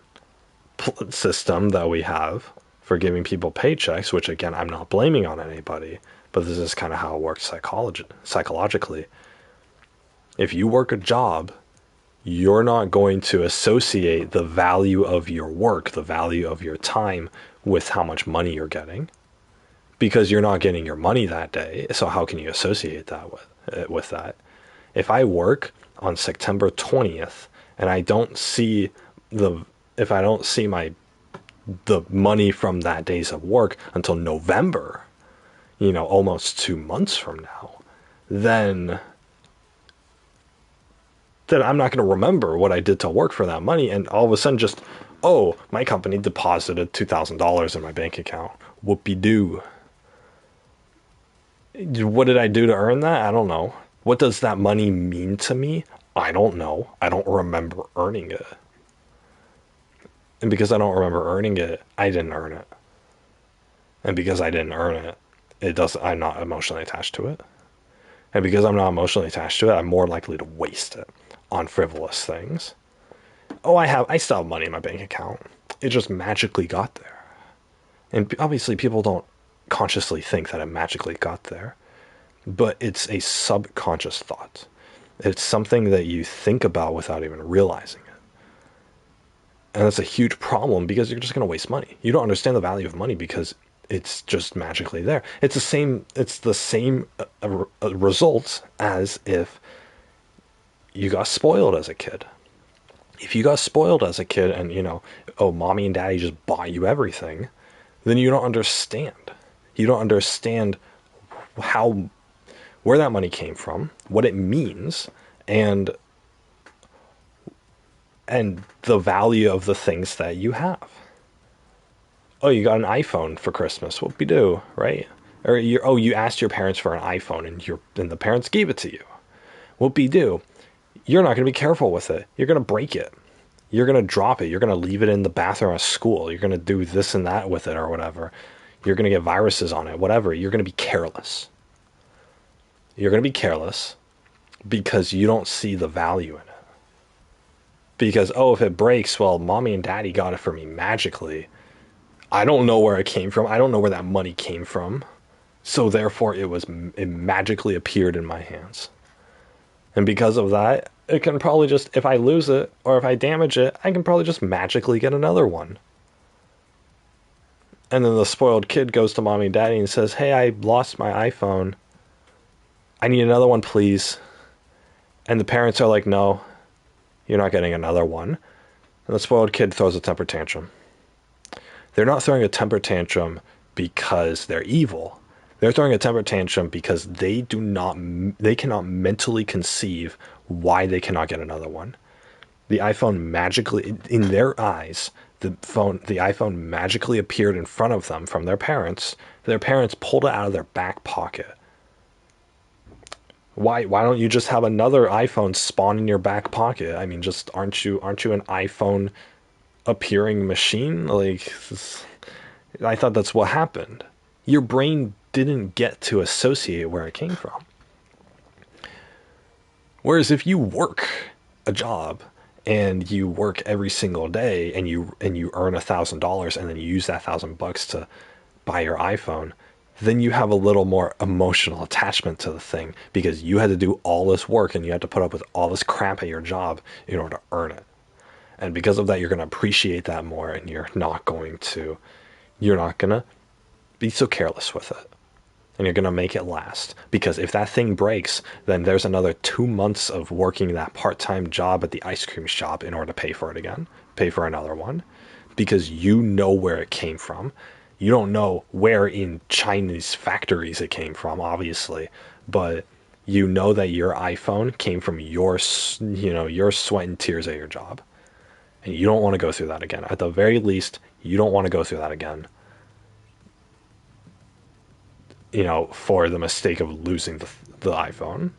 A: system that we have for giving people paychecks, which again, I'm not blaming on anybody, but this is kind of how it works psychologically. If you work a job, you're not going to associate the value of your work, the value of your time, with how much money you're getting, because you're not getting your money that day. So how can you associate that with that? If I work on September 20th and I don't see the money from that days of work until November, almost 2 months from now, then I'm not going to remember what I did to work for that money. And all of a sudden just, oh, my company deposited $2,000 in my bank account. Whoopie-doo. What did I do to earn that? I don't know. What does that money mean to me? I don't know. I don't remember earning it. And because I don't remember earning it, I didn't earn it. And because I didn't earn it, I'm not emotionally attached to it. And because I'm not emotionally attached to it, I'm more likely to waste it on frivolous things. Oh, I still have money in my bank account. It just magically got there. And obviously people don't consciously think that it magically got there, but it's a subconscious thought. It's something that you think about without even realizing it. And that's a huge problem because you're just going to waste money. You don't understand the value of money because it's just magically there. It's the same results as if you got spoiled as a kid. If you got spoiled as a kid and, mommy and daddy just bought you everything, then you don't understand. You don't understand where that money came from, what it means, and the value of the things that you have. Oh, you got an iPhone for Christmas. Whoop-de-doo, right? Or you asked your parents for an iPhone and the parents gave it to you. Whoop-de-doo. You're not going to be careful with it. You're going to break it. You're going to drop it. You're going to leave it in the bathroom at school. You're going to do this and that with it or whatever. You're going to get viruses on it, whatever. You're going to be careless. You're going to be careless because you don't see the value in it. Because, oh, if it breaks, well, mommy and daddy got it for me magically. I don't know where it came from. I don't know where that money came from. So therefore, it magically appeared in my hands. And because of that, it can probably just, if I lose it or if I damage it, I can probably just magically get another one. And then the spoiled kid goes to mommy and daddy and says, hey, I lost my iPhone. I need another one, please. And the parents are like, no, you're not getting another one. And the spoiled kid throws a temper tantrum. They're not throwing a temper tantrum because they're evil. They're throwing a temper tantrum because they cannot mentally conceive why they cannot get another one. The iPhone magically, in their eyes, the iPhone magically appeared in front of them from their parents. Their parents pulled it out of their back pocket. Why don't you just have another iPhone spawn in your back pocket? I mean, just aren't you an iPhone appearing machine? Like, I thought that's what happened. Your brain didn't get to associate where it came from. Whereas if you work a job and you work every single day and you earn $1,000 and then you use that $1,000 to buy your iPhone, then you have a little more emotional attachment to the thing because you had to do all this work and you had to put up with all this crap at your job in order to earn it. And because of that, you're going to appreciate that more and you're not going to be so careless with it. And you're going to make it last. Because if that thing breaks, then there's another 2 months of working that part-time job at the ice cream shop in order to pay for it again. Pay for another one. Because you know where it came from. You don't know where in Chinese factories it came from, obviously. But you know that your iPhone came from your sweat and tears at your job. And you don't want to go through that again. At the very least, you don't want to go through that again. For the mistake of losing the iPhone.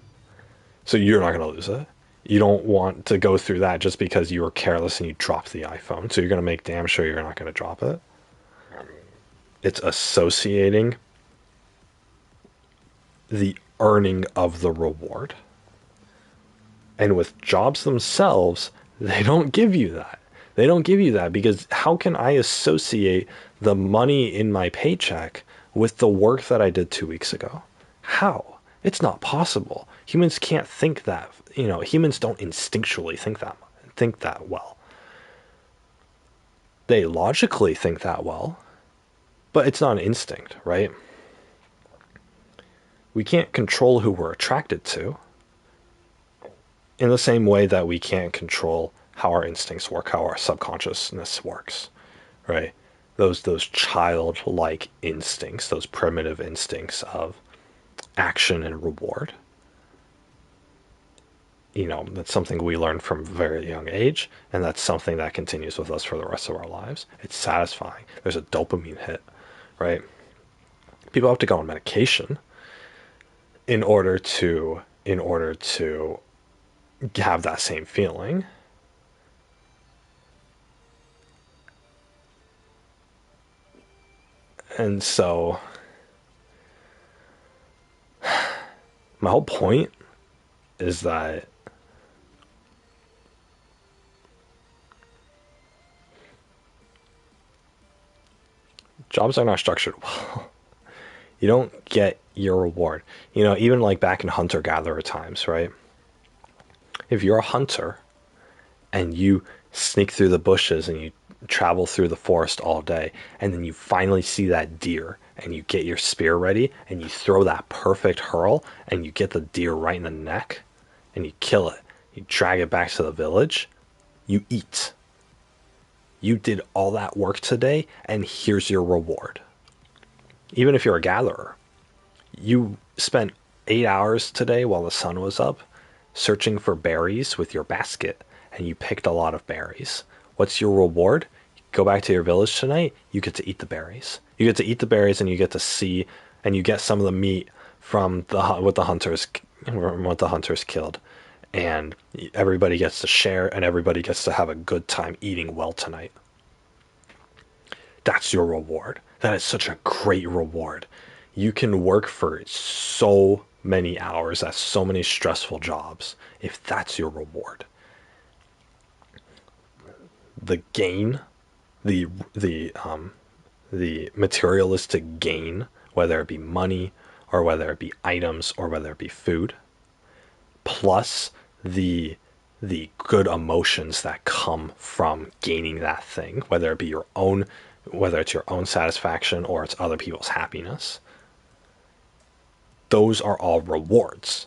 A: So you're not going to lose it. You don't want to go through that just because you were careless and you dropped the iPhone. So you're going to make damn sure you're not going to drop it. It's associating the earning of the reward. And with jobs themselves, they don't give you that. They don't give you that because how can I associate the money in my paycheck with the work that I did 2 weeks ago? How? It's not possible. Humans can't think that. Humans don't instinctually think that well. They logically think that well, but it's not an instinct, right? We can't control who we're attracted to in the same way that we can't control how our instincts work, how our subconsciousness works, right? Those childlike instincts, those primitive instincts of action and reward. That's something we learn from a very young age, and that's something that continues with us for the rest of our lives. It's satisfying. There's a dopamine hit, right? People have to go on medication in order to have that same feeling. And so my whole point is that jobs are not structured well. You don't get your reward. Even like back in hunter-gatherer times, right? If you're a hunter and you sneak through the bushes and you travel through the forest all day, and then you finally see that deer and you get your spear ready and you throw that perfect hurl and you get the deer right in the neck and you kill it. You drag it back to the village. You eat. You did all that work today and here's your reward. Even if you're a gatherer, you spent 8 hours today while the sun was up searching for berries with your basket and you picked a lot of berries. What's your reward? Go back to your village tonight. You get to eat the berries. You get to eat the berries, and you get to see, and you get some of the meat from what the hunters killed, and everybody gets to share, and everybody gets to have a good time eating well tonight. That's your reward. That is such a great reward. You can work for so many hours at so many stressful jobs, if that's your reward, the gain, the the um the materialistic gain, whether it be money or whether it be items or whether it be food, plus the the good emotions that come from gaining that thing, whether it be your own, whether it's your own satisfaction or it's other people's happiness, those are all rewards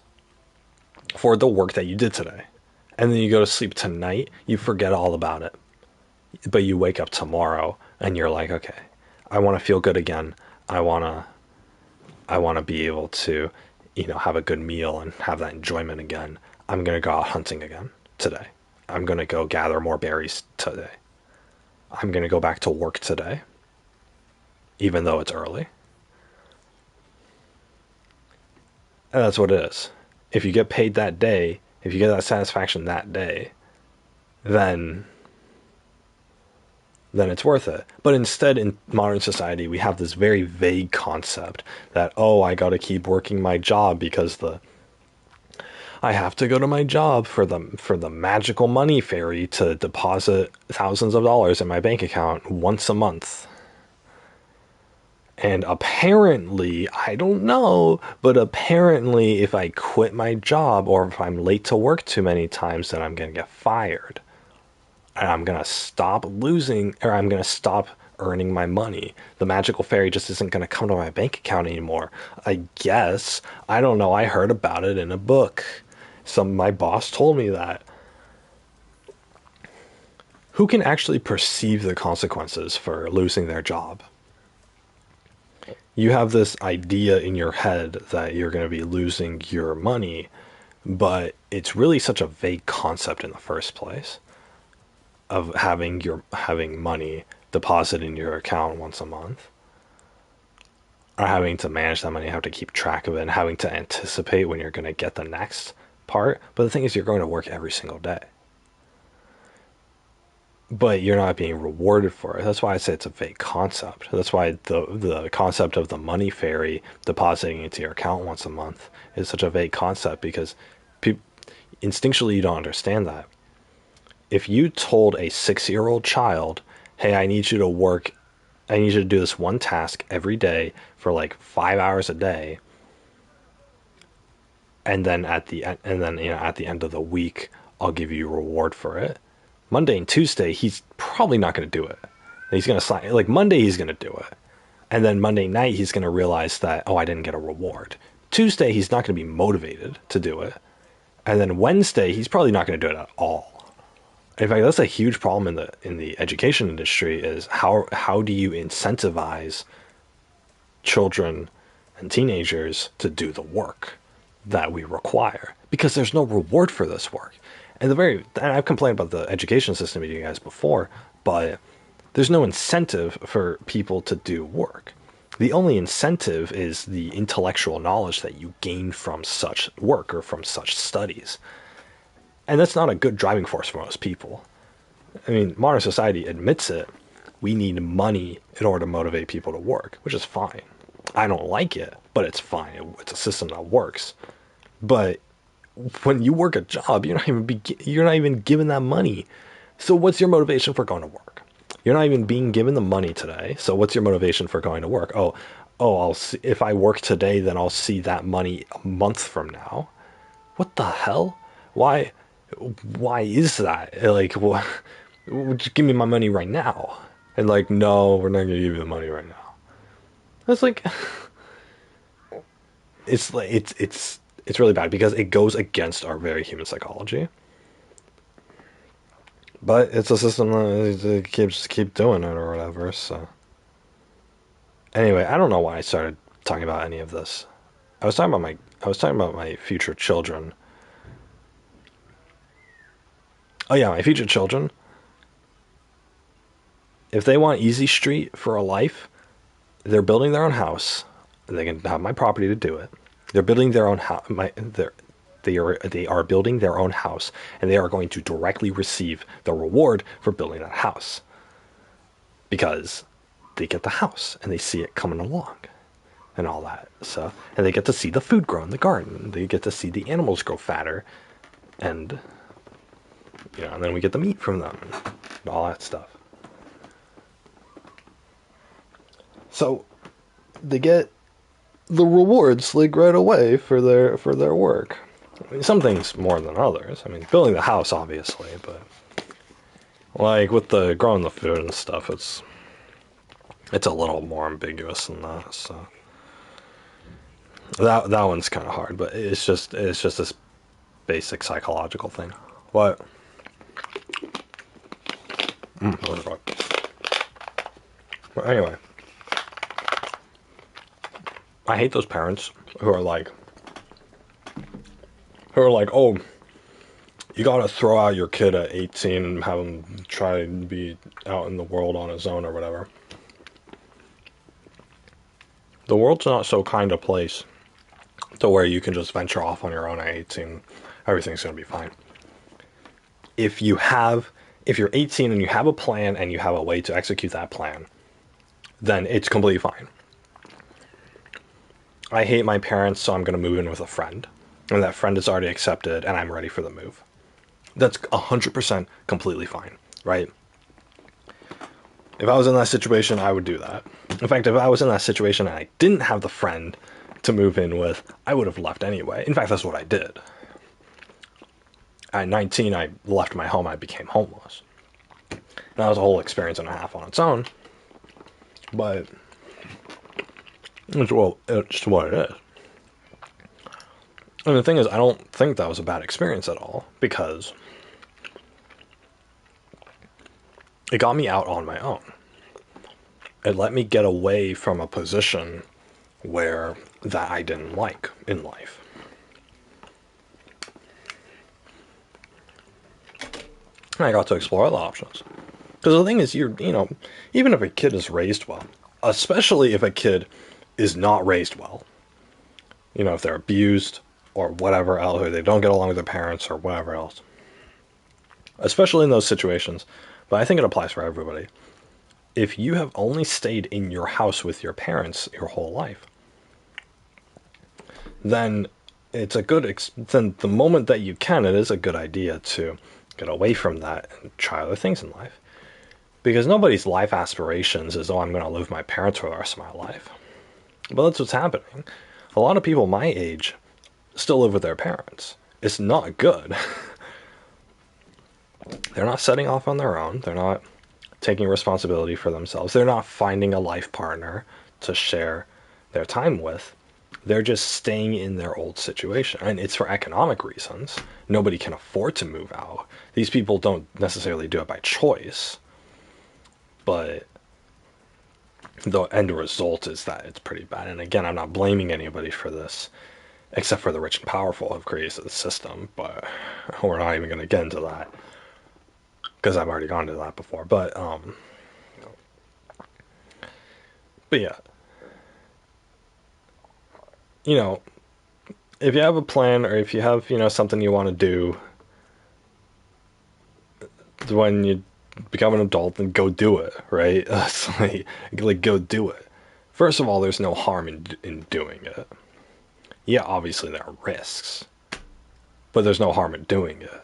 A: for the work that you did today. And then you go to sleep tonight, you forget all about it. But you wake up tomorrow and you're like, okay, I want to feel good again. I want to be able to, have a good meal and have that enjoyment again. I'm going to go out hunting again today. I'm going to go gather more berries today. I'm going to go back to work today, even though it's early. And that's what it is. If you get paid that day, if you get that satisfaction that day, then it's worth it. But instead, in modern society, we have this very vague concept that, oh, I got to keep working my job because I have to go to my job for the magical money fairy to deposit thousands of dollars in my bank account once a month. And apparently, I don't know, but apparently if I quit my job or if I'm late to work too many times, then I'm going to get fired. And I'm going to stop losing, or I'm going to stop earning my money. The magical fairy just isn't going to come to my bank account anymore. I guess. I don't know. I heard about it in a book. My boss told me that. Who can actually perceive the consequences for losing their job? You have this idea in your head that you're going to be losing your money, but it's really such a vague concept in the first place of having money deposited in your account once a month, or having to manage that money, have to keep track of it, and having to anticipate when you're going to get the next part. But the thing is, you're going to work every single day, but you're not being rewarded for it. That's why I say it's a vague concept. That's why the concept of the money fairy depositing into your account once a month is such a vague concept, because instinctually you don't understand that. If you told a 6-year-old child, hey, I need you to do this one task every day for like 5 hours a day, and then at the end of the week I'll give you a reward for it. Monday and Tuesday he's probably not going to do it. He's going to sign, like Monday he's going to do it, and then Monday night he's going to realize that, oh, I didn't get a reward. Tuesday he's not going to be motivated to do it, and then Wednesday he's probably not going to do it at all. In fact, that's a huge problem in the education industry, is how do you incentivize children and teenagers to do the work that we require? Because there's no reward for this work. And I've complained about the education system to you guys before, but there's no incentive for people to do work. The only incentive is the intellectual knowledge that you gain from such work or from such studies. And that's not a good driving force for most people. I mean, modern society admits it. We need money in order to motivate people to work, which is fine. I don't like it, but it's fine. It's a system that works. But when you work a job, you're not even given that money. So what's your motivation for going to work? You're not even being given the money today. So what's your motivation for going to work? Oh, I'll see, if I work today, then I'll see that money a month from now. What the hell? Why is that? Like, what? Give me my money right now. And like, no, we're not going to give you the money right now. That's like, it's really bad, because it goes against our very human psychology. But it's a system that keep doing it or whatever. So anyway, I don't know why I started talking about any of this. I was talking about my future children. Oh yeah, my future children. If they want easy street for a life, they're building their own house. They can have my property to do it. They're building their own house. They are building their own house, and they are going to directly receive the reward for building that house, because they get the house and they see it coming along. and all that. So, and they get to see the food grow in the garden. They get to see the animals grow fatter, and and then we get the meat from them and all that stuff. So they get the rewards like right away for their work. I mean, some things more than others. I mean, building the house obviously, but like with the growing the food and stuff, it's a little more ambiguous than that. So that one's kind of hard, but it's just this basic psychological thing. What? But anyway, I hate those parents who are like, oh, you gotta throw out your kid at 18 and have him try and be out in the world on his own or whatever. The world's not so kind a place to where you can just venture off on your own at 18. Everything's gonna be fine. If you're 18 and you have a plan and you have a way to execute that plan, then it's completely fine. I hate my parents, so I'm going to move in with a friend. And that friend is already accepted, and I'm ready for the move. That's 100% completely fine, right? If I was in that situation, I would do that. In fact, if I was in that situation and I didn't have the friend to move in with, I would have left anyway. In fact, that's what I did. At 19, I left my home. I became homeless. That was a whole experience and a half on its own. But it's what it is. And the thing is, I don't think that was a bad experience at all, because it got me out on my own. It let me get away from a position that I didn't like in life. And I got to explore other options. Because the thing is, even if a kid is raised well, especially if a kid is not raised well, if they're abused or whatever else, or they don't get along with their parents or whatever else, especially in those situations, but I think it applies for everybody. If you have only stayed in your house with your parents your whole life, then then the moment that you can, it is a good idea to get away from that and try other things in life. Because nobody's life aspirations is, I'm going to live with my parents for the rest of my life. But that's what's happening. A lot of people my age still live with their parents. It's not good. They're not setting off on their own. They're not taking responsibility for themselves. They're not finding a life partner to share their time with. They're just staying in their old situation. And it's for economic reasons. Nobody can afford to move out. These people don't necessarily do it by choice. But the end result is that it's pretty bad. And again, I'm not blaming anybody for this, except for the rich and powerful who have created the system. But we're not even going to get into that, because I've already gone to that before. But yeah, if you have a plan, or if you have, something you want to do, when you become an adult, then go do it, right? It's like go do it. First of all, there's no harm in doing it. Yeah, obviously there are risks, but there's no harm in doing it.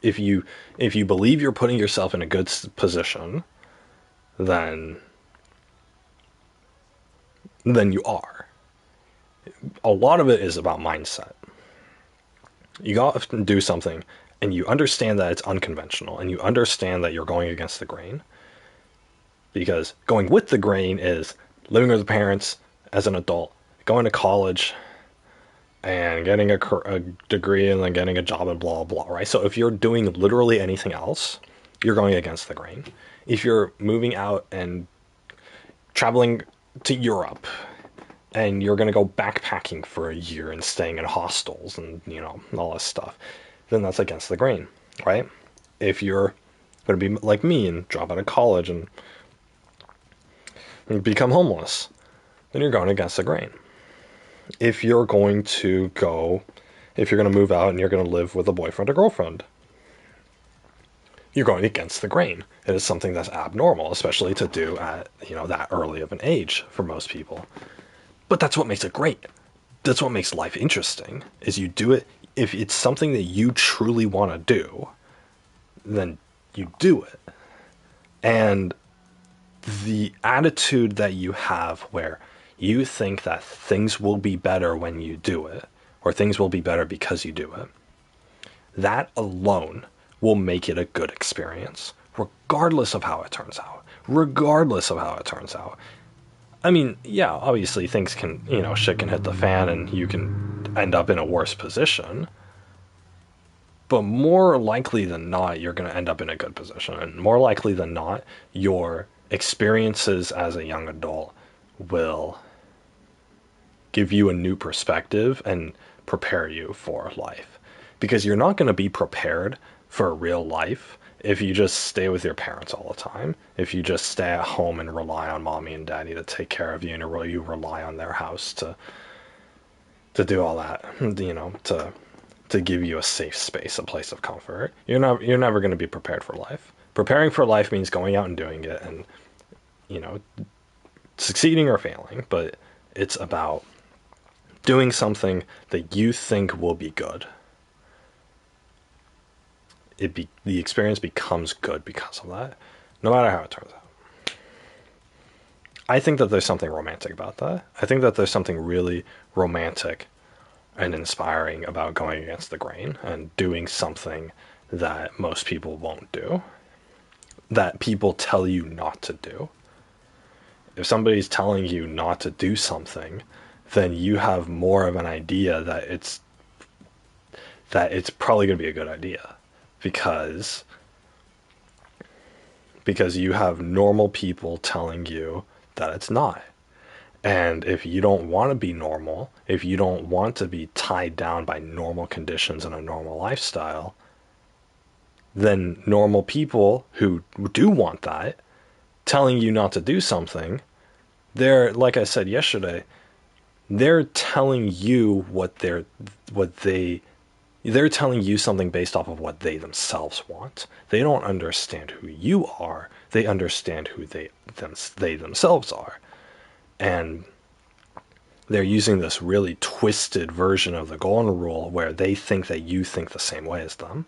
A: If you believe you're putting yourself in a good position, then you are. A lot of it is about mindset. You got to do something, and you understand that it's unconventional, and you understand that you're going against the grain. Because going with the grain is living with the parents as an adult, going to college, and getting a degree, and then getting a job, and blah, blah, right? So if you're doing literally anything else, you're going against the grain. If you're moving out and traveling to Europe, and you're going to go backpacking for a year and staying in hostels and, all this stuff, then that's against the grain, right? If you're going to be like me and drop out of college and become homeless, then you're going against the grain. If you're going to move out and you're going to live with a boyfriend or girlfriend, You're going against the grain. It is something that's abnormal, especially to do at, that early of an age for most people. But that's what makes it great. That's what makes life interesting, is you do it. If it's something that you truly want to do, then you do it. And the attitude that you have where you think that things will be better when you do it, or things will be better because you do it, that alone will make it a good experience, regardless of how it turns out. Regardless of how it turns out. I mean, yeah, obviously things can, shit can hit the fan and you can end up in a worse position. But more likely than not, you're going to end up in a good position. And more likely than not, your experiences as a young adult will give you a new perspective and prepare you for life. Because you're not going to be prepared for real life if you just stay with your parents all the time, if you just stay at home and rely on mommy and daddy to take care of you, and you rely on their house to do all that, to give you a safe space, a place of comfort. You're never going to be prepared for life. Preparing for life means going out and doing it and, succeeding or failing, but it's about doing something that you think will be good. The experience becomes good because of that, no matter how it turns out. I think that there's something romantic about that. I think that there's something really romantic and inspiring about going against the grain and doing something that most people won't do, that people tell you not to do. If somebody's telling you not to do something, then you have more of an idea that it's probably going to be a good idea. Because you have normal people telling you that it's not. And if you don't want to be normal, if you don't want to be tied down by normal conditions and a normal lifestyle, then normal people who do want that, telling you not to do something, they're, like I said yesterday, they're telling you they're telling you something based off of what they themselves want. They don't understand who you are. They understand who they themselves are. And they're using this really twisted version of the golden rule where they think that you think the same way as them.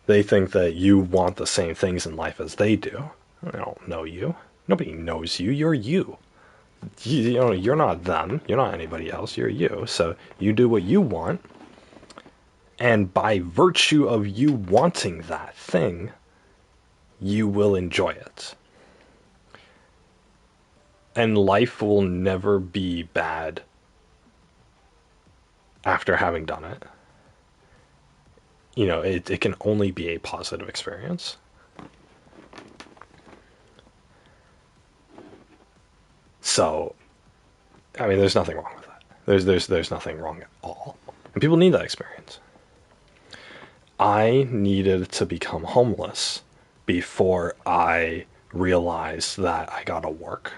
A: They think that you want the same things in life as they do. They don't know you. Nobody knows you. You're you. You're not them. You're not anybody else. You're you. So you do what you want. And by virtue of you wanting that thing, you will enjoy it. And life will never be bad after having done it. It can only be a positive experience. So, I mean, there's nothing wrong with that. There's nothing wrong at all. And people need that experience. I needed to become homeless before I realized that I gotta work.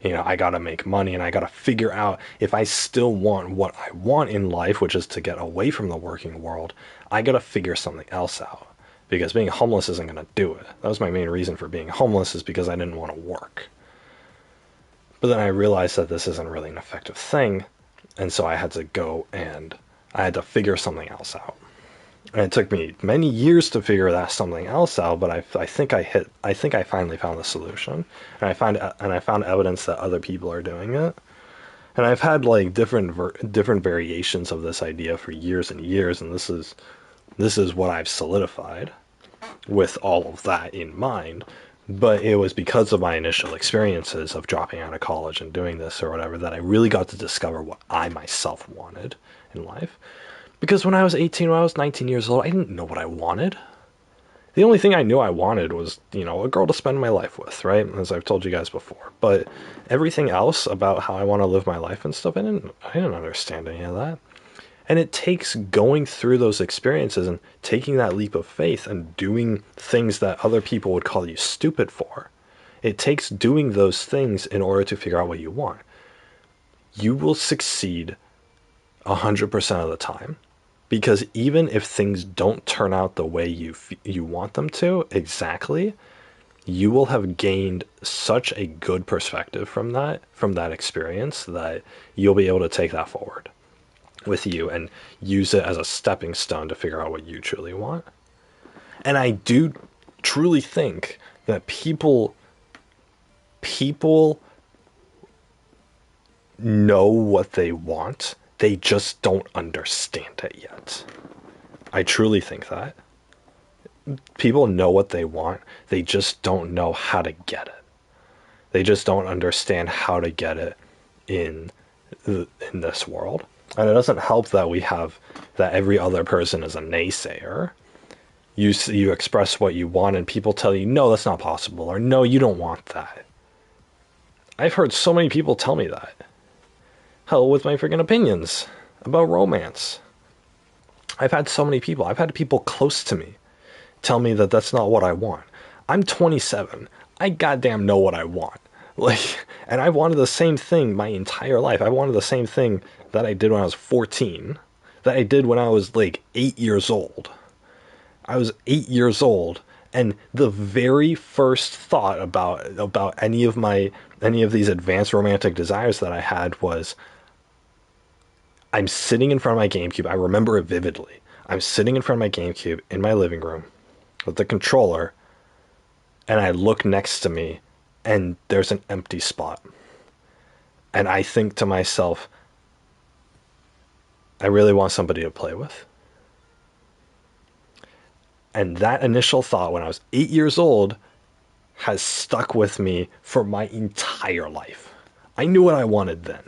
A: I gotta make money and I gotta figure out if I still want what I want in life, which is to get away from the working world, I gotta figure something else out. Because being homeless isn't gonna do it. That was my main reason for being homeless, is because I didn't want to work. But then I realized that this isn't really an effective thing, and so I had to go and I had to figure something else out. And it took me many years to figure that something else out, but I think I finally found the solution, and I found evidence that other people are doing it. And I've had like different variations of this idea for years and years, and this is what I've solidified with all of that in mind. But it was because of my initial experiences of dropping out of college and doing this or whatever that I really got to discover what I myself wanted in life. Because when I was 18, when I was 19 years old, I didn't know what I wanted. The only thing I knew I wanted was, a girl to spend my life with, right? As I've told you guys before. But everything else about how I want to live my life and stuff, I didn't understand any of that. And it takes going through those experiences and taking that leap of faith and doing things that other people would call you stupid for. It takes doing those things in order to figure out what you want. You will succeed 100% of the time. Because even if things don't turn out the way you want them to exactly, you will have gained such a good perspective from that experience, that you'll be able to take that forward with you and use it as a stepping stone to figure out what you truly want. And I do truly think that people know what they want. They just don't understand it yet. I truly think that. People know what they want. They just don't know how to get it. They just don't understand how to get it in this world. And it doesn't help that that every other person is a naysayer. You express what you want and people tell you, no, that's not possible, or no, you don't want that. I've heard so many people tell me that. Hell, with my freaking opinions about romance. I've had people close to me tell me that that's not what I want. I'm 27. I goddamn know what I want. And I've wanted the same thing my entire life. I wanted the same thing that I did when I was 14, that I did when I was 8 years old. I was 8 years old, and the very first thought about any of these advanced romantic desires that I had was, I'm sitting in front of my GameCube. I remember it vividly. I'm sitting in front of my GameCube in my living room with the controller, and I look next to me, and there's an empty spot. And I think to myself, I really want somebody to play with. And that initial thought when I was 8 years old has stuck with me for my entire life. I knew what I wanted then.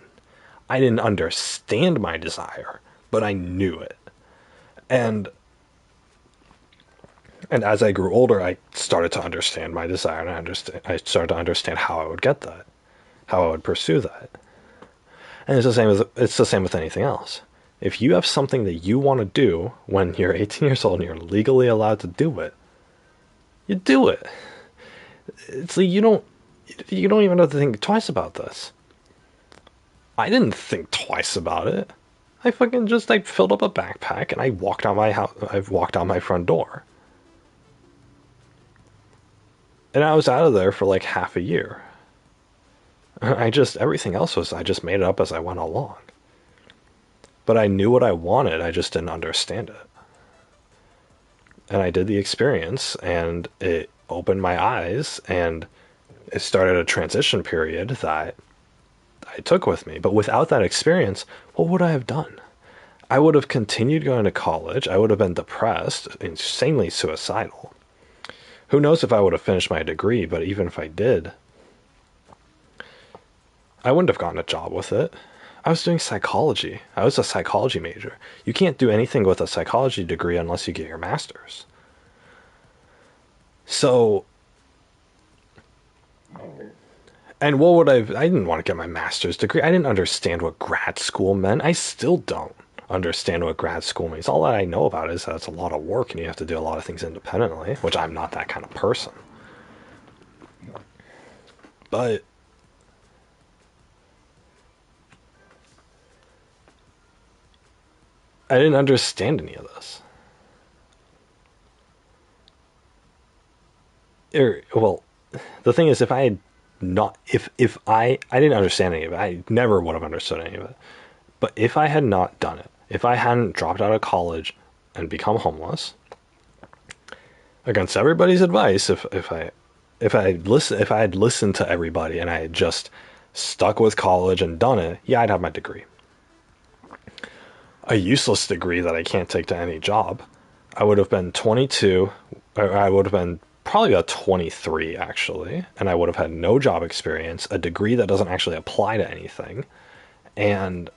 A: I didn't understand my desire, but I knew it. And as I grew older, I started to understand my desire, and I started to understand how I would get that, how I would pursue that. And it's the same with anything else. If you have something that you want to do when you're 18 years old and you're legally allowed to do it, you do it. It's like you don't even have to think twice about this. I didn't think twice about it. I filled up a backpack and I walked out my house. I've walked out my front door. And I was out of there for half a year. Everything else was, I just made it up as I went along. But I knew what I wanted, I just didn't understand it. And I did the experience, and it opened my eyes, and it started a transition period that I took with me. But without that experience, what would I have done? I would have continued going to college. I would have been depressed, insanely suicidal. Who knows if I would have finished my degree, but even if I did, I wouldn't have gotten a job with it. I was doing psychology. I was a psychology major. You can't do anything with a psychology degree unless you get your master's. So, and I didn't want to get my master's degree. I didn't understand what grad school meant. I still don't understand what grad school means. All that I know about it is that it's a lot of work and you have to do a lot of things independently, which I'm not that kind of person. But I didn't understand any of this. Well, the thing is, if I didn't understand any of it, I never would have understood any of it. But if I had not done it, if I hadn't dropped out of college and become homeless, against everybody's advice, if I had listened to everybody and I had just stuck with college and done it, yeah, I'd have my degree. A useless degree that I can't take to any job. I would have been 22, or I would have been probably about 23 actually, and I would have had no job experience, a degree that doesn't actually apply to anything, and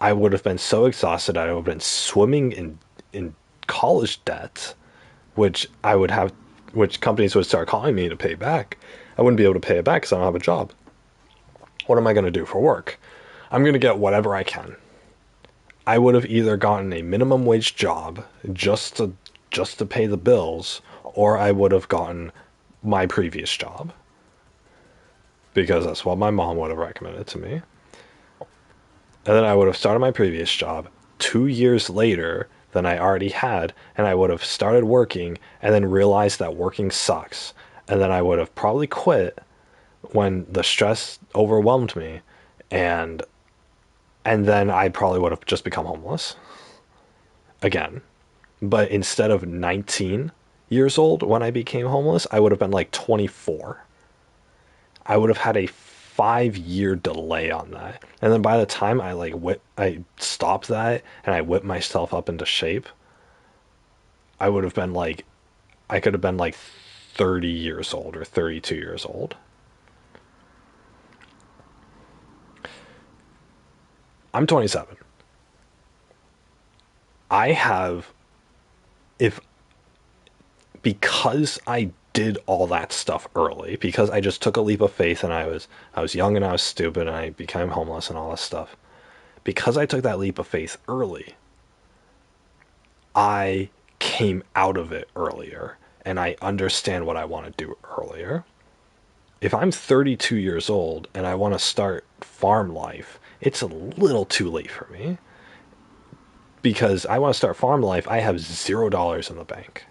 A: I would have been so exhausted I would have been swimming in college debt, which companies would start calling me to pay back. I wouldn't be able to pay it back because I don't have a job. What am I going to do for work? I'm going to get whatever I can. I would have either gotten a minimum wage job just to pay the bills, or I would have gotten my previous job, because that's what my mom would have recommended to me. And then I would have started my previous job. 2 years later, than I already had, and I would have started working and then realized that working sucks. And then I would have probably quit when the stress overwhelmed me, and then I probably would have just become homeless again. But instead of 19 years old when I became homeless, I would have been like 24. I would have had a 5 year delay on that. And then by the time I stopped that and I whipped myself up into shape, I would have been like I could have been like 30 years old or 32 years old. I'm 27. I have if because I did all that stuff early, because I just took a leap of faith and I was young and I was stupid and I became homeless and all this stuff. Because I took that leap of faith early, I came out of it earlier and I understand what I want to do earlier. If I'm 32 years old and I want to start farm life, it's a little too late for me because I want to start farm life. I have $0 in the bank.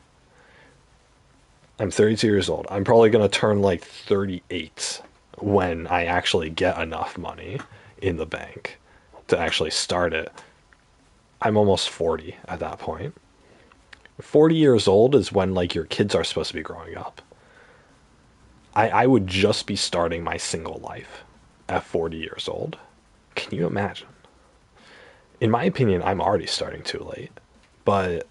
A: I'm 32 years old. I'm probably going to turn like 38 when I actually get enough money in the bank to actually start it. I'm almost 40 at that point. 40 years old is when like your kids are supposed to be growing up. I would just be starting my single life at 40 years old. Can you imagine? In my opinion, I'm already starting too late. But,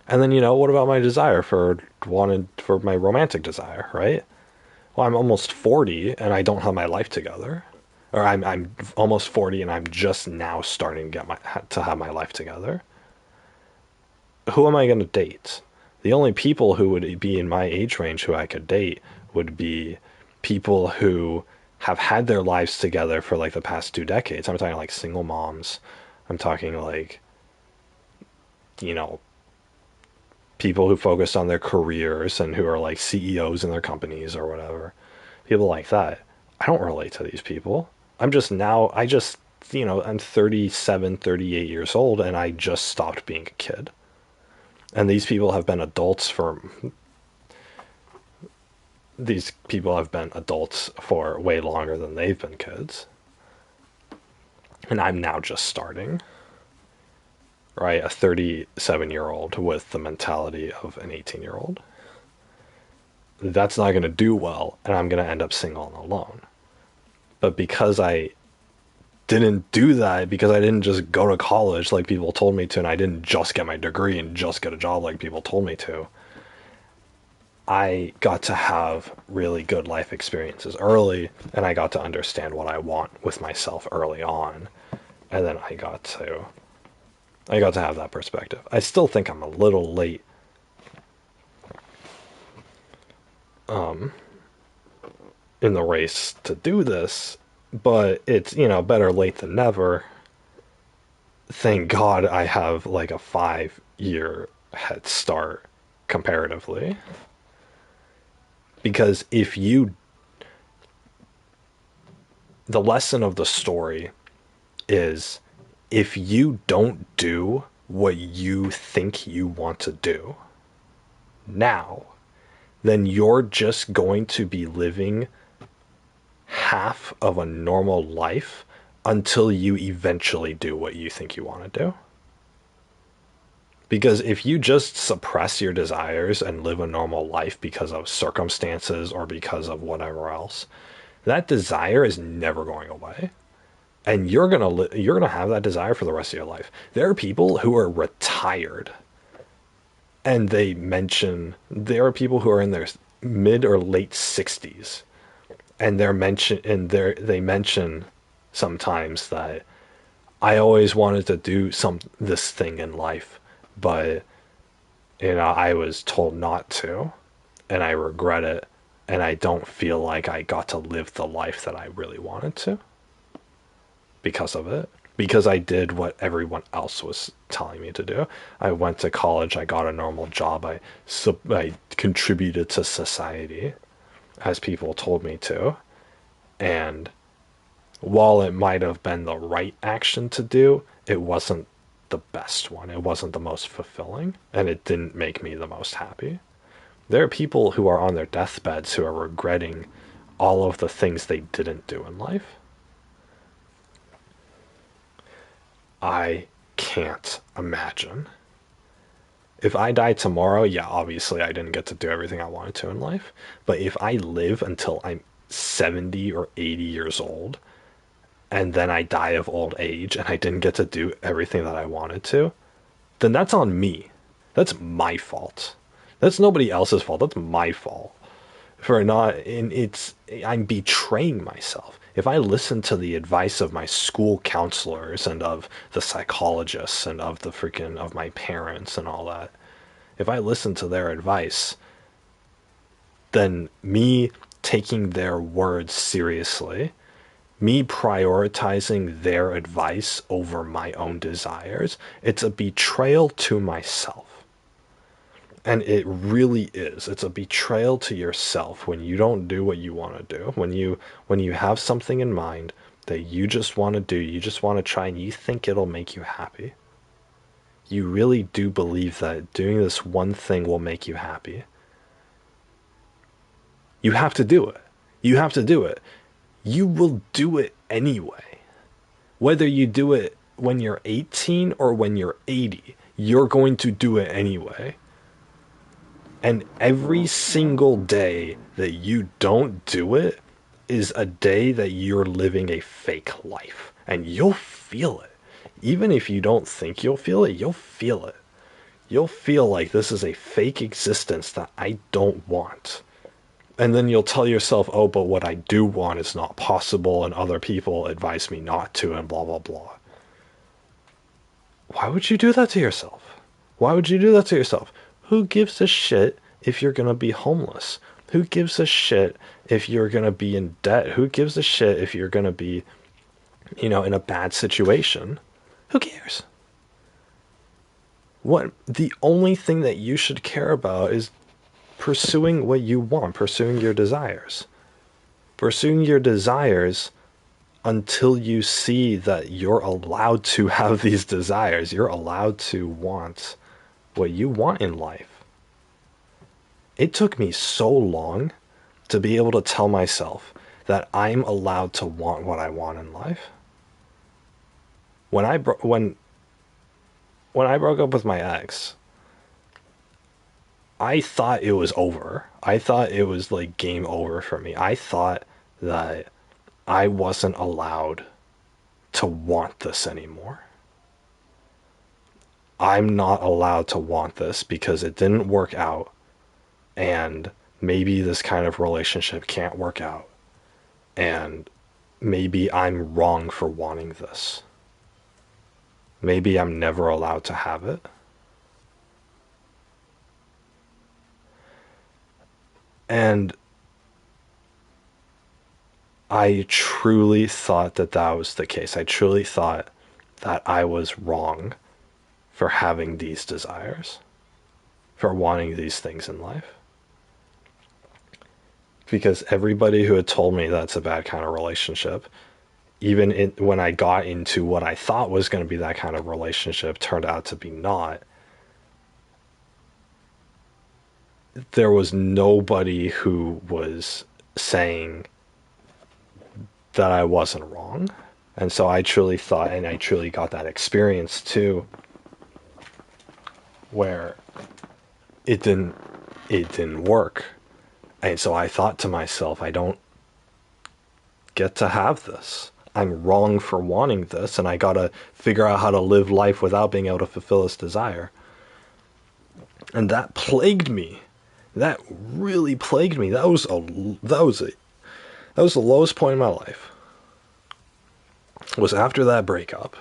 A: and then, what about my desire for my romantic desire, right? Well, I'm almost 40 and I don't have my life together. Or I'm almost 40 and I'm just now starting to have my life together. Who am I going to date? The only people who would be in my age range who I could date would be people who have had their lives together for like the past 2 decades. I'm talking like single moms. I'm talking like, you know, people who focused on their careers and who are like CEOs in their companies or whatever. People like that. I don't relate to these people. I'm 37, 38 years old and I just stopped being a kid. And these people have been adults for way longer than they've been kids. And I'm now just starting. Right? A 37-year-old with the mentality of an 18-year-old. That's not going to do well, and I'm going to end up single and alone. But because I didn't do that, because I didn't just go to college like people told me to, and I didn't just get my degree and just get a job like people told me to, I got to have really good life experiences early, and I got to understand what I want with myself early on. And then I got to have that perspective. I still think I'm a little late in the race to do this, but it's, better late than never. Thank God I have like a 5 year head start comparatively. Because the lesson of the story is if you don't do what you think you want to do now, then you're just going to be living half of a normal life until you eventually do what you think you want to do. Because if you just suppress your desires and live a normal life because of circumstances or because of whatever else, that desire is never going away. And you're gonna have that desire for the rest of your life. There are people who are retired, and there are people who are in their mid or late 60s, and they mention sometimes that I always wanted to do this thing in life, but I was told not to, and I regret it, and I don't feel like I got to live the life that I really wanted to because of it. Because I did what everyone else was telling me to do. I went to college, I got a normal job, I contributed to society as people told me to, and while it might have been the right action to do, it wasn't the best one. It wasn't the most fulfilling, and it didn't make me the most happy. There are people who are on their deathbeds who are regretting all of the things they didn't do in life. I can't imagine. If I die tomorrow, yeah, obviously I didn't get to do everything I wanted to in life. But if I live until I'm 70 or 80 years old, and then I die of old age and I didn't get to do everything that I wanted to, then that's on me. That's my fault. That's nobody else's fault. That's my fault for not. And I'm betraying myself. If I listen to the advice of my school counselors and of the psychologists and of the freaking of my parents and all that, if I listen to their advice, then me taking their words seriously, me prioritizing their advice over my own desires, it's a betrayal to myself. And it really is. It's a betrayal to yourself when you don't do what you want to do. When you have something in mind that you just want to do, you just want to try and you think it'll make you happy. You really do believe that doing this one thing will make you happy. You have to do it. You have to do it. You will do it anyway. Whether you do it when you're 18 or when you're 80, you're going to do it anyway. And every single day that you don't do it is a day that you're living a fake life. And you'll feel it. Even if you don't think you'll feel it, you'll feel it. You'll feel like this is a fake existence that I don't want. And then you'll tell yourself, oh, but what I do want is not possible, and other people advise me not to, and blah, blah, blah. Why would you do that to yourself? Why would you do that to yourself? Who gives a shit if you're going to be homeless? Who gives a shit if you're going to be in debt? Who gives a shit if you're going to be, in a bad situation? Who cares? The only thing that you should care about is pursuing what you want, pursuing your desires. Pursuing your desires until you see that you're allowed to have these desires. You're allowed to want what you want in life. It took me so long to be able to tell myself that I'm allowed to want what I want in life. When I broke up with my ex, I thought it was over. I thought it was like game over for me. I thought that I wasn't allowed to want this anymore. I'm not allowed to want this because it didn't work out, and maybe this kind of relationship can't work out, and maybe I'm wrong for wanting this. Maybe I'm never allowed to have it. And I truly thought that that was the case. I truly thought that I was wrong for having these desires, for wanting these things in life. Because everybody who had told me that's a bad kind of relationship, when I got into what I thought was going to be that kind of relationship, turned out to be not. There was nobody who was saying that I wasn't wrong. And so I truly thought, and I truly got that experience too, where it didn't work. And so I thought to myself, I don't get to have this. I'm wrong for wanting this, and I gotta figure out how to live life without being able to fulfill this desire. And that plagued me. That really plagued me. That was the lowest point in my life. It was after that breakup.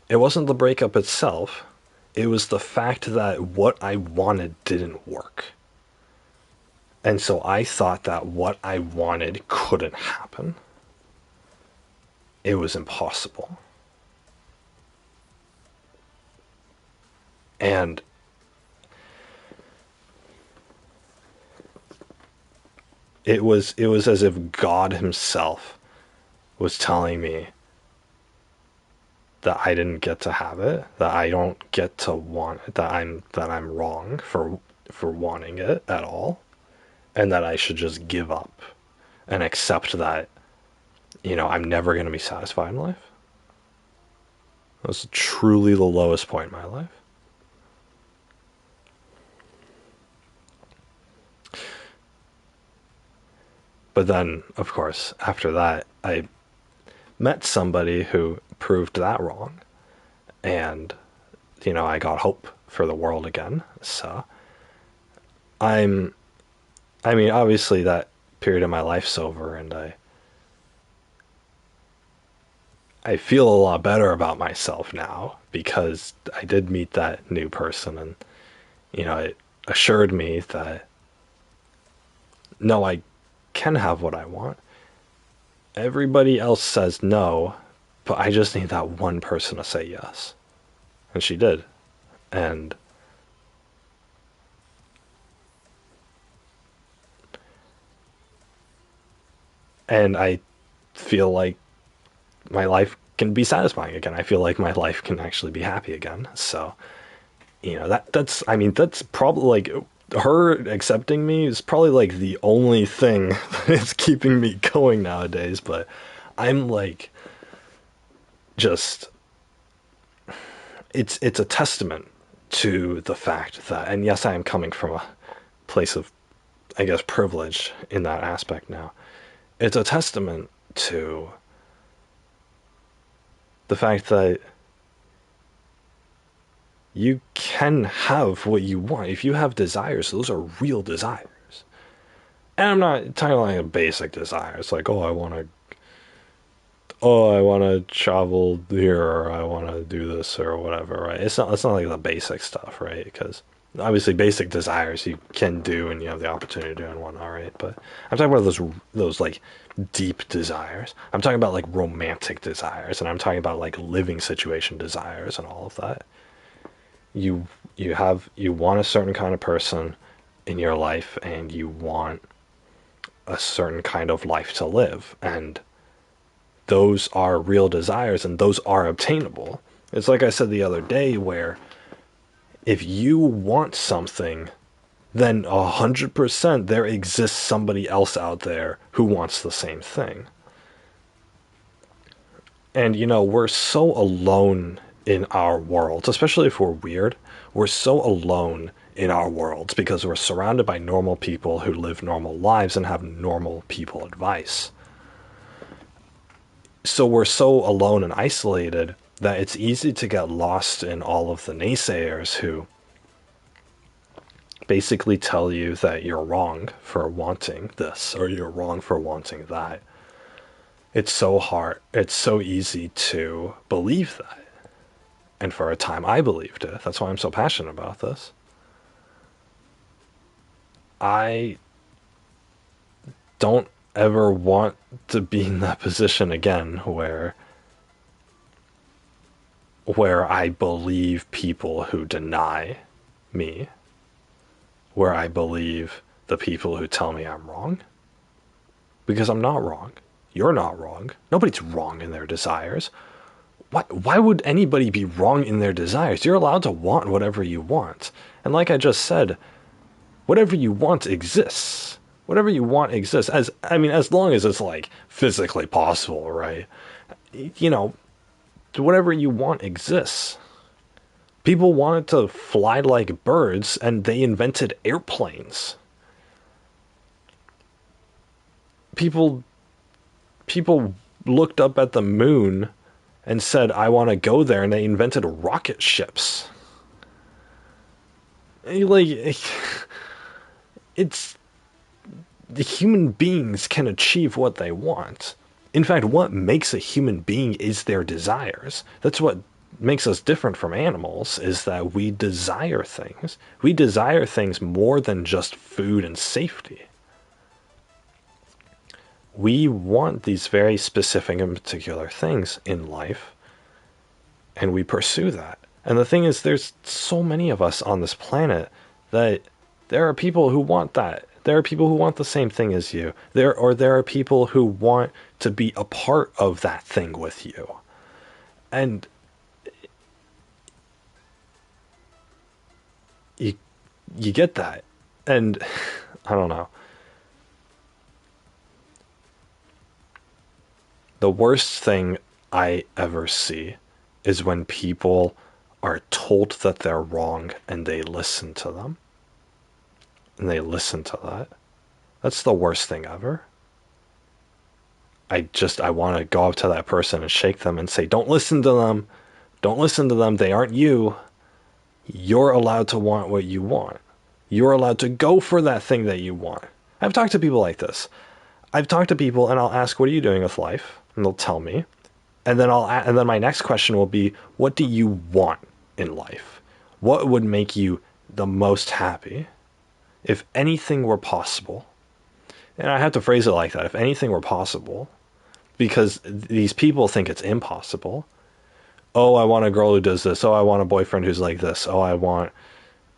A: It wasn't the breakup itself. It was the fact that what I wanted didn't work. And so I thought that what I wanted couldn't happen. It was impossible. And it was as if God himself was telling me that I didn't get to have it, that I don't get to want it, that I'm wrong for wanting it at all, and that I should just give up and accept that, I'm never going to be satisfied in life. That was truly the lowest point in my life. But then, of course, after that, I met somebody who proved that wrong. And, I got hope for the world again. So I'm, I mean, obviously that period of my life's over, and I feel a lot better about myself now because I did meet that new person, and, it assured me that no, I can have what I want. Everybody else says no, but I just need that one person to say yes. And she did. And I feel like my life can be satisfying again. I feel like my life can actually be happy again. So, that's probably like her accepting me is probably like the only thing that's keeping me going nowadays, but I'm like just it's a testament to the fact that, and yes, I am coming from a place of, I guess, privilege in that aspect now. It's a testament to the fact that you can have what you want. If you have desires, those are real desires. And I'm not talking like a basic desire. It's like, I want to travel here, or I want to do this or whatever, right? It's not like the basic stuff, right? Because obviously basic desires you can do and you have the opportunity to do and whatnot, right? But I'm talking about those like deep desires. I'm talking about like romantic desires, and I'm talking about like living situation desires and all of that. You you want a certain kind of person in your life, and you want a certain kind of life to live, and those are real desires and those are obtainable. It's like I said the other day, where if you want something, then 100% there exists somebody else out there who wants the same thing. And we're so alone in our worlds, especially if we're weird. We're so alone in our worlds because we're surrounded by normal people who live normal lives and have normal people advice. So we're so alone and isolated that it's easy to get lost in all of the naysayers who basically tell you that you're wrong for wanting this or you're wrong for wanting that. It's so hard. It's so easy to believe that. And for a time, I believed it. That's why I'm so passionate about this. I don't ever want to be in that position again where I believe people who deny me, where I believe the people who tell me I'm wrong, because I'm not wrong. You're not wrong. Nobody's wrong in their desires. Why would anybody be wrong in their desires? You're allowed to want whatever you want. And like I just said, whatever you want exists. Whatever you want exists. As long as it's like physically possible, right? Whatever you want exists. People wanted to fly like birds, and they invented airplanes. People looked up at the moon and said, I want to go there, and they invented rocket ships. Like, it's the human beings can achieve what they want. In fact, what makes a human being is their desires. That's what makes us different from animals, is that we desire things. We desire things more than just food and safety. We want these very specific and particular things in life, and we pursue that. And the thing is, there's so many of us on this planet that there are people who want that. There are people who want the same thing as you. There are people who want to be a part of that thing with you. And you you get that. And I don't know. The worst thing I ever see is when people are told that they're wrong and they listen to them. And they listen to that. That's the worst thing ever. I want to go up to that person and shake them and say, don't listen to them. Don't listen to them. They aren't you. You're allowed to want what you want. You're allowed to go for that thing that you want. I've talked to people like this. I've talked to people and I'll ask, what are you doing with life? And they'll tell me. And then my next question will be, what do you want in life? What would make you the most happy? If anything were possible. And I have to phrase it like that. If anything were possible, because these people think it's impossible. Oh, I want a girl who does this. Oh, I want a boyfriend who's like this. Oh, I want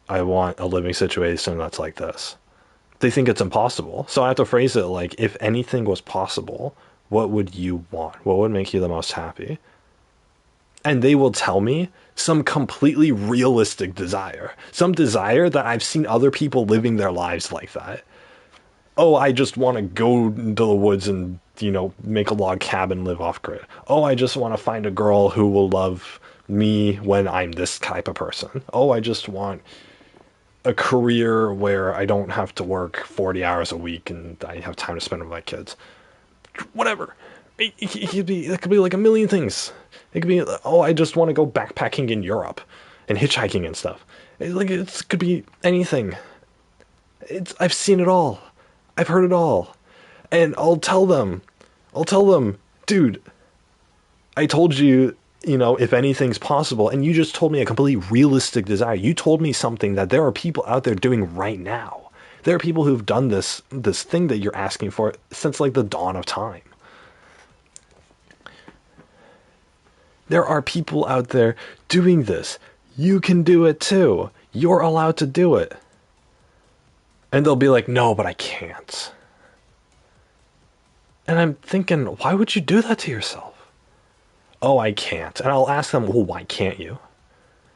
A: a living situation that's like this. They think it's impossible. So I have to phrase it like, if anything was possible, what would you want? What would make you the most happy? And they will tell me some completely realistic desire. Some desire that I've seen other people living their lives like that. Oh, I just want to go into the woods and, make a log cabin, live off grid. Oh, I just want to find a girl who will love me when I'm this type of person. Oh, I just want a career where I don't have to work 40 hours a week and I have time to spend with my kids. Whatever. It could be like a million things. It could be, oh, I just want to go backpacking in Europe and hitchhiking and stuff. It could be anything. I've seen it all. I've heard it all. And I'll tell them, dude, I told you, if anything's possible, and you just told me a completely realistic desire. You told me something that there are people out there doing right now. There are people who've done this thing that you're asking for since like the dawn of time. There are people out there doing this. You can do it too. You're allowed to do it. And they'll be like, no, but I can't. And I'm thinking, why would you do that to yourself? Oh, I can't. And I'll ask them, well, why can't you?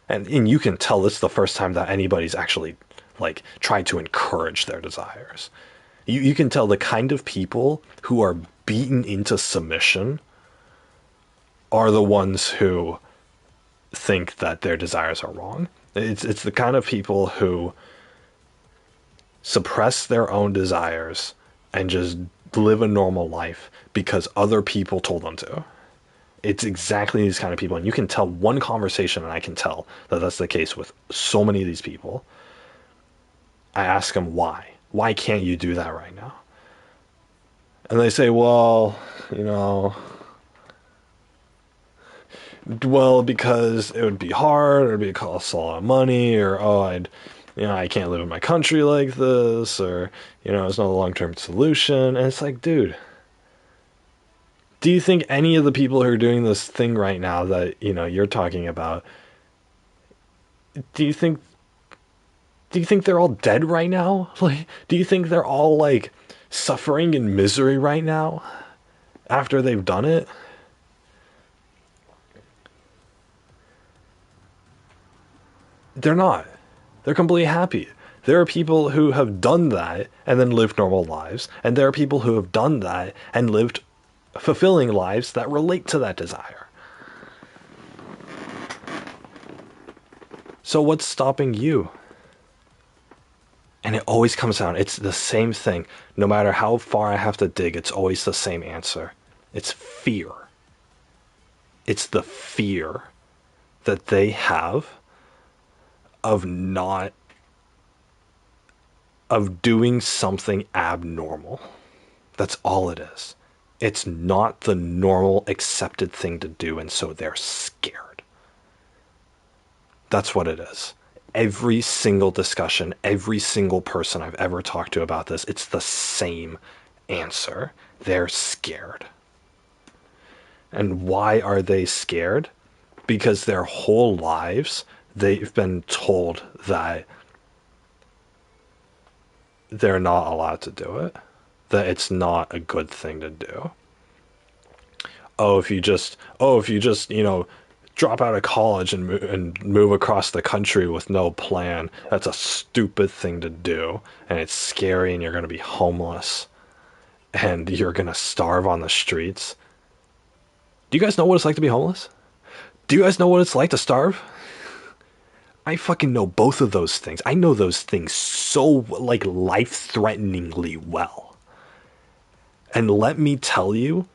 A: And you can tell this is the first time that anybody's actually like tried to encourage their desires. You can tell the kind of people who are beaten into submission are the ones who think that their desires are wrong. It's the kind of people who suppress their own desires and just live a normal life because other people told them to. It's exactly these kind of people. And you can tell one conversation, and I can tell that that's the case with so many of these people. I ask them why. Why can't you do that right now? And they say, well, because it would be hard, or it'd be cost a lot of money, or I can't live in my country like this, or it's not a long-term solution. And it's like, dude, do you think any of the people who are doing this thing right now that you're talking about, do you think they're all dead right now? Like, do you think they're all like suffering in misery right now after they've done it? They're not. They're completely happy. There are people who have done that and then lived normal lives, and there are people who have done that and lived fulfilling lives that relate to that desire. So what's stopping you? And it always comes down, it's the same thing. No matter how far I have to dig, it's always the same answer. It's fear. It's the fear that they have of doing something abnormal. That's all it is. It's not the normal accepted thing to do, and so they're scared. That's what it is. Every single discussion, every single person I've ever talked to about this, it's the same answer. They're scared. And why are they scared? Because their whole lives, they've been told that they're not allowed to do it, that it's not a good thing to do. If you just, drop out of college and move across the country with no plan, that's a stupid thing to do, and it's scary, and you're going to be homeless, and you're going to starve on the streets. Do you guys know what it's like to be homeless? Do you guys know what it's like to starve? I fucking know both of those things. I know those things so, like, life-threateningly well. And let me tell you,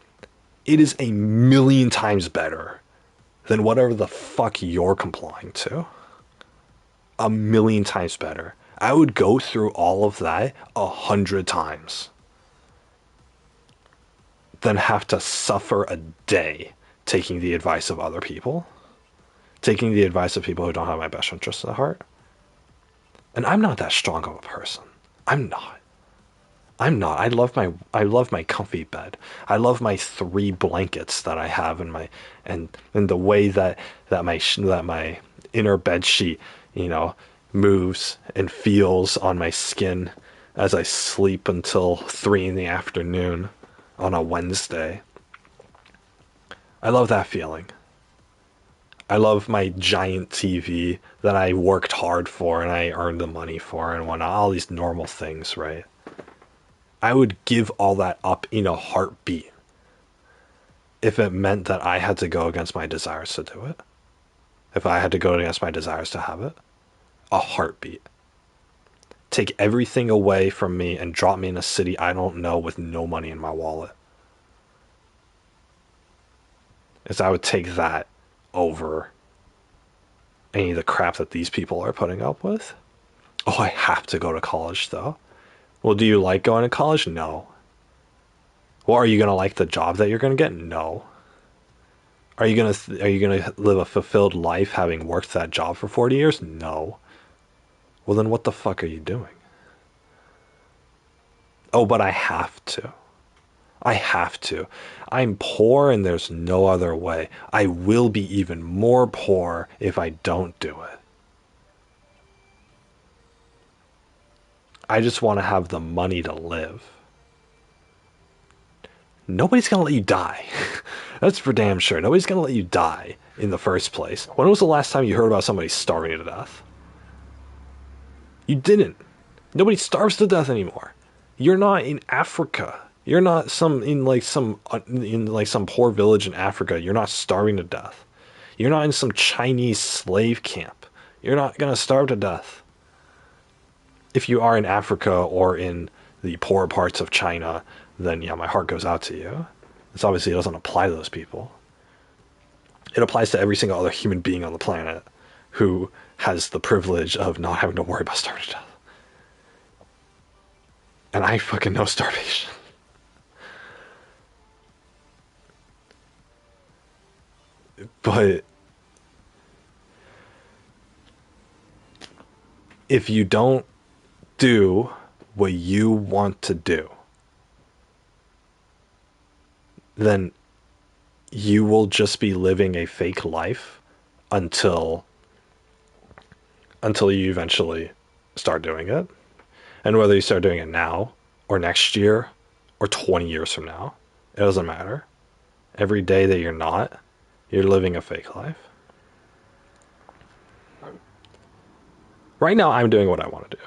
A: it is a million times better than whatever the fuck you're complying to. A million times better. I would go through all of that 100 times than have to suffer a day taking the advice of other people, taking the advice of people who don't have my best interests at heart. And I'm not that strong of a person. I'm not. I'm not. I love my comfy bed. I love my 3 blankets that I have in my and the way that my inner bed sheet, moves and feels on my skin as I sleep until 3 in the afternoon on a Wednesday. I love that feeling. I love my giant TV that I worked hard for and I earned the money for and whatnot. All these normal things, right? I would give all that up in a heartbeat if it meant that I had to go against my desires to do it. If I had to go against my desires to have it. A heartbeat. Take everything away from me and drop me in a city I don't know with no money in my wallet. As I would take that over any of the crap that these people are putting up with. Oh, I have to go to college though. Well, do you like going to college? No. Well, are you going to like the job that you're going to get? No. Are you going to live a fulfilled life having worked that job for 40 years? No. Well, then what the fuck are you doing? Oh, but I have to. I have to. I'm poor and there's no other way. I will be even more poor if I don't do it. I just want to have the money to live. Nobody's going to let you die. That's for damn sure. Nobody's going to let you die in the first place. When was the last time you heard about somebody starving to death? You didn't. Nobody starves to death anymore. You're not in Africa. You're not in some poor village in Africa. You're not starving to death. You're not in some Chinese slave camp. You're not going to starve to death. If you are in Africa or in the poor parts of China, then yeah, my heart goes out to you. This obviously doesn't apply to those people. It applies to every single other human being on the planet who has the privilege of not having to worry about starving to death. And I fucking know starvation. But if you don't do what you want to do, then you will just be living a fake life until you eventually start doing it. And whether you start doing it now or next year or 20 years from now, it doesn't matter. Every day that you're not, you're living a fake life. Right now, I'm doing what I want to do.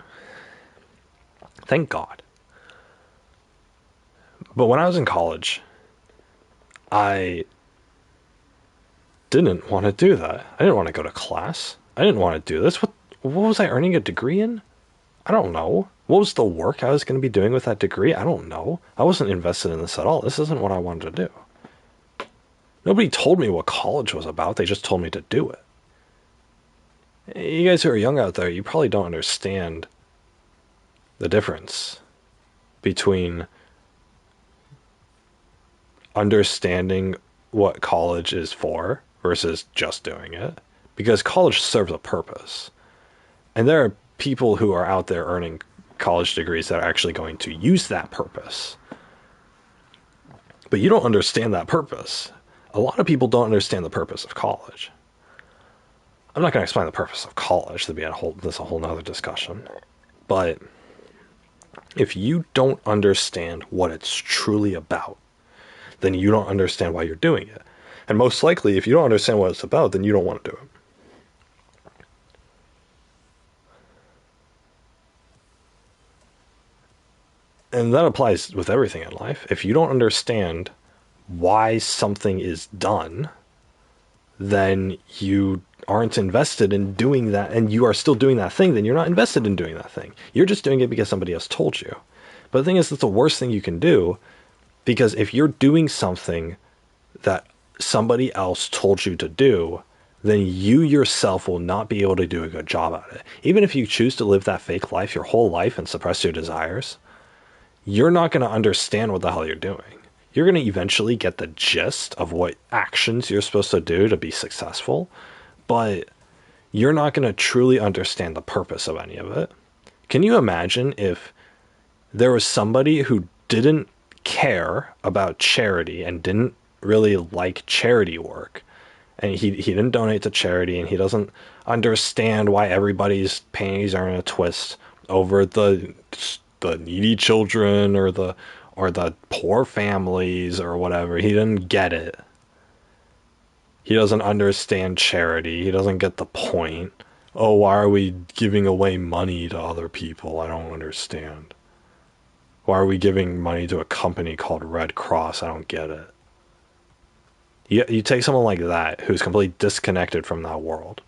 A: Thank God. But when I was in college, I didn't want to do that. I didn't want to go to class. I didn't want to do this. What was I earning a degree in? I don't know. What was the work I was going to be doing with that degree? I don't know. I wasn't invested in this at all. This isn't what I wanted to do. Nobody told me what college was about. They just told me to do it. You guys who are young out there, you probably don't understand the difference between understanding what college is for versus just doing it. Because college serves a purpose. And there are people who are out there earning college degrees that are actually going to use that purpose. But you don't understand that purpose. A lot of people don't understand the purpose of college. I'm not going to explain the purpose of college. There's a whole nother discussion. But If you don't understand what it's truly about, then you don't understand why you're doing it. And most likely, if you don't understand what it's about, then you don't want to do it. And that applies with everything in life. If you don't understand why something is done, then you aren't invested in doing that, and you are still doing that thing, then you're not invested in doing that thing. You're just doing it because somebody else told you. But the thing is, that's the worst thing you can do, because if you're doing something that somebody else told you to do, then you yourself will not be able to do a good job at it. Even if you choose to live that fake life your whole life and suppress your desires, you're not going to understand what the hell you're doing. You're going to eventually get the gist of what actions you're supposed to do to be successful, but you're not going to truly understand the purpose of any of it. Can you imagine if there was somebody who didn't care about charity and didn't really like charity work, and he didn't donate to charity, and he doesn't understand why everybody's panties are in a twist over the needy children or the poor families or whatever. He didn't get it. He doesn't understand charity. He doesn't get the point. Oh, why are we giving away money to other people? I don't understand. Why are we giving money to a company called Red Cross? I don't get it. You take someone like that who's completely disconnected from that world,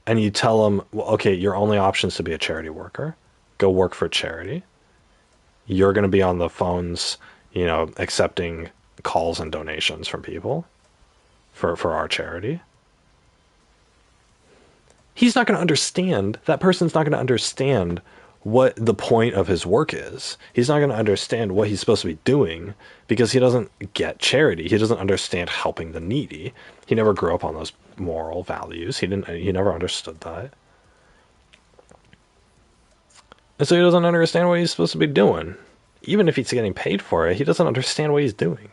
A: and you tell them, well, okay, your only option is to be a charity worker. Go work for charity. You're going to be on the phones, accepting calls and donations from people for our charity. He's not going to understand. That person's not going to understand what the point of his work is. He's not going to understand what he's supposed to be doing because he doesn't get charity. He doesn't understand helping the needy. He never grew up on those moral values. He never understood that. And so he doesn't understand what he's supposed to be doing. Even if he's getting paid for it, he doesn't understand what he's doing.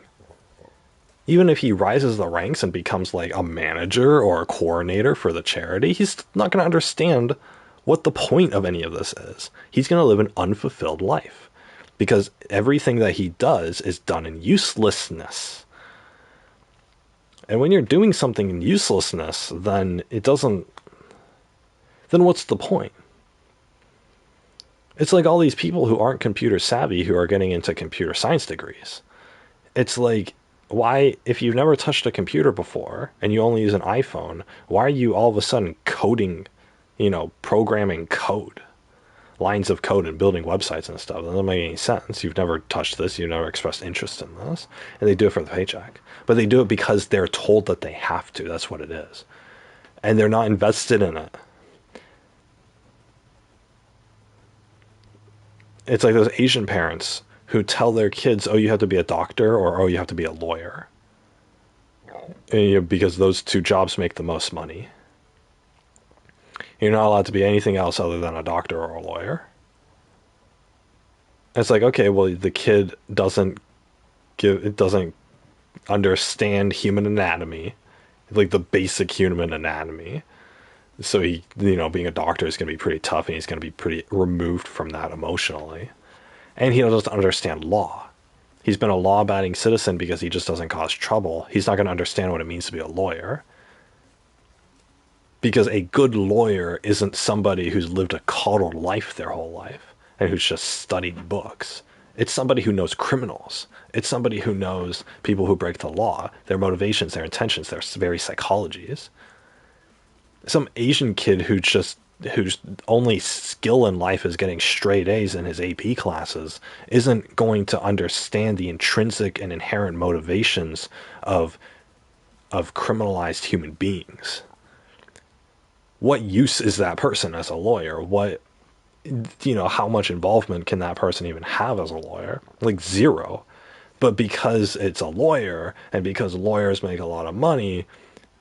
A: Even if he rises the ranks and becomes like a manager or a coordinator for the charity, he's not going to understand what the point of any of this is. He's going to live an unfulfilled life because everything that he does is done in uselessness. And when you're doing something in uselessness, then what's the point? It's like all these people who aren't computer savvy who are getting into computer science degrees. It's like, why, if you've never touched a computer before and you only use an iPhone, why are you all of a sudden coding, programming code, lines of code and building websites and stuff? That doesn't make any sense. You've never touched this. You've never expressed interest in this. And they do it for the paycheck. But they do it because they're told that they have to. That's what it is. And they're not invested in it. It's like those Asian parents who tell their kids, oh, you have to be a doctor, or oh, you have to be a lawyer. And, because those two jobs make the most money. You're not allowed to be anything else other than a doctor or a lawyer. It's like, okay, well, the kid doesn't understand human anatomy, like the basic human anatomy. So he, being a doctor is going to be pretty tough, and he's going to be pretty removed from that emotionally. And he doesn't understand law. He's been a law-abiding citizen because he just doesn't cause trouble. He's not going to understand what it means to be a lawyer. Because a good lawyer isn't somebody who's lived a coddled life their whole life and who's just studied books. It's somebody who knows criminals. It's somebody who knows people who break the law, their motivations, their intentions, their very psychologies. Some Asian kid whose only skill in life is getting straight A's in his AP classes isn't going to understand the intrinsic and inherent motivations of criminalized human beings. What use is that person as a lawyer? How much involvement can that person even have as a lawyer? Like zero. But because it's a lawyer, and because lawyers make a lot of money,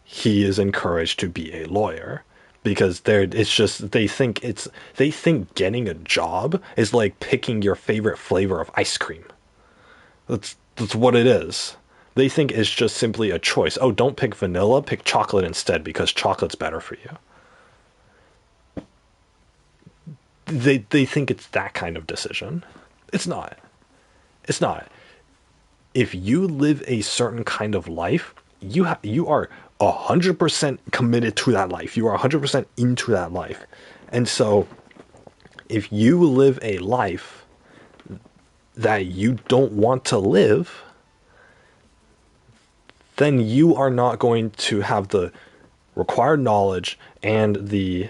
A: he is encouraged to be a lawyer. Because they think getting a job is like picking your favorite flavor of ice cream. That's what it is. They think it's just simply a choice. Oh, don't pick vanilla, pick chocolate instead because chocolate's better for you. They think it's that kind of decision. It's not. It's not. If you live a certain kind of life, you are 100% committed to that life. You are 100% into that life. And so if you live a life that you don't want to live, then you are not going to have the required knowledge and the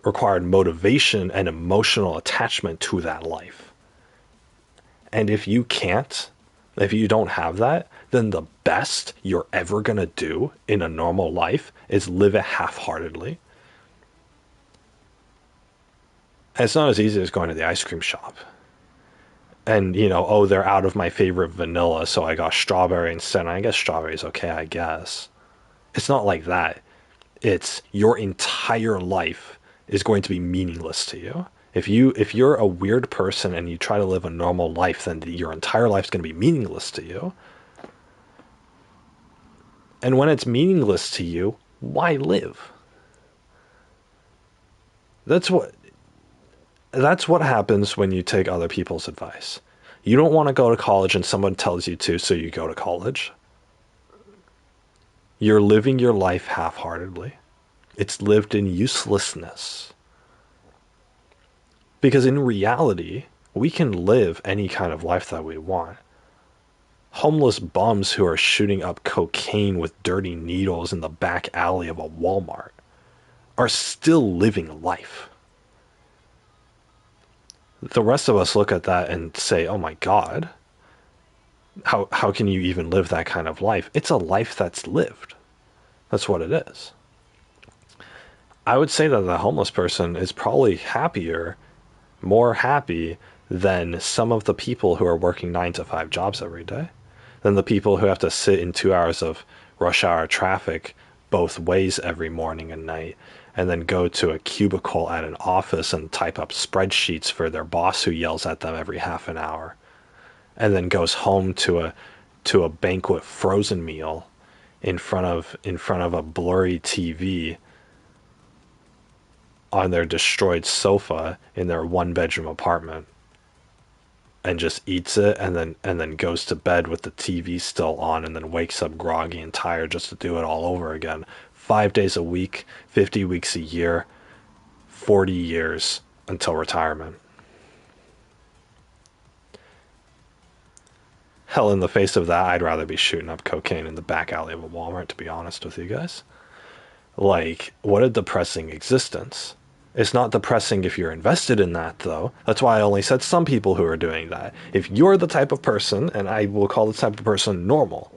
A: required motivation and emotional attachment to that life. And if you can't, if you don't have that, then the best you're ever going to do in a normal life is live it half-heartedly. And it's not as easy as going to the ice cream shop. And, oh, they're out of my favorite vanilla, so I got strawberry instead. And I guess strawberry is okay, I guess. It's not like that. It's your entire life is going to be meaningless to you. If you're a weird person and you try to live a normal life, then your entire life is going to be meaningless to you. And when it's meaningless to you, why live? That's what happens when you take other people's advice. You don't want to go to college and someone tells you to, so you go to college. You're living your life half-heartedly. It's lived in uselessness. Because in reality, we can live any kind of life that we want. Homeless bums who are shooting up cocaine with dirty needles in the back alley of a Walmart are still living life. The rest of us look at that and say, oh my God, how can you even live that kind of life? It's a life that's lived. That's what it is. I would say that the homeless person is probably happier, more happy than some of the people who are working 9 to 5 jobs every day, than the people who have to sit in 2 hours of rush hour traffic both ways every morning and night, and then go to a cubicle at an office and type up spreadsheets for their boss who yells at them every half an hour, and then goes home to a banquet frozen meal in front of a blurry TV on their destroyed sofa in their 1 bedroom apartment, and just eats it and then goes to bed with the TV still on, and then wakes up groggy and tired just to do it all over again. 5 days a week, 50 weeks a year, 40 years until retirement. Hell, in the face of that, I'd rather be shooting up cocaine in the back alley of a Walmart, to be honest with you guys. Like, what a depressing existence. It's not depressing if you're invested in that, though. That's why I only said some people who are doing that. If you're the type of person, and I will call this type of person normal,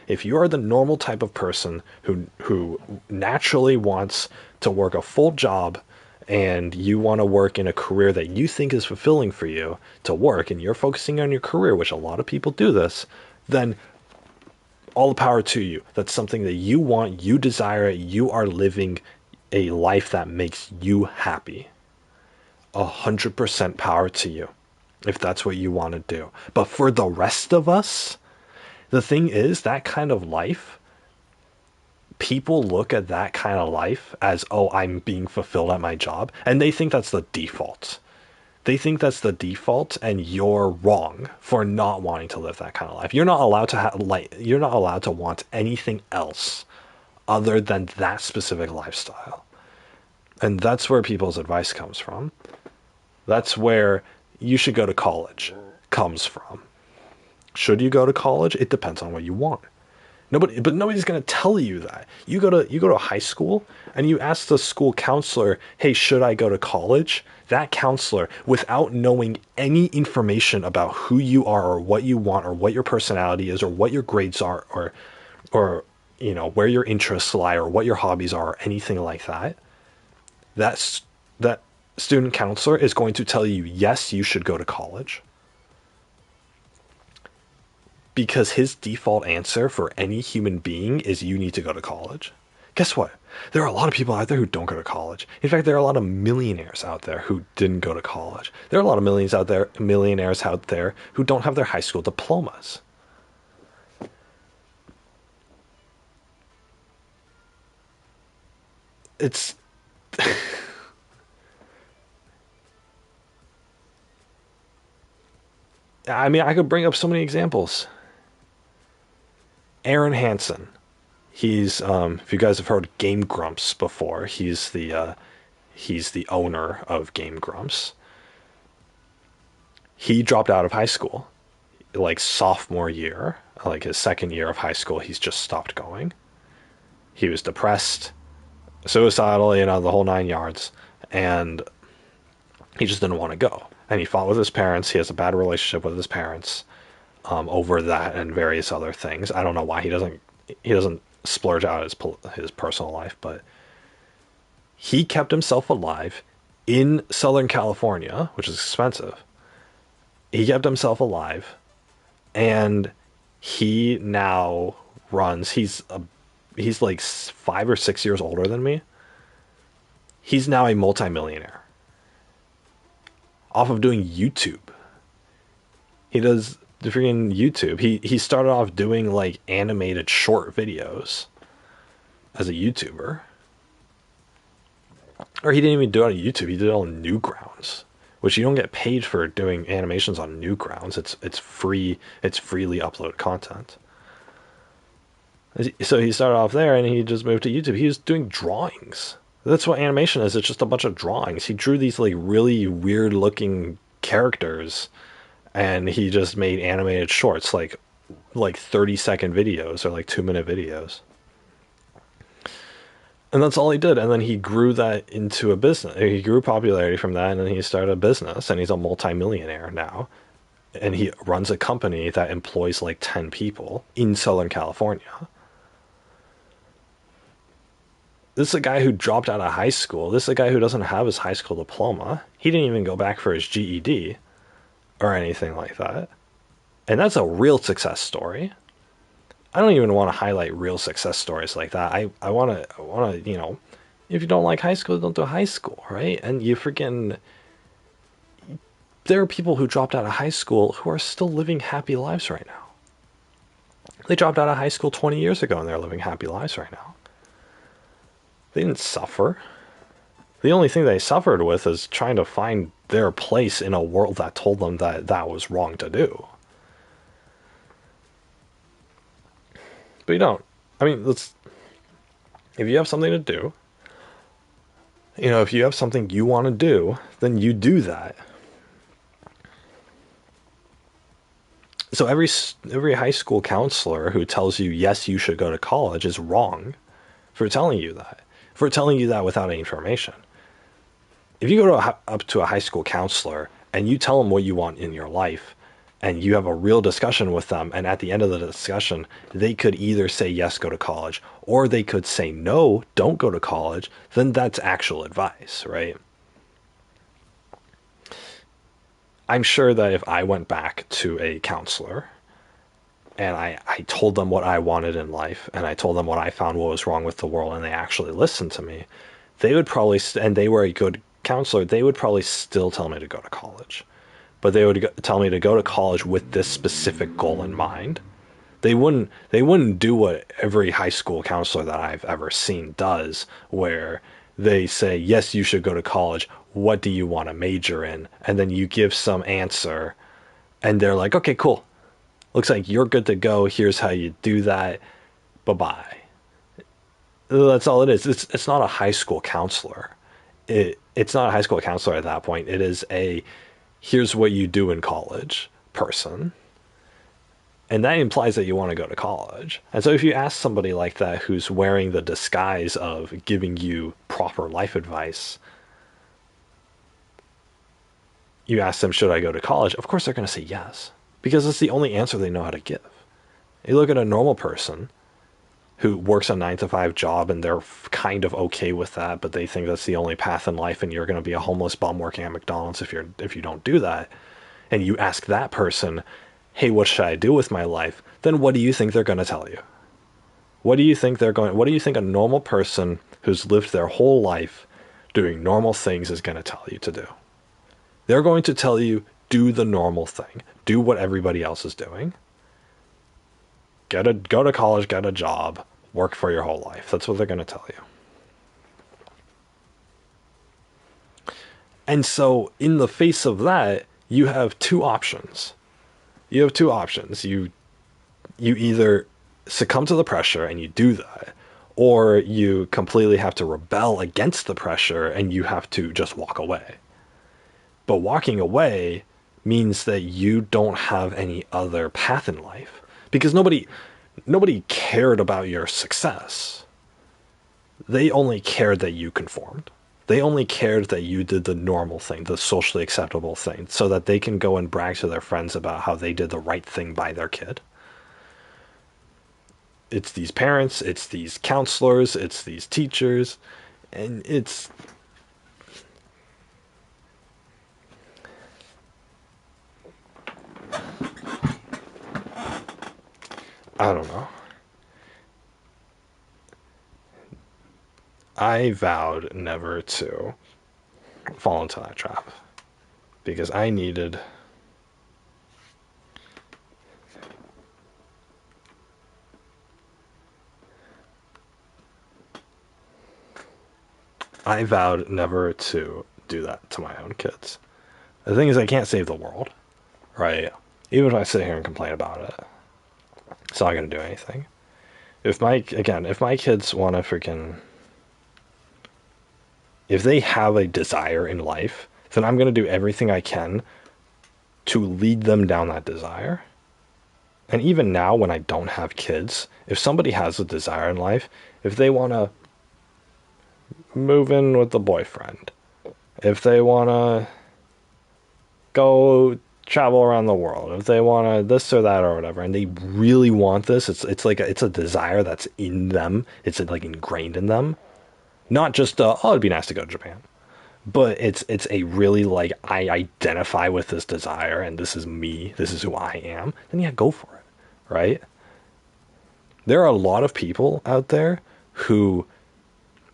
A: if you are the normal type of person who naturally wants to work a full job, and you want to work in a career that you think is fulfilling for you to work, and you're focusing on your career, which a lot of people do this, then all the power to you. That's something that you want, you desire it, you are living a life that makes you happy. 100% power to you if that's what you want to do. But for the rest of us, the thing is, that kind of life, people look at that kind of life as, oh, I'm being fulfilled at my job, and they think that's the default. They think that's the default, and you're wrong for not wanting to live that kind of life. You're not allowed to you're not allowed to want anything else other than that specific lifestyle. And that's where people's advice comes from. That's where you should go to college comes from. Should you go to college? It depends on what you want. Nobody's going to tell you that. You go to high school and you ask the school counselor, "Hey, should I go to college?" That counselor, without knowing any information about who you are or what you want or what your personality is or what your grades are or where your interests lie or what your hobbies are or anything like that, that student counselor is going to tell you, yes, you should go to college. Because his default answer for any human being is you need to go to college. Guess what? There are a lot of people out there who don't go to college. In fact, there are a lot of millionaires out there who didn't go to college. There are a lot of millionaires out there who don't have their high school diplomas. It's I mean, I could bring up so many examples. Aaron Hansen. He's if you guys have heard Game Grumps before, he's the owner of Game Grumps. He dropped out of high school like sophomore year, like his second year of high school. He's just stopped going. He was depressed, suicidal, the whole nine yards, and he just didn't want to go. And he fought with his parents. He has a bad relationship with his parents over that and various other things. I don't know why he doesn't splurge out his personal life, but he kept himself alive in Southern California, which is expensive. He kept himself alive, and he now runs. He's like 5 or 6 years older than me. He's now a multimillionaire off of doing YouTube. He does the freaking YouTube. He started off doing like animated short videos as a YouTuber. Or he didn't even do it on YouTube. He did it on Newgrounds, which you don't get paid for doing animations on Newgrounds. It's free. It's freely uploaded content. So he started off there, and he just moved to YouTube. He was doing drawings. That's what animation is. It's just a bunch of drawings. He drew these like really weird looking characters, and he just made animated shorts, like 30-second videos or like 2-minute videos. And that's all he did. And then he grew that into a business. He grew popularity from that, and then he started a business, and he's a multimillionaire now. And he runs a company that employs like 10 people in Southern California. This is a guy who dropped out of high school. This is a guy who doesn't have his high school diploma. He didn't even go back for his GED or anything like that. And that's a real success story. I don't even want to highlight real success stories like that. I want to, if you don't like high school, don't do high school, right? And there are people who dropped out of high school who are still living happy lives right now. They dropped out of high school 20 years ago and they're living happy lives right now. They didn't suffer. The only thing they suffered with is trying to find their place in a world that told them that that was wrong to do. But you don't. I mean, if you have something to do, if you have something you want to do, then you do that. So every high school counselor who tells you, yes, you should go to college is wrong for telling you that without any information. If you go up to a high school counselor and you tell them what you want in your life, and you have a real discussion with them, and at the end of the discussion, they could either say yes, go to college, or they could say no, don't go to college, then that's actual advice, right? I'm sure that if I went back to a counselor and I told them what I wanted in life, and I told them what I found what was wrong with the world, and they actually listened to me, they would probably, and they were a good counselor, they would probably still tell me to go to college. But they would tell me to go to college with this specific goal in mind. They wouldn't do what every high school counselor that I've ever seen does, where they say, yes, you should go to college. What do you want to major in? And then you give some answer, and they're like, okay, cool. Looks like you're good to go. Here's how you do that. Bye-bye. That's all it is. It's not a high school counselor. It's not a high school counselor at that point. It is a here's what you do in college person. And that implies that you want to go to college. And so if you ask somebody like that who's wearing the disguise of giving you proper life advice, you ask them, should I go to college? Of course they're going to say yes, because it's the only answer they know how to give. You look at a normal person who works a 9-to-5 job and they're kind of okay with that, but they think that's the only path in life, and you're going to be a homeless bum working at McDonald's if you don't do that. And you ask that person, hey, what should I do with my life? Then what do you think they're going to tell you? What do you think a normal person who's lived their whole life doing normal things is going to tell you to do? They're going to tell you, do the normal thing. Do what everybody else is doing. Go to college, get a job, work for your whole life. That's what they're going to tell you. And so in the face of that, you have two options. You have two options. You either succumb to the pressure and you do that, or you completely have to rebel against the pressure and you have to just walk away. But walking away means that you don't have any other path in life because nobody cared about your success. They only cared that you conformed. They only cared that you did the normal thing, the socially acceptable thing, so that they can go and brag to their friends about how they did the right thing by their kid. It's these parents, it's these counselors, it's these teachers, and I don't know. I vowed never to fall into that trap because I vowed never to do that to my own kids. The thing is, I can't save the world, right? Even if I sit here and complain about it, it's not going to do anything. If my kids want to freaking, if they have a desire in life, then I'm going to do everything I can to lead them down that desire. And even now, when I don't have kids, if somebody has a desire in life, if they want to move in with the boyfriend, if they want to go travel around the world, if they want to this or that or whatever, and they really want this, it's like it's a desire that's in them. It's like ingrained in them. Not just oh, it'd be nice to go to Japan, but it's a really like I identify with this desire and this is me. This is who I am. Then yeah, go for it, right? There are a lot of people out there who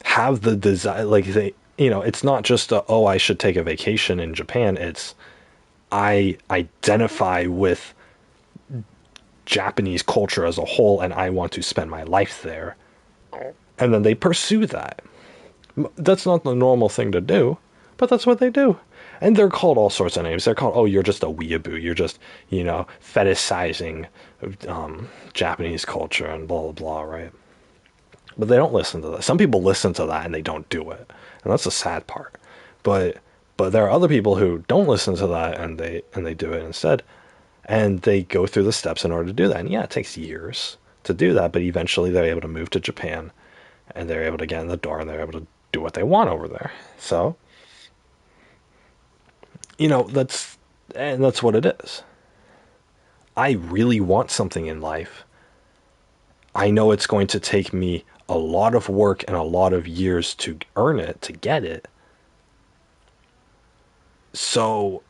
A: have the desire, like it's not just oh, I should take a vacation in Japan. It's I identify with Japanese culture as a whole and I want to spend my life there. And then they pursue that. That's not the normal thing to do, but that's what they do. And they're called all sorts of names. They're called, oh, you're just a weeaboo. You're just, fetishizing Japanese culture and blah, blah, blah, right? But they don't listen to that. Some people listen to that and they don't do it. And that's the sad part. But there are other people who don't listen to that and they do it instead. And they go through the steps in order to do that. And yeah, it takes years to do that, but eventually they're able to move to Japan and they're able to get in the door and they're able to do what they want over there. So, that's what it is. I really want something in life. I know it's going to take me a lot of work and a lot of years to earn it, to get it. So,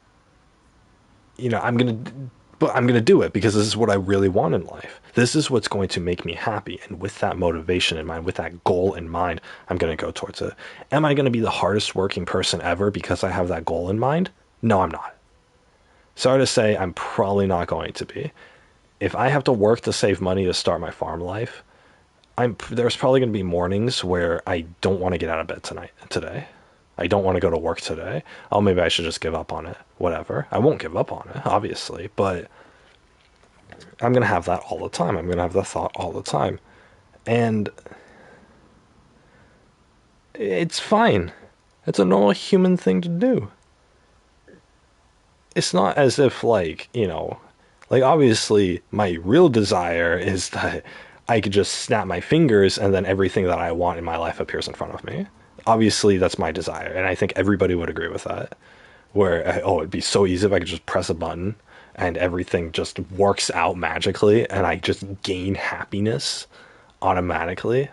A: I'm gonna do it because this is what I really want in life. This is what's going to make me happy, and with that motivation in mind, with that goal in mind, I'm gonna go towards it. Am I gonna be the hardest working person ever because I have that goal in mind? No, I'm not. Sorry to say, I'm probably not going to be. If I have to work to save money to start my farm life, there's probably going to be mornings where I don't want to get out of bed today. I don't want to go to work today. Oh, maybe I should just give up on it. Whatever. I won't give up on it, obviously, but I'm going to have that all the time. I'm going to have the thought all the time. And it's fine. It's a normal human thing to do. It's not as if like obviously my real desire is that I could just snap my fingers and then everything that I want in my life appears in front of me. Obviously that's my desire, and I think everybody would agree with that. Where oh, it'd be so easy if I could just press a button and everything just works out magically and I just gain happiness automatically.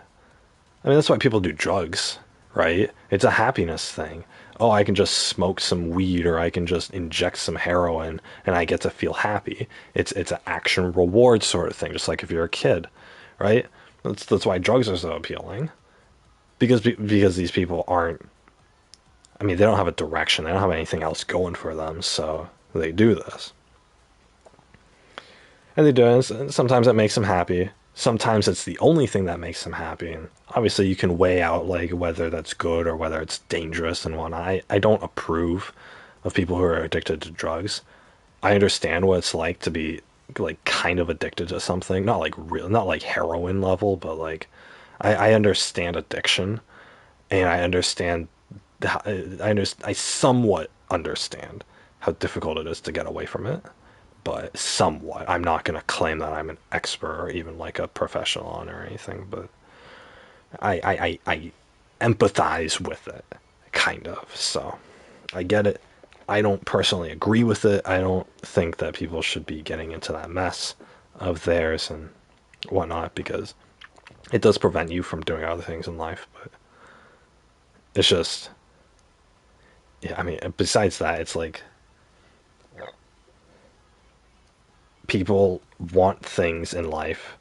A: I mean, that's why people do drugs, right? It's a happiness thing. Oh, I can just smoke some weed or I can just inject some heroin and I get to feel happy. It's an action reward sort of thing, just like if you're a kid, right? That's why drugs are so appealing. Because these people aren't, I mean, they don't have a direction. They don't have anything else going for them, so they do this. And they do it, and sometimes it makes them happy. Sometimes it's the only thing that makes them happy. And obviously you can weigh out like whether that's good or whether it's dangerous and whatnot. I don't approve of people who are addicted to drugs. I understand what it's like to be like kind of addicted to something, not like real, not like heroin level, but like I understand addiction, and I understand I somewhat understand how difficult it is to get away from it, but somewhat. I'm not going to claim that I'm an expert or even like a professional on it or anything, but I empathize with it, kind of. So I get it. I don't personally agree with it. I don't think that people should be getting into that mess of theirs and whatnot because it does prevent you from doing other things in life. But it's just, yeah, I mean, besides that, it's like people want things in life,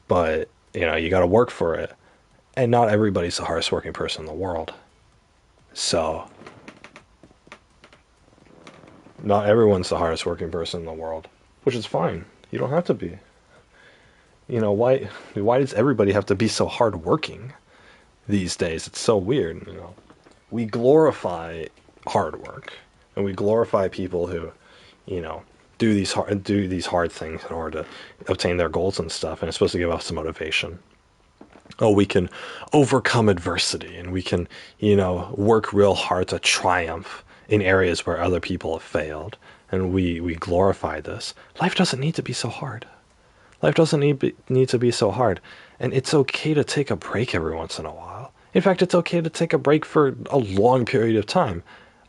A: but you got to work for it. And not everybody's the hardest working person in the world. So, not everyone's the hardest working person in the world, which is fine. You don't have to be. Why does everybody have to be so hardworking these days? It's so weird. We glorify hard work, and we glorify people who, you know, do these hard things in order to obtain their goals and stuff, and it's supposed to give us some motivation. Oh, we can overcome adversity, and we can, work real hard to triumph in areas where other people have failed, and we glorify this. Life doesn't need to be so hard. Life doesn't need to be so hard. And it's okay to take a break every once in a while. In fact, it's okay to take a break for a long period of time.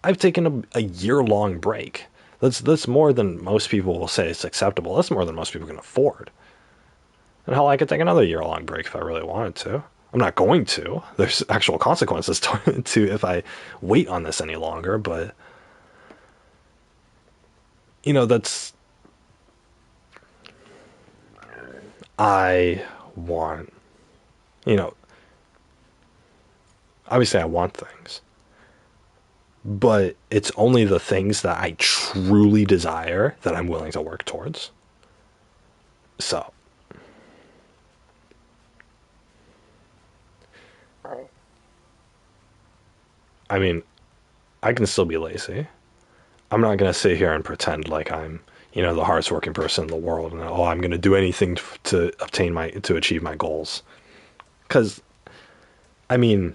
A: I've taken a year-long break. That's more than most people will say is acceptable. That's more than most people can afford. And hell, I could take another year-long break if I really wanted to. I'm not going to. There's actual consequences to if I wait on this any longer, but that's I want, you know, obviously I want things, but it's only the things that I truly desire that I'm willing to work towards. So, I mean, I can still be lazy. I'm not going to sit here and pretend like I'm, the hardest working person in the world and I'm going to do anything to achieve my goals. Cuz I mean,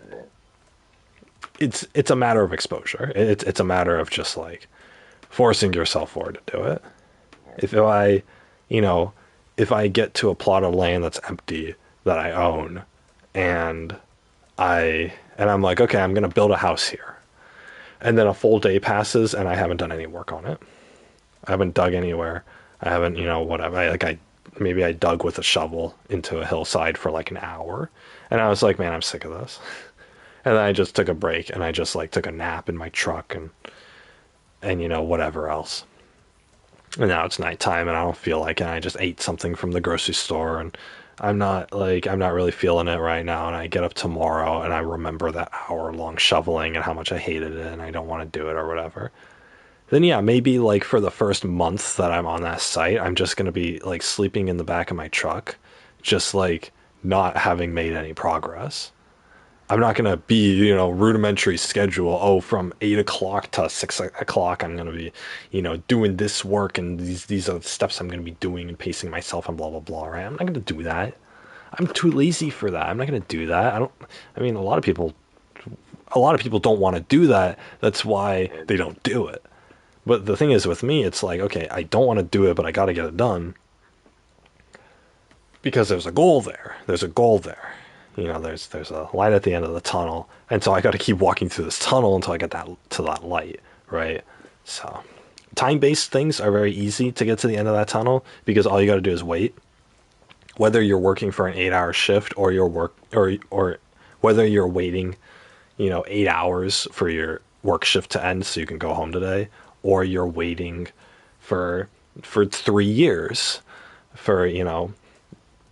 A: it's a matter of exposure. It's a matter of just like forcing yourself forward to do it. If I, you know, if I get to a plot of land that's empty that I own and I'm like, okay, I'm going to build a house here. And then a full day passes and I haven't done any work on it. I haven't dug anywhere. I haven't, whatever. Maybe I dug with a shovel into a hillside for like an hour. And I was like, man, I'm sick of this. And then I just took a break and I just like took a nap in my truck and whatever else. And now it's nighttime and I don't feel like it. And I just ate something from the grocery store and I'm not really feeling it right now. And I get up tomorrow and I remember that hour long shoveling and how much I hated it and I don't want to do it or whatever. Then yeah, maybe like for the first month that I'm on that site, I'm just going to be like sleeping in the back of my truck, just like not having made any progress. I'm not going to be, rudimentary schedule. Oh, from 8 o'clock to 6 o'clock, I'm going to be, doing this work and these are the steps I'm going to be doing and pacing myself and blah, blah, blah. Right. I'm not going to do that. I'm too lazy for that. I'm not going to do that. I mean, a lot of people don't want to do that. That's why they don't do it. But the thing is with me, it's like, okay, I don't want to do it, but I got to get it done because there's a goal there. There's a goal there. There's a light at the end of the tunnel, and so I got to keep walking through this tunnel until I get that light, right? So, time-based things are very easy to get to the end of that tunnel because all you got to do is wait. Whether you're working for an 8-hour shift or or whether you're waiting, 8 hours for your work shift to end so you can go home today, or you're waiting for 3 years for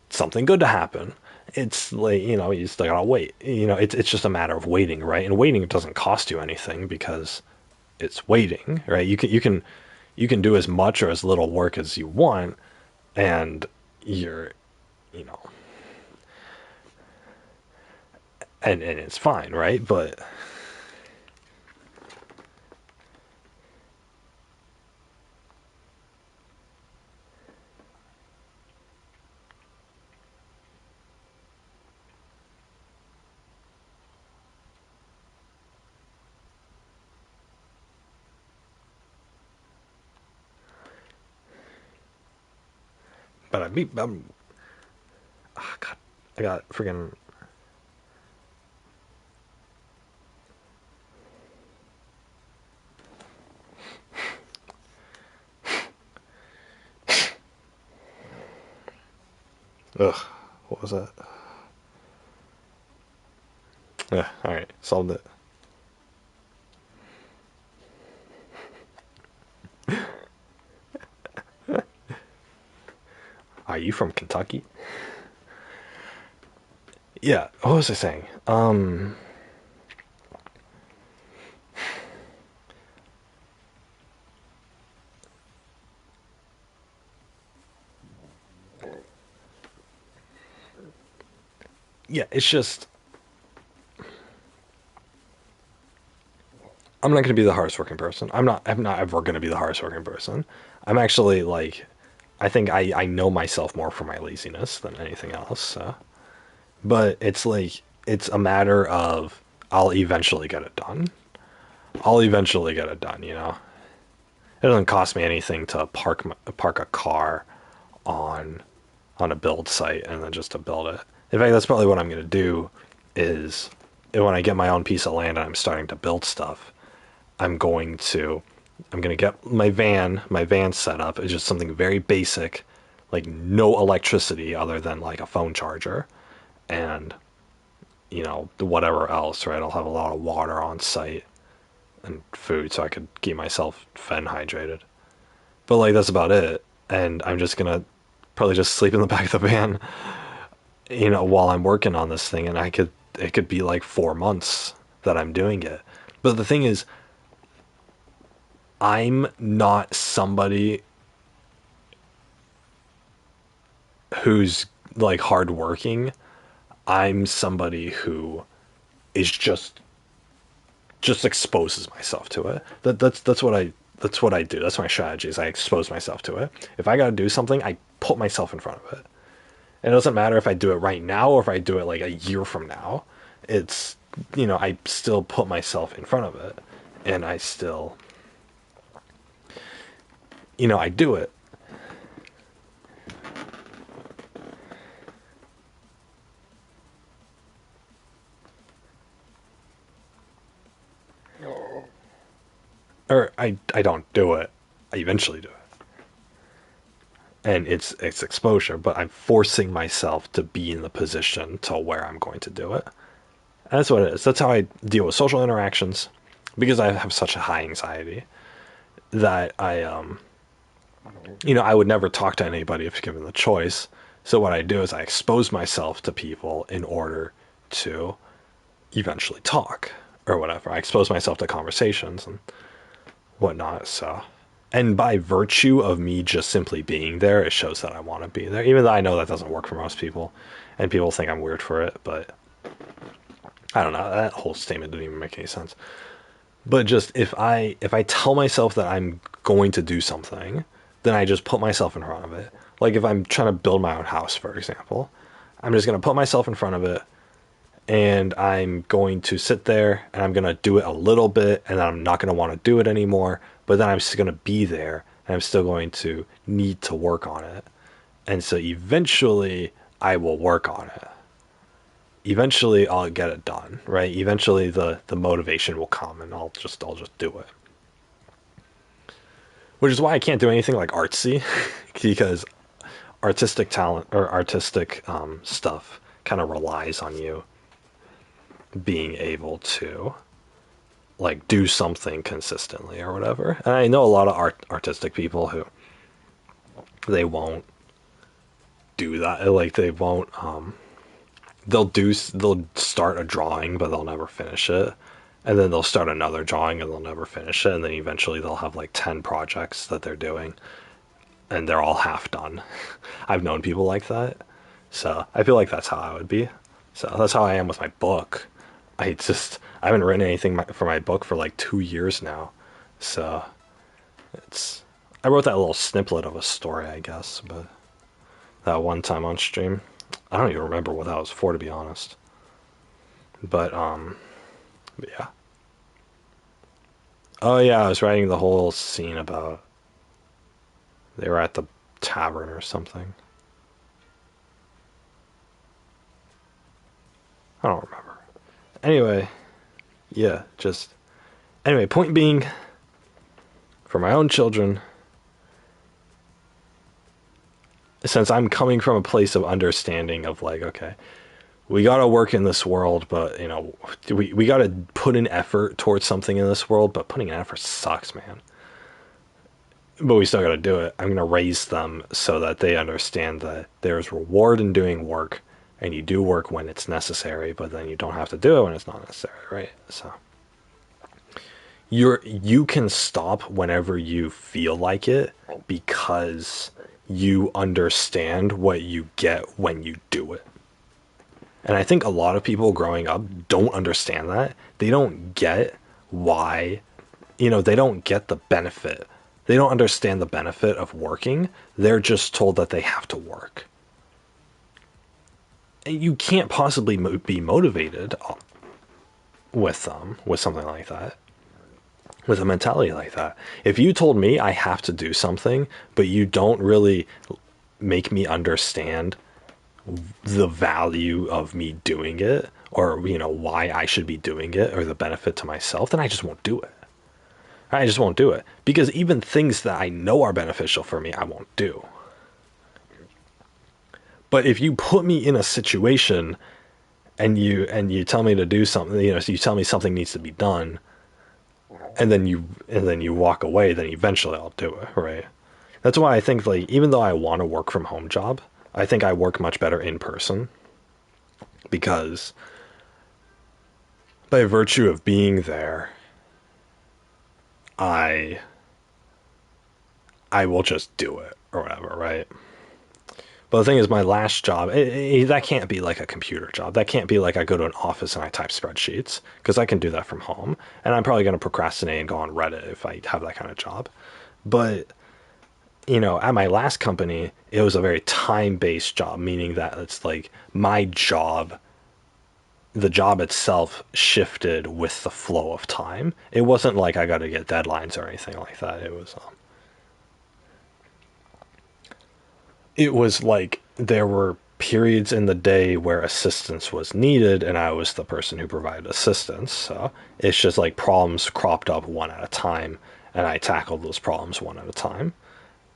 A: something good to happen. It's like, you still gotta wait. It's just a matter of waiting, right? And waiting doesn't cost you anything because it's waiting, right? You can do as much or as little work as you want, and you're, you know, and it's fine, right? But But God, I got freaking. Ugh, what was that? Yeah, all right, solved it. Are you from Kentucky? Yeah, what was I saying? Yeah, it's just I'm not going to be the hardest working person. I'm not ever going to be the hardest working person. I'm actually like I think I know myself more for my laziness than anything else. So. But it's like it's a matter of I'll eventually get it done. I'll eventually get it done, you know. It doesn't cost me anything to park a car on on a build site and then just to build it. In fact, that's probably what I'm going to do is when I get my own piece of land and I'm starting to build stuff, I'm going to I'm going to get my van set up. It's just something very basic, like no electricity other than like a phone charger and whatever else, right? I'll have a lot of water on site and food so I could keep myself fed and hydrated. But like that's about it. And I'm just gonna probably just sleep in the back of the van, while I'm working on this thing, and it could be like 4 months that I'm doing it. But the thing is, I'm not somebody who's like hardworking. I'm somebody who is just exposes myself to it. That's what I do. That's my strategy. Is I expose myself to it. If I got to do something, I put myself in front of it. And it doesn't matter if I do it right now or if I do it like a year from now. It's I still put myself in front of it, and I still I do it. Or I don't do it. I eventually do it. And it's exposure, but I'm forcing myself to be in the position to where I'm going to do it. And that's what it is. That's how I deal with social interactions because I have such a high anxiety that I would never talk to anybody if given the choice. So what I do is I expose myself to people in order to eventually talk or whatever. I expose myself to conversations and whatnot. So, and by virtue of me just simply being there, it shows that I want to be there, even though I know that doesn't work for most people and people think I'm weird for it. But I don't know. That whole statement didn't even make any sense. But just if I tell myself that I'm going to do something, then I just put myself in front of it. Like if I'm trying to build my own house, for example, I'm just going to put myself in front of it and I'm going to sit there and I'm going to do it a little bit and then I'm not going to want to do it anymore, but then I'm just going to be there and I'm still going to need to work on it. And so eventually I will work on it. Eventually I'll get it done, right? Eventually the motivation will come and I'll just do it. Which is why I can't do anything like artsy because artistic talent or artistic stuff kind of relies on you being able to like do something consistently or whatever. And I know a lot of artistic people who they won't do that. Like they won't they'll start a drawing but they'll never finish it. And then they'll start another drawing and they'll never finish it, and then eventually they'll have like 10 projects that they're doing and they're all half done. I've known people like that. So, I feel like that's how I would be. So, that's how I am with my book. I haven't written anything for my book for like 2 years now. So, it's I wrote that little snippet of a story, I guess, but that one time on stream, I don't even remember what that was for, to be honest. But yeah. Oh yeah, I was writing the whole scene about they were at the tavern or something. I don't remember. Anyway, yeah, just anyway, point being, for my own children, since I'm coming from a place of understanding of like, okay, we got to work in this world, but we got to put an effort towards something in this world, but putting an effort sucks, man. But we still got to do it. I'm going to raise them so that they understand that there's reward in doing work, and you do work when it's necessary, but then you don't have to do it when it's not necessary, right? So you can stop whenever you feel like it, because you understand what you get when you do it. And I think a lot of people growing up don't understand that. They don't get why, they don't get the benefit. They don't understand the benefit of working. They're just told that they have to work. And you can't possibly be motivated with something like that, with a mentality like that. If you told me I have to do something, but you don't really make me understand the value of me doing it, or why I should be doing it, or the benefit to myself, then I just won't do it. I just won't do it, because even things that I know are beneficial for me, I won't do. But if you put me in a situation and you tell me to do something, so you tell me something needs to be done, and then you walk away, then eventually I'll do it, right? That's why I think, like, even though I want a work from home job, I think I work much better in person, because by virtue of being there, I I will just do it or whatever, right? But the thing is, my last job, that can't be like a computer job. That can't be like I go to an office and I type spreadsheets, because I can do that from home. And I'm probably going to procrastinate and go on Reddit if I have that kind of job. But, at my last company, it was a very time-based job, meaning that it's like my job, the job itself shifted with the flow of time. It wasn't like I got to get deadlines or anything like that. It was like there were periods in the day where assistance was needed, and I was the person who provided assistance. So it's just like problems cropped up one at a time, and I tackled those problems one at a time.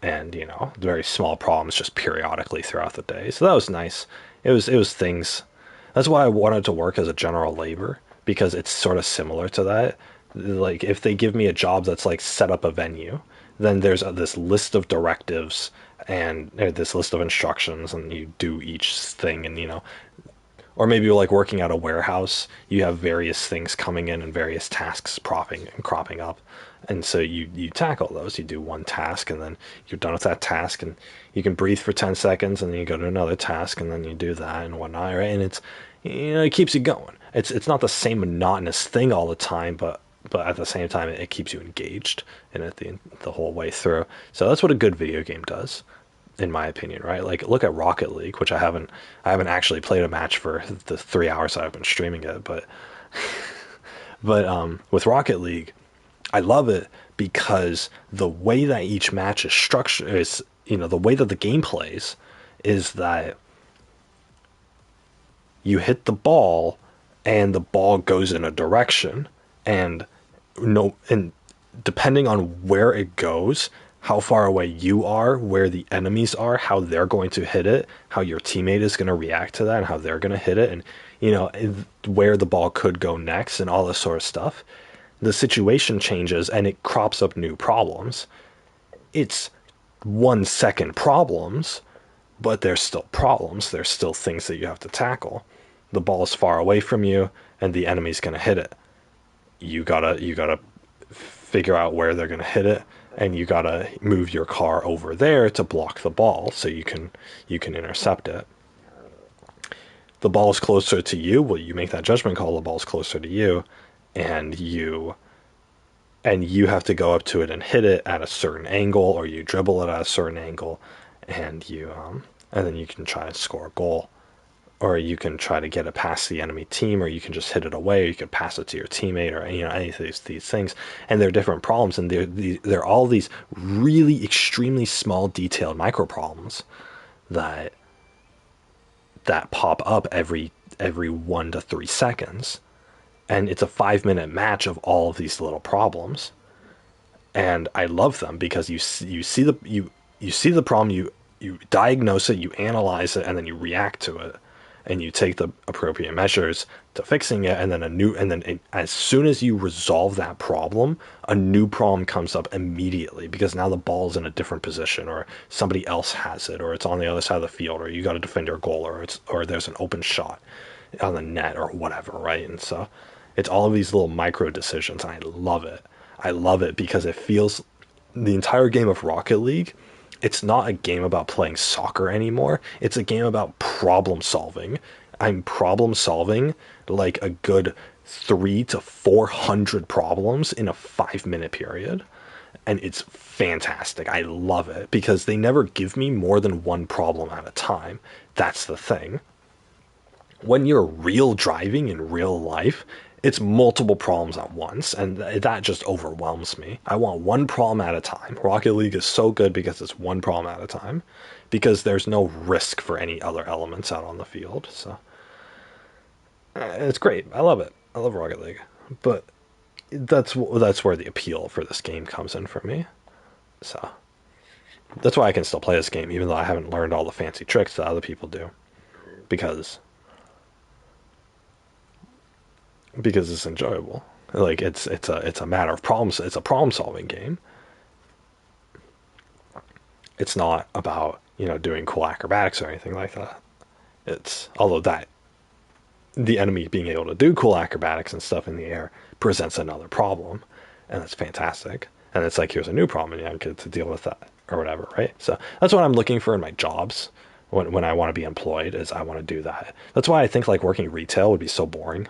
A: And very small problems just periodically throughout the day. So that was nice. It was things. That's why I wanted to work as a general labor, because it's sort of similar to that. Like, if they give me a job that's like set up a venue, then there's this list of directives and this list of instructions, and you do each thing. And or maybe like working at a warehouse, you have various things coming in and various tasks cropping up, and so you tackle those. You do one task, and then you're done with that task, and you can breathe for 10 seconds, and then you go to another task, and then you do that and whatnot, right? And it's, it keeps you going. It's not the same monotonous thing all the time, but at the same time, it keeps you engaged in it the whole way through. So that's what a good video game does, in my opinion, right? Like, look at Rocket League, which I haven't actually played a match for the 3 hours that I've been streaming it, but with Rocket League, I love it because the way that each match is structured is, the way that the game plays is that you hit the ball and the ball goes in a direction, and and depending on where it goes, how far away you are, where the enemies are, how they're going to hit it, how your teammate is going to react to that, and how they're going to hit it, and where the ball could go next, and all this sort of stuff. The situation changes and it crops up new problems. It's 1 second problems, but there's still problems. There's still things that you have to tackle. The ball's far away from you and the enemy's going to hit it. You gotta figure out where they're going to hit it, and you gotta move your car over there to block the ball so you can intercept it. The ball's closer to you. Well, you make that judgment call. The ball's closer to you, and you have to go up to it and hit it at a certain angle, or you dribble it at a certain angle, and and then you can try to score a goal, or you can try to get it past the enemy team, or you can just hit it away, or you can pass it to your teammate, or any of these things. And they're different problems, and they're all these really extremely small, detailed micro problems that pop up every 1 to 3 seconds, and it's a 5 minute match of all of these little problems. And I love them because you see the problem, you diagnose it, you analyze it, and then you react to it, and you take the appropriate measures to fixing it, and then as soon as you resolve that problem, a new problem comes up immediately because now the ball's in a different position, or somebody else has it, or it's on the other side of the field, or you got to defend your goal, or there's an open shot on the net or whatever, right? And so it's all of these little micro decisions, and I love it. I love it because it feels the entire game of Rocket League, it's not a game about playing soccer anymore. It's a game about problem solving. I'm problem solving like a good 300 to 400 problems in a 5 minute period. And it's fantastic. I love it because they never give me more than one problem at a time. That's the thing. When you're real driving in real life, it's multiple problems at once, and that just overwhelms me. I want one problem at a time. Rocket League is so good because it's one problem at a time, because there's no risk for any other elements out on the field. So it's great. I love it. I love Rocket League, but that's where the appeal for this game comes in for me. So that's why I can still play this game, even though I haven't learned all the fancy tricks that other people do, because it's enjoyable. Like it's a matter of problems. It's a problem solving game. It's not about, doing cool acrobatics or anything like that. It's, although that the enemy being able to do cool acrobatics and stuff in the air presents another problem, and it's fantastic. And it's like, here's a new problem, and you get to deal with that or whatever, right? So that's what I'm looking for in my jobs when I want to be employed, is I want to do that. That's why I think like working retail would be so boring,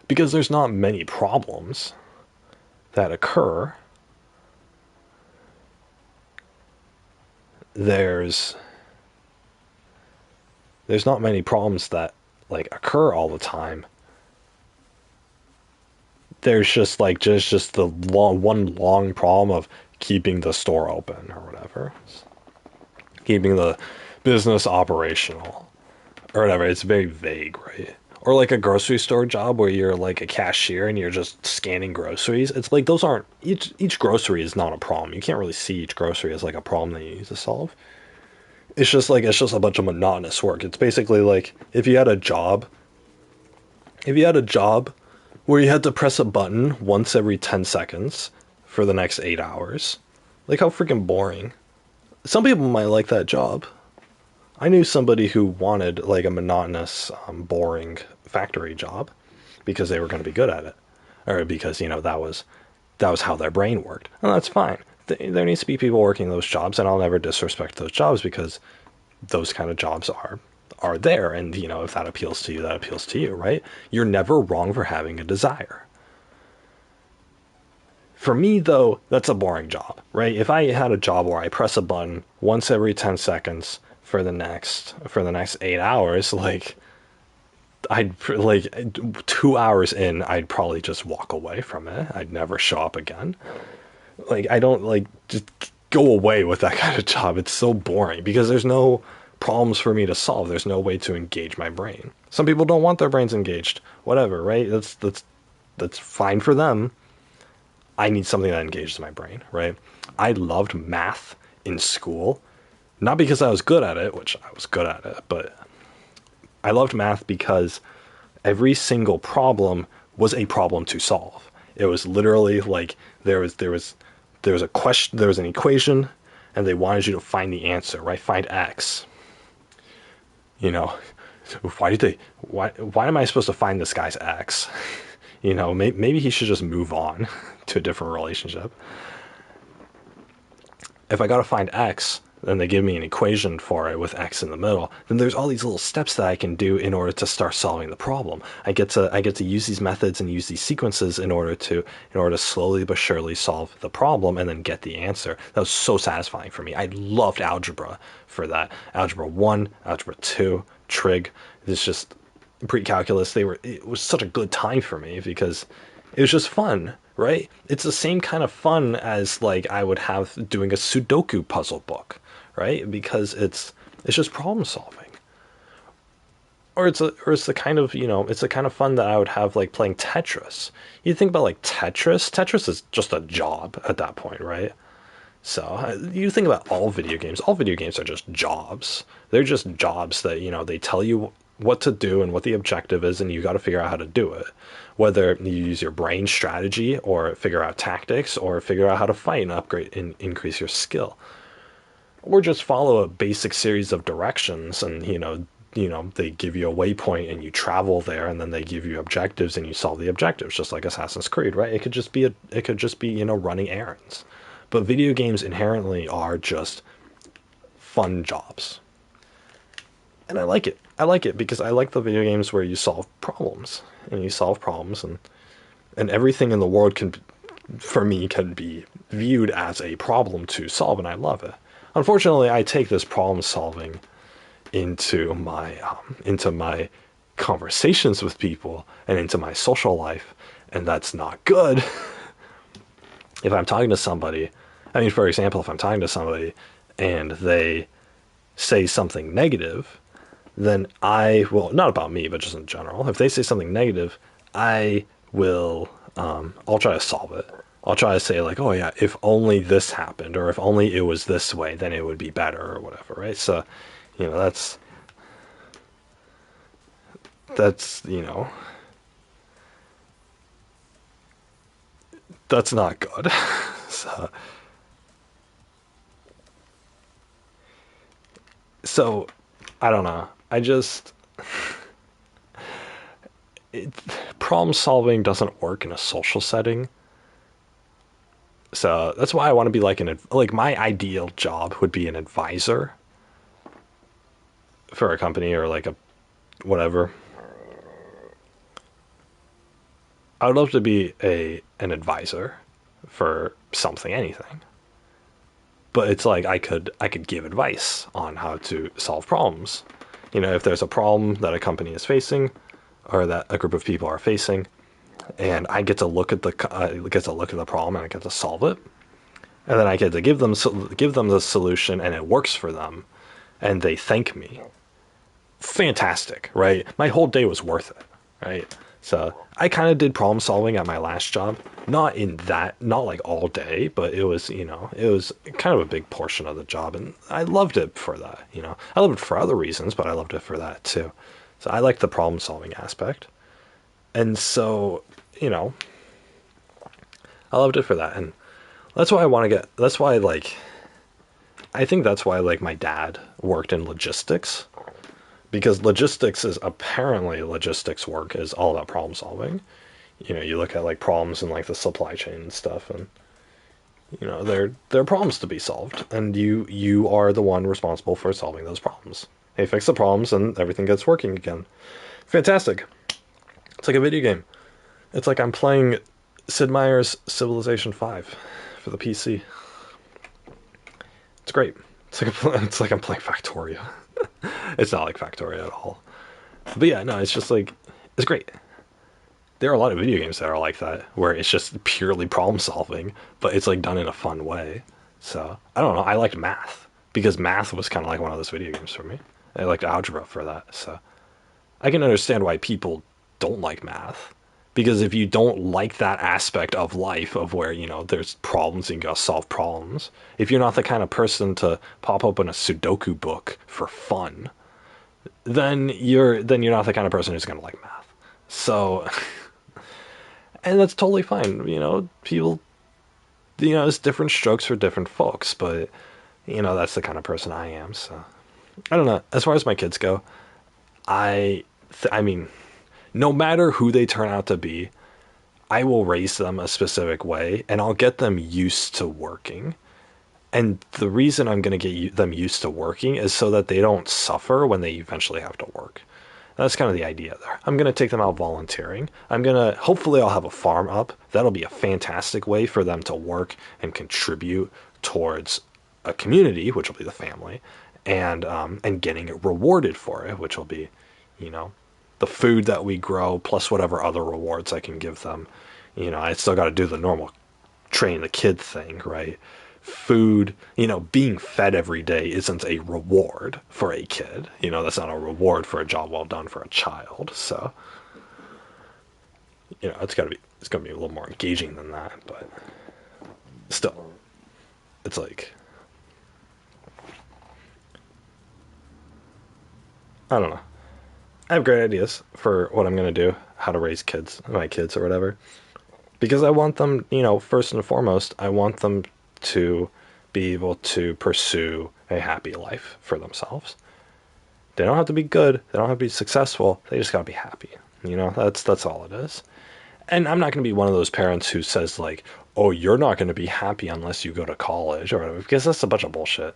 A: because there's not many problems that occur. There's not many problems that like occur all the time. There's just the one long problem of keeping the store open or whatever, keeping the business operational or whatever. It's very vague, right? Or like a grocery store job where you're like a cashier and you're just scanning groceries. It's like those aren't, each grocery is not a problem. You can't really see each grocery as like a problem that you need to solve. It's just a bunch of monotonous work. It's basically like if you had a job where you had to press a button once every 10 seconds for the next 8 hours. Like, how freaking boring. Some people might like that job. I knew somebody who wanted like a monotonous, boring factory job because they were going to be good at it, or because that was how their brain worked, and that's fine. There needs to be people working those jobs, and I'll never disrespect those jobs because those kind of jobs are there, and if that appeals to you, that appeals to you, right? You're never wrong for having a desire. For me, though, that's a boring job, right? If I had a job where I press a button once every 10 seconds for the next 8 hours, like I'd like 2 hours in, I'd probably just walk away from it. I'd never show up again. Like, I don't like, just go away with that kind of job. It's so boring because there's no problems for me to solve. There's no way to engage my brain. Some people don't want their brains engaged. Whatever, right? That's fine for them. I need something that engages my brain, right? I loved math in school, not because I was good at it, which I was good at it, but I loved math because every single problem was a problem to solve. It was literally like there was a question, there was an equation, and they wanted you to find the answer, right? Find X. Why am I supposed to find this guy's X? Maybe he should just move on to a different relationship. If I got to find X, then they give me an equation for it with X in the middle, then there's all these little steps that I can do in order to start solving the problem. I get to use these methods and use these sequences in order to slowly but surely solve the problem and then get the answer. That was so satisfying for me. I loved algebra for that. Algebra 1, Algebra 2, trig. It's just pre-calculus. It was such a good time for me because it was just fun, right? It's the same kind of fun as like I would have doing a Sudoku puzzle book, right? Because it's just problem solving. or it's the kind of, it's the kind of fun that I would have like playing Tetris. You think about like Tetris is just a job at that point, right? So you think about all video games. All video games are just jobs. They're just jobs that, they tell you what to do and what the objective is, and you got to figure out how to do it. Whether you use your brain strategy or figure out tactics or figure out how to fight and upgrade and increase your skill, or just follow a basic series of directions, and they give you a waypoint and you travel there, and then they give you objectives and you solve the objectives, just like Assassin's Creed, right? It could just be running errands. But video games inherently are just fun jobs. And I like it. I like it because I like the video games where you solve problems. And you solve problems, and everything in the world can, for me, can be viewed as a problem to solve, and I love it. Unfortunately, I take this problem solving into my conversations with people and into my social life, and that's not good. If I'm talking to somebody, I mean, for example, if I'm talking to somebody and they say something negative, then I will, not about me, but just in general, if they say something negative, I will, I'll try to solve it. I'll try to say like, oh yeah, if only this happened, or if only it was this way, then it would be better, or whatever, right? So, that's, that's not good. So, so I don't know. It, problem solving doesn't work in a social setting. So that's why I want to be like my ideal job would be an advisor for a company, or like a whatever. I would love to be an advisor for something, anything. But it's like I could give advice on how to solve problems. If there's a problem that a company is facing, or that a group of people are facing, and I get to look at the problem, and I get to solve it, and then I get to give them the solution, and it works for them, and they thank me. Fantastic, right? My whole day was worth it, right? So I kind of did problem solving at my last job, not like all day, but it was kind of a big portion of the job, and I loved it for that. I loved it for other reasons, but I loved it for that too. So I liked the problem solving aspect, and so I loved it for that, and that's why I think that's why like my dad worked in logistics, because logistics work is all about problem solving. You look at like problems in like the supply chain and stuff, and there are problems to be solved, and you are the one responsible for solving those problems. They fix the problems and everything gets working again. Fantastic. It's like a video game. It's like I'm playing Sid Meier's Civilization 5 for the PC. It's great. It's like I'm playing Factorio. It's not like Factorio at all. But yeah, no, it's just like, it's great. There are a lot of video games that are like that, where it's just purely problem solving, but it's like done in a fun way. So, I don't know, I liked math, because math was kind of like one of those video games for me. I liked algebra for that, so I can understand why people don't like math. Because if you don't like that aspect of life, of where, there's problems and you gotta solve problems, if you're not the kind of person to pop open a Sudoku book for fun, then you're not the kind of person who's gonna like math. So, and that's totally fine. People, it's different strokes for different folks, but, that's the kind of person I am, so. I don't know. As far as my kids go, I mean, no matter who they turn out to be, I will raise them a specific way, and I'll get them used to working. And the reason I'm going to get them used to working is so that they don't suffer when they eventually have to work. That's kind of the idea there. I'm going to take them out volunteering. Hopefully I'll have a farm up. That'll be a fantastic way for them to work and contribute towards a community, which will be the family, and getting rewarded for it, which will be, the food that we grow, plus whatever other rewards I can give them. I still got to do the normal train the kid thing, right? food, being fed every day isn't a reward for a kid. That's not a reward for a job well done for a child. So, it's gotta be a little more engaging than that, but still, it's like, I don't know. I have great ideas for what I'm gonna do, how to raise my kids or whatever. Because I want them, first and foremost, I want them to be able to pursue a happy life for themselves. They don't have to be good, they don't have to be successful, they just gotta be happy. That's all it is. And I'm not gonna be one of those parents who says like, oh, you're not gonna be happy unless you go to college or whatever, because that's a bunch of bullshit.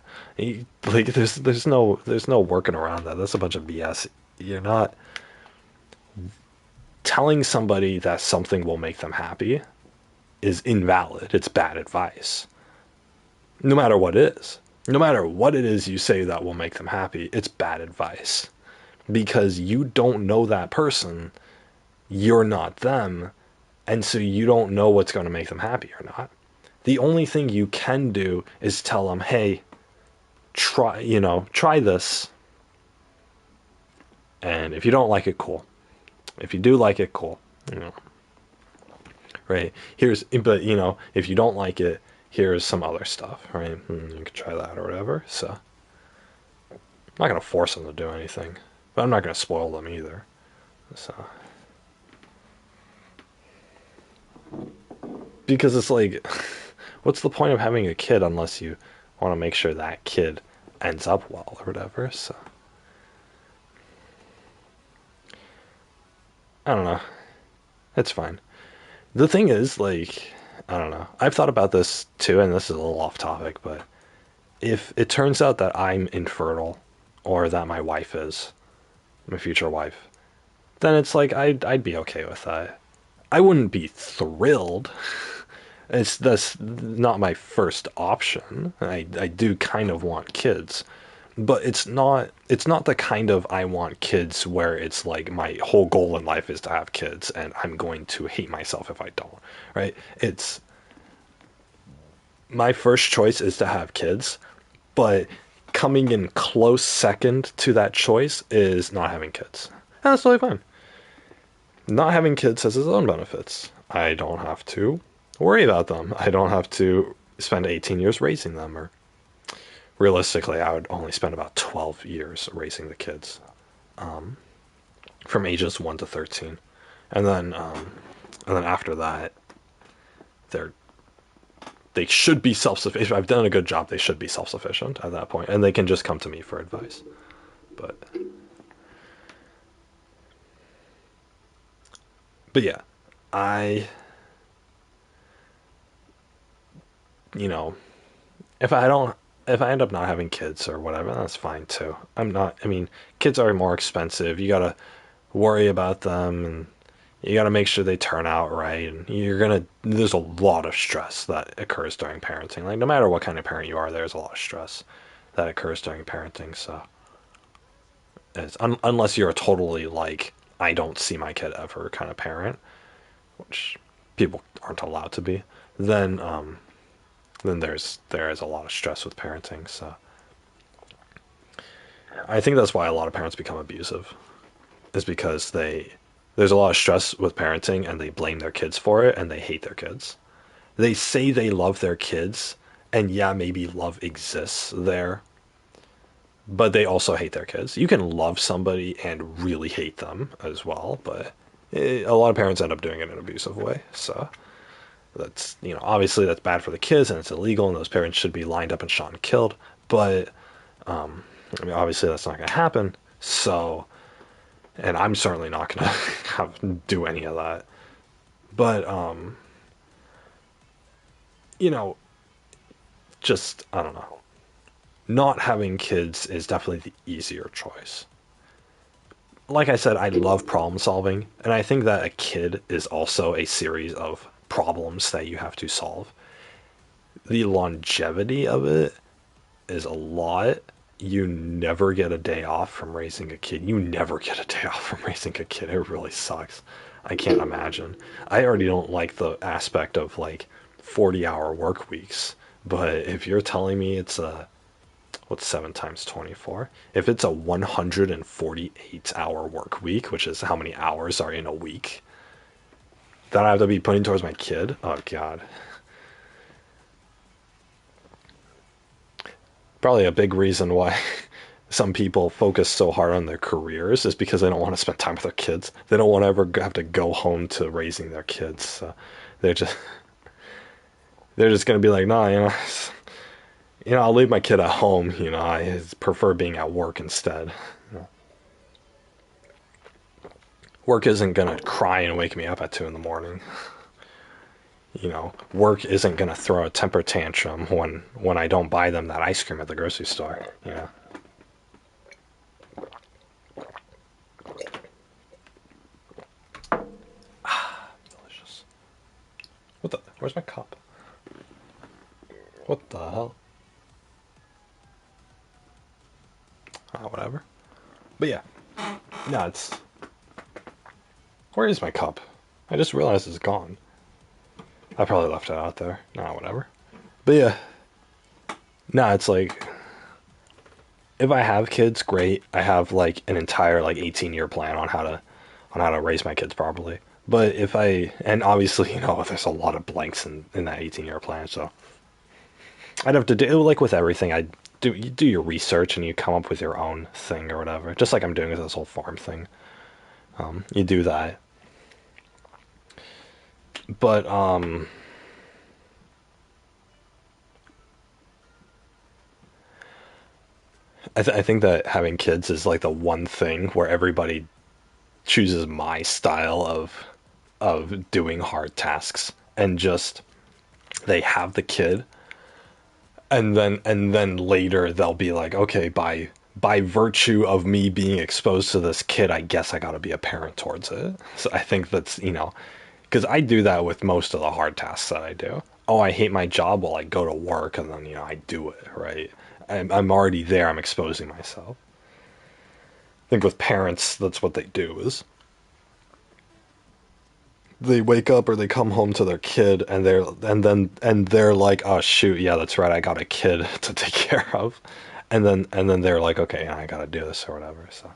A: Like there's no working around that. That's a bunch of BS. You're not telling somebody that something will make them happy is invalid. It's bad advice. No matter what it is. No matter what it is you say that will make them happy, it's bad advice. Because you don't know that person, you're not them, and so you don't know what's going to make them happy or not. The only thing you can do is tell them, hey, try this, and if you don't like it, cool. If you do like it, cool. Right? But if you don't like it, here's some other stuff, right? You can try that or whatever. So, I'm not going to force them to do anything, but I'm not going to spoil them either. So, because it's like, what's the point of having a kid unless you want to make sure that kid ends up well or whatever? So, I don't know. It's fine. The thing is, like, I don't know. I've thought about this too, and this is a little off topic, but if it turns out that I'm infertile, or that my wife is, my future wife, then it's like I'd be okay with that. I wouldn't be thrilled. That's not my first option. I do kind of want kids, but it's not the kind of I want kids where it's like my whole goal in life is to have kids and I'm going to hate myself if I don't, right? It's my first choice is to have kids, but coming in close second to that choice is not having kids. And that's totally fine. Not having kids has its own benefits. I don't have to worry about them. I don't have to spend 18 years raising them, or realistically, I would only spend about 12 years raising the kids, from ages 1 to 13, and then after that, they're they should be self-sufficient. If I've done a good job, they should be self-sufficient at that point, and they can just come to me for advice. But yeah, I you know if I end up not having kids or whatever, that's fine too. I mean, kids are more expensive. You gotta worry about them, and you gotta make sure they turn out right. And there's a lot of stress that occurs during parenting. Like, no matter what kind of parent you are, there's a lot of stress that occurs during parenting. So, unless you're a totally, like, I don't see my kid ever kind of parent, which people aren't allowed to be, then there is a lot of stress with parenting. So I think that's why a lot of parents become abusive, is because there's a lot of stress with parenting and they blame their kids for it and they hate their kids. They say they love their kids, and yeah, maybe love exists there, but they also hate their kids. You can love somebody and really hate them as well, but a lot of parents end up doing it in an abusive way. So that's, obviously that's bad for the kids and it's illegal, and those parents should be lined up and shot and killed. But I mean, obviously that's not going to happen. So, and I'm certainly not going to do any of that. But you know, just, I don't know. Not having kids is definitely the easier choice. Like I said, I love problem solving, and I think that a kid is also a series of problems that you have to solve. The longevity of it is a lot. You never get a day off from raising a kid. You never get a day off from raising a kid. It really sucks. I can't imagine. I already don't like the aspect of like 40-hour work weeks, But if you're telling me it's a, what's 7 times 24? If it's a 148-hour work week, which is how many hours are in a week, that I have to be putting towards my kid, oh God. Probably a big reason why some people focus so hard on their careers is because they don't want to spend time with their kids. They don't want to ever have to go home to raising their kids. So they're just they're just gonna be like, nah, I'll leave my kid at home. I prefer being at work instead. You know, work isn't gonna cry and wake me up at 2 in the morning. Work isn't gonna throw a temper tantrum when I don't buy them that ice cream at the grocery store. Delicious. What the? Where's my cup? What the hell? Whatever. But yeah, no, it's. Where is my cup? I just realized it's gone. I probably left it out there. Nah, whatever. But yeah, no, it's like if I have kids, great. I have like an entire like 18-year plan on how to raise my kids properly. But if I and obviously there's a lot of blanks in that 18-year plan, so I'd have to do like with everything. I do you do your research and you come up with your own thing or whatever. Just like I'm doing with this whole farm thing. You do that, but I think that having kids is like the one thing where everybody chooses my style of doing hard tasks and just they have the kid and then later they'll be like, okay, by virtue of me being exposed to this kid, I guess I got to be a parent towards it. So I think that's, because I do that with most of the hard tasks that I do. Oh, I hate my job. Well, I go to work and then I do it, right? I'm already there. I'm exposing myself. I think with parents, that's what they do is they wake up or they come home to their kid and they're like, oh shoot, yeah, that's right, I got a kid to take care of, and then they're like, okay, I gotta do this or whatever. So,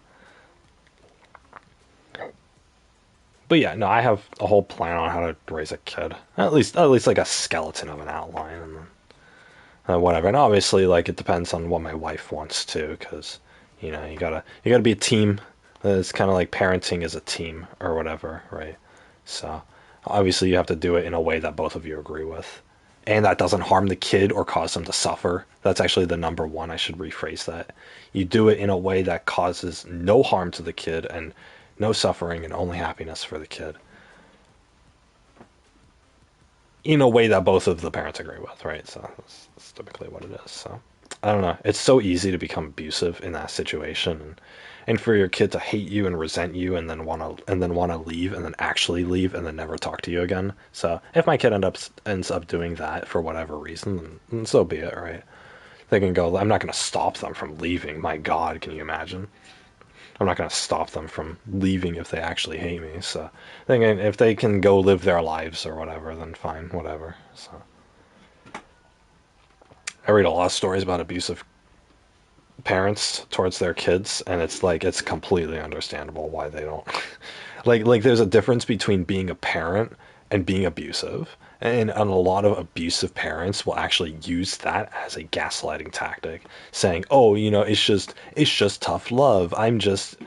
A: but yeah, no, I have a whole plan on how to raise a kid. At least like a skeleton of an outline, and then whatever. And obviously, like it depends on what my wife wants too, because you gotta be a team. It's kind of like parenting is a team or whatever, right? So obviously you have to do it in a way that both of you agree with. And that doesn't harm the kid or cause them to suffer. That's actually the number one. I should rephrase that. You do it in a way that causes no harm to the kid and no suffering and only happiness for the kid. In a way that both of the parents agree with, right? So that's typically what it is. So I don't know. It's so easy to become abusive in that situation, and for your kid to hate you and resent you, and then want to leave, and then actually leave, and then never talk to you again. So if my kid ends up doing that for whatever reason, then so be it, right? They can go. I'm not going to stop them from leaving. My God, can you imagine? I'm not going to stop them from leaving if they actually hate me. So, thinking if they can go live their lives or whatever, then fine, whatever. So, I read a lot of stories about abusive parents towards their kids, and it's like it's completely understandable why they don't. Like there's a difference between being a parent and being abusive. And a lot of abusive parents will actually use that as a gaslighting tactic, saying, "Oh, it's just tough love. I'm just,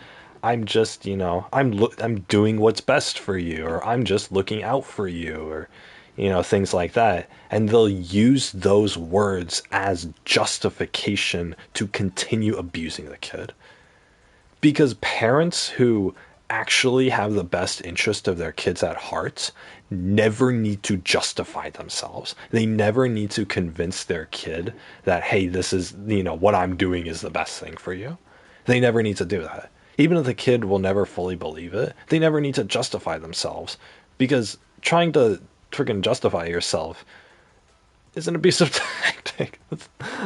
A: I'm doing what's best for you, or I'm just looking out for you, or things like that." And they'll use those words as justification to continue abusing the kid. Because parents who actually have the best interest of their kids at heart never need to justify themselves. They never need to convince their kid that, hey, this is, what I'm doing is the best thing for you. They never need to do that. Even if the kid will never fully believe it, they never need to justify themselves. Because trying to freaking justify yourself is an abusive tactic.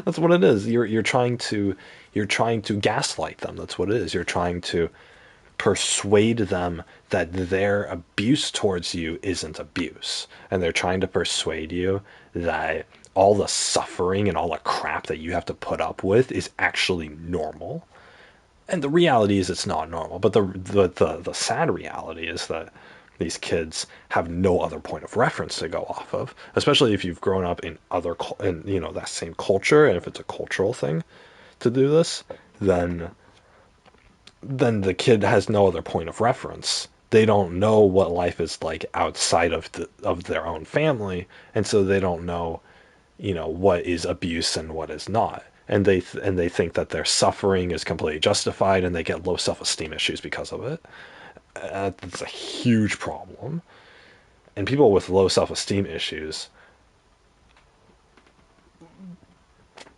A: That's what it is. You're trying to gaslight them. That's what it is. You're trying to persuade them that their abuse towards you isn't abuse, and they're trying to persuade you that all the suffering and all the crap that you have to put up with is actually normal. And the reality is it's not normal. But the sad reality is that these kids have no other point of reference to go off of, especially if you've grown up in in that same culture, and if it's a cultural thing to do this, then the kid has no other point of reference. They don't know what life is like outside of their own family, and so they don't know, what is abuse and what is not. And they think that their suffering is completely justified, and they get low self-esteem issues because of it. That's a huge problem. And people with low self-esteem issues,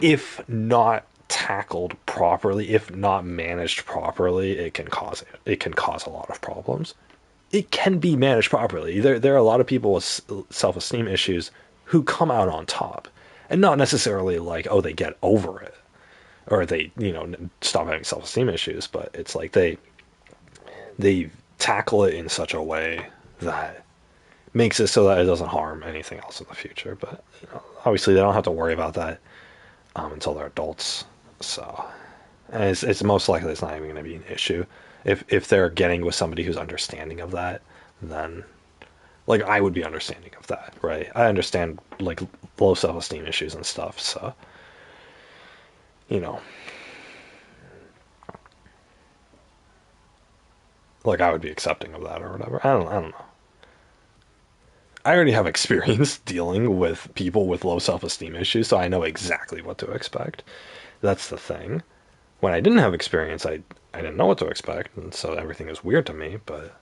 A: if not tackled properly, if not managed properly, it can cause a lot of problems. It can be managed properly. There are a lot of people with self-esteem issues who come out on top, and not necessarily like, oh, they get over it, or they stop having self-esteem issues, but it's like they tackle it in such a way that makes it so that it doesn't harm anything else in the future. But obviously they don't have to worry about that until they're adults. So, and it's most likely it's not even going to be an issue if they're getting with somebody who's understanding of that. Then, like, I would be understanding of that, right? I understand like low self-esteem issues and stuff. So, you know, like, I would be accepting of that or whatever. I don't know. I already have experience dealing with people with low self-esteem issues, so I know exactly what to expect. That's the thing. When I didn't have experience, I didn't know what to expect, and so everything is weird to me. But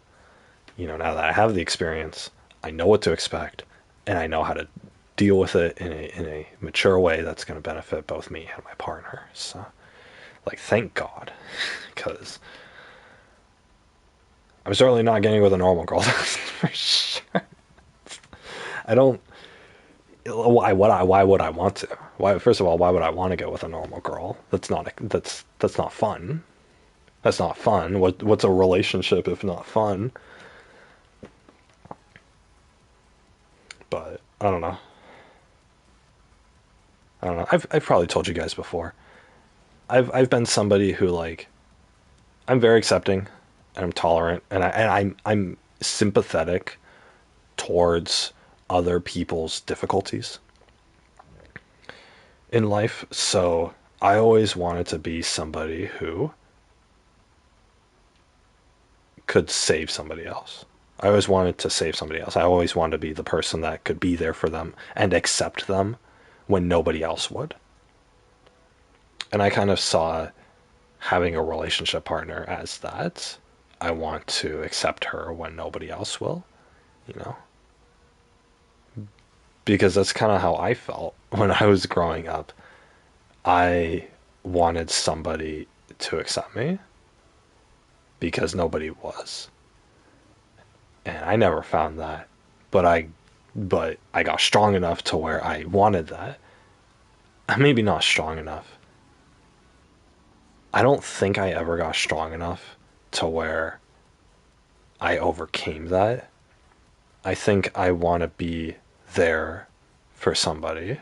A: now that I have the experience, I know what to expect, and I know how to deal with it in a mature way that's going to benefit both me and my partner. So, like, thank God, because I'm certainly not getting with a normal girl. That's for sure. I don't. Why would I want to? Why, first of all, why would I want to go with a normal girl? That's not fun. That's not fun. What's a relationship if not fun? But I don't know. I don't know. I've probably told you guys before. I've been somebody who, like, I'm very accepting and I'm tolerant, and I'm sympathetic towards other people's difficulties in life. So I always wanted to be somebody who could save somebody else. I always wanted to save somebody else. I always wanted to be the person that could be there for them and accept them when nobody else would. And I kind of saw having a relationship partner as that. I want to accept her when nobody else will, you know? Because that's kind of how I felt when I was growing up. I wanted somebody to accept me because nobody was. And I never found that. But I got strong enough to where I wanted that. Maybe not strong enough. I don't think I ever got strong enough to where I overcame that. I think I want to be there for somebody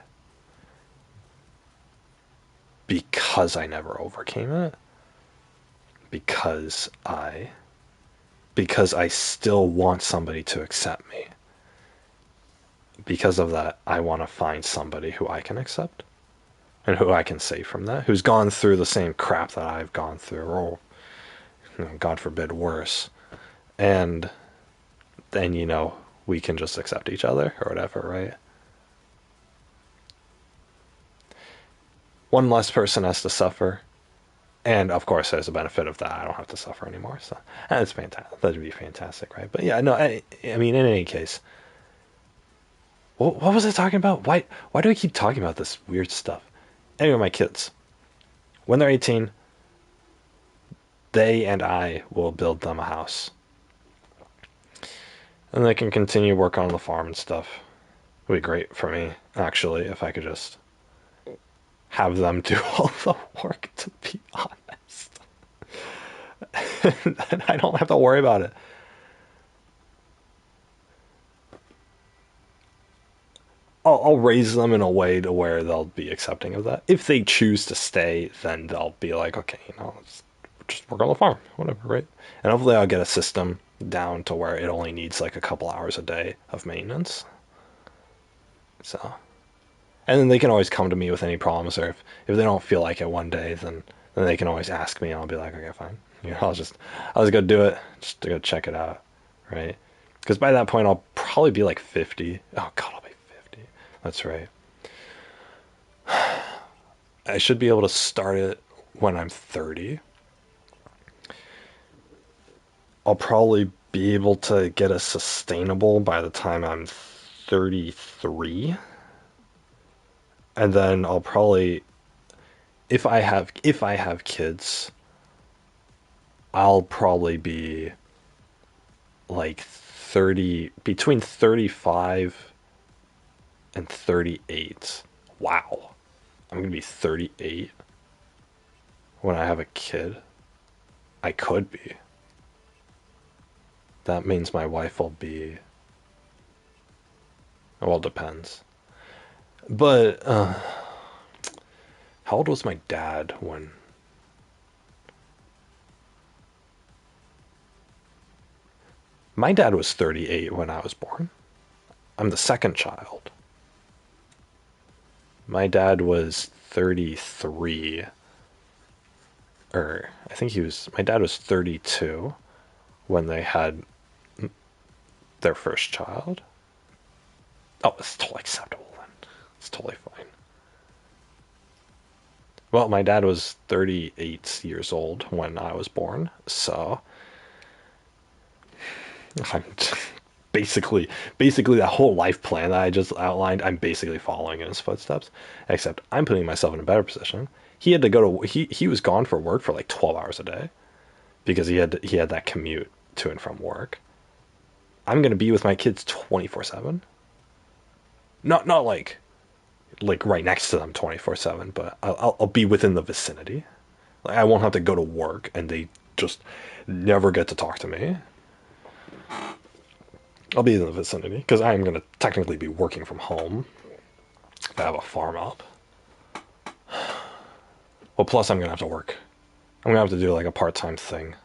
A: because I never overcame it. Because I still want somebody to accept me. Because of that, I want to find somebody who I can accept and who I can save from that, who's gone through the same crap that I've gone through, or God forbid, worse. And then, we can just accept each other or whatever, right? One less person has to suffer. And of course, there's a benefit of that. I don't have to suffer anymore. So that's fantastic. That'd be fantastic, right? But yeah, no, I mean, in any case, what was I talking about? Why do I keep talking about this weird stuff? Anyway, my kids, when they're 18, they and I will build them a house. And they can continue work on the farm and stuff. It would be great for me, actually, if I could just have them do all the work, to be honest. And I don't have to worry about it. I'll raise them in a way to where they'll be accepting of that. If they choose to stay, then they'll be like, okay, let's just work on the farm, whatever, right? And hopefully I'll get a system down to where it only needs like a couple hours a day of maintenance. So, and then they can always come to me with any problems, or if they don't feel like it one day, then they can always ask me, and I'll be like, okay, fine. I'll just go do it, just to go check it out, right? Because by that point I'll probably be like 50. Oh God, I'll be 50. That's right. I should be able to start it when I'm 30. I'll probably be able to get a sustainable by the time I'm 33. And then I'll probably, if I have kids, I'll probably be like 30, between 35 and 38. Wow. I'm going to be 38 when I have a kid. I could be. That means my wife will be, well, it depends. But how old was my dad when my dad was 38 when I was born? I'm the second child. My dad was 33, or I think my dad was 32 when they had their first child. Oh, it's totally acceptable then. It's totally fine. Well, my dad was 38 years old when I was born, so I'm basically that whole life plan that I just outlined, I'm basically following in his footsteps, except I'm putting myself in a better position. He had to go to he was gone for work for like 12 hours a day because he had that commute to and from work. I'm going to be with my kids 24/7. Not like right next to them 24/7, but I'll be within the vicinity. Like, I won't have to go to work and they just never get to talk to me. I'll be in the vicinity because I'm going to technically be working from home. I have a farm up. Well, plus I'm going to have to work. I'm going to have to do like a part-time thing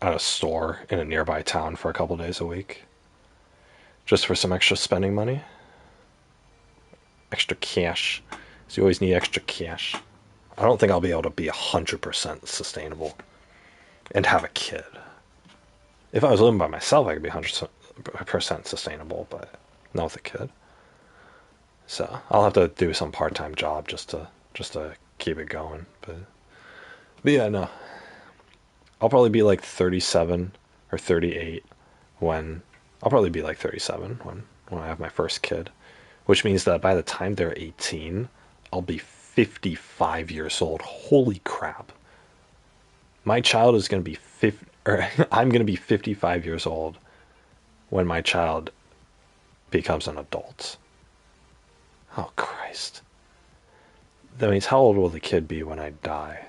A: at a store in a nearby town for a couple days a week. Just for some extra spending money. Extra cash. So you always need extra cash. I don't think I'll be able to be 100% sustainable and have a kid. If I was living by myself, I could be 100% sustainable, but not with a kid. So I'll have to do some part-time job just to keep it going. But yeah, no. I'll probably be like 37 or 38 when I'll probably be like 37 when I have my first kid, which means that by the time they're 18, I'll be 55 years old. Holy crap. My child is going to be 50, or I'm going to be 55 years old when my child becomes an adult. Oh, Christ. That means how old will the kid be when I die?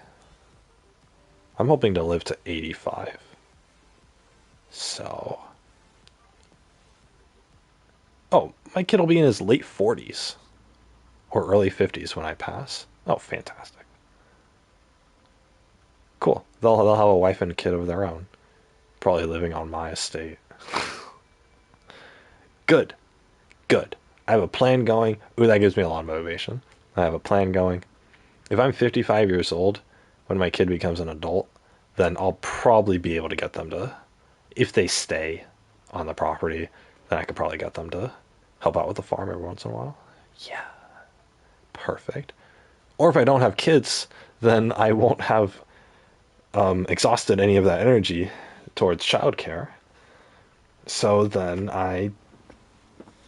A: I'm hoping to live to 85. So. Oh, my kid will be in his late 40s or early 50s when I pass. Oh, fantastic. Cool. They'll have a wife and a kid of their own. Probably living on my estate. Good. Good. I have a plan going. Ooh, that gives me a lot of motivation. I have a plan going. If I'm 55 years old when my kid becomes an adult, then I'll probably be able to get them to, if they stay on the property, then I could probably get them to help out with the farm every once in a while. Yeah. Perfect. Or if I don't have kids, then I won't have exhausted any of that energy towards childcare. So then I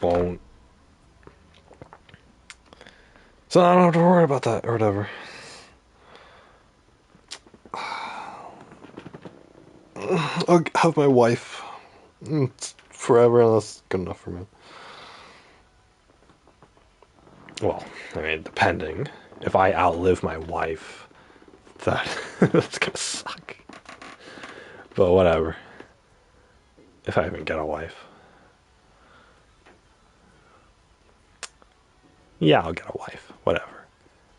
A: won't. So I don't have to worry about that or whatever. I'll have my wife forever, and that's good enough for me. Well, I mean, depending. If I outlive my wife, that's gonna suck. But whatever. If I even get a wife. Yeah, I'll get a wife, whatever.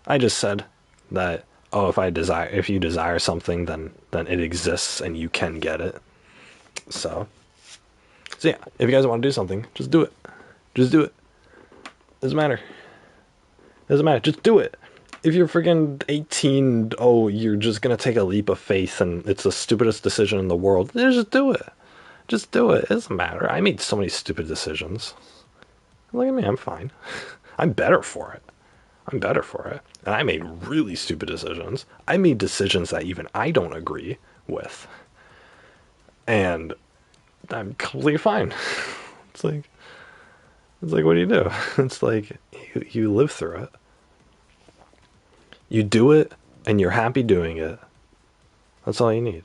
A: I just said that, oh, if you desire something, then it exists and you can get it. So, so yeah, if you guys want to do something, just do it. Just do it. Doesn't matter. Doesn't matter. Just do it. If you're freaking 18, oh, you're just gonna take a leap of faith and it's the stupidest decision in the world, then just do it. Just do it. It doesn't matter. I made so many stupid decisions. Look at me, I'm fine. I'm better for it. I'm better for it. And I made really stupid decisions. I made decisions that even I don't agree with. And I'm completely fine. It's like, what do you do? It's like, you live through it. You do it, and you're happy doing it. That's all you need.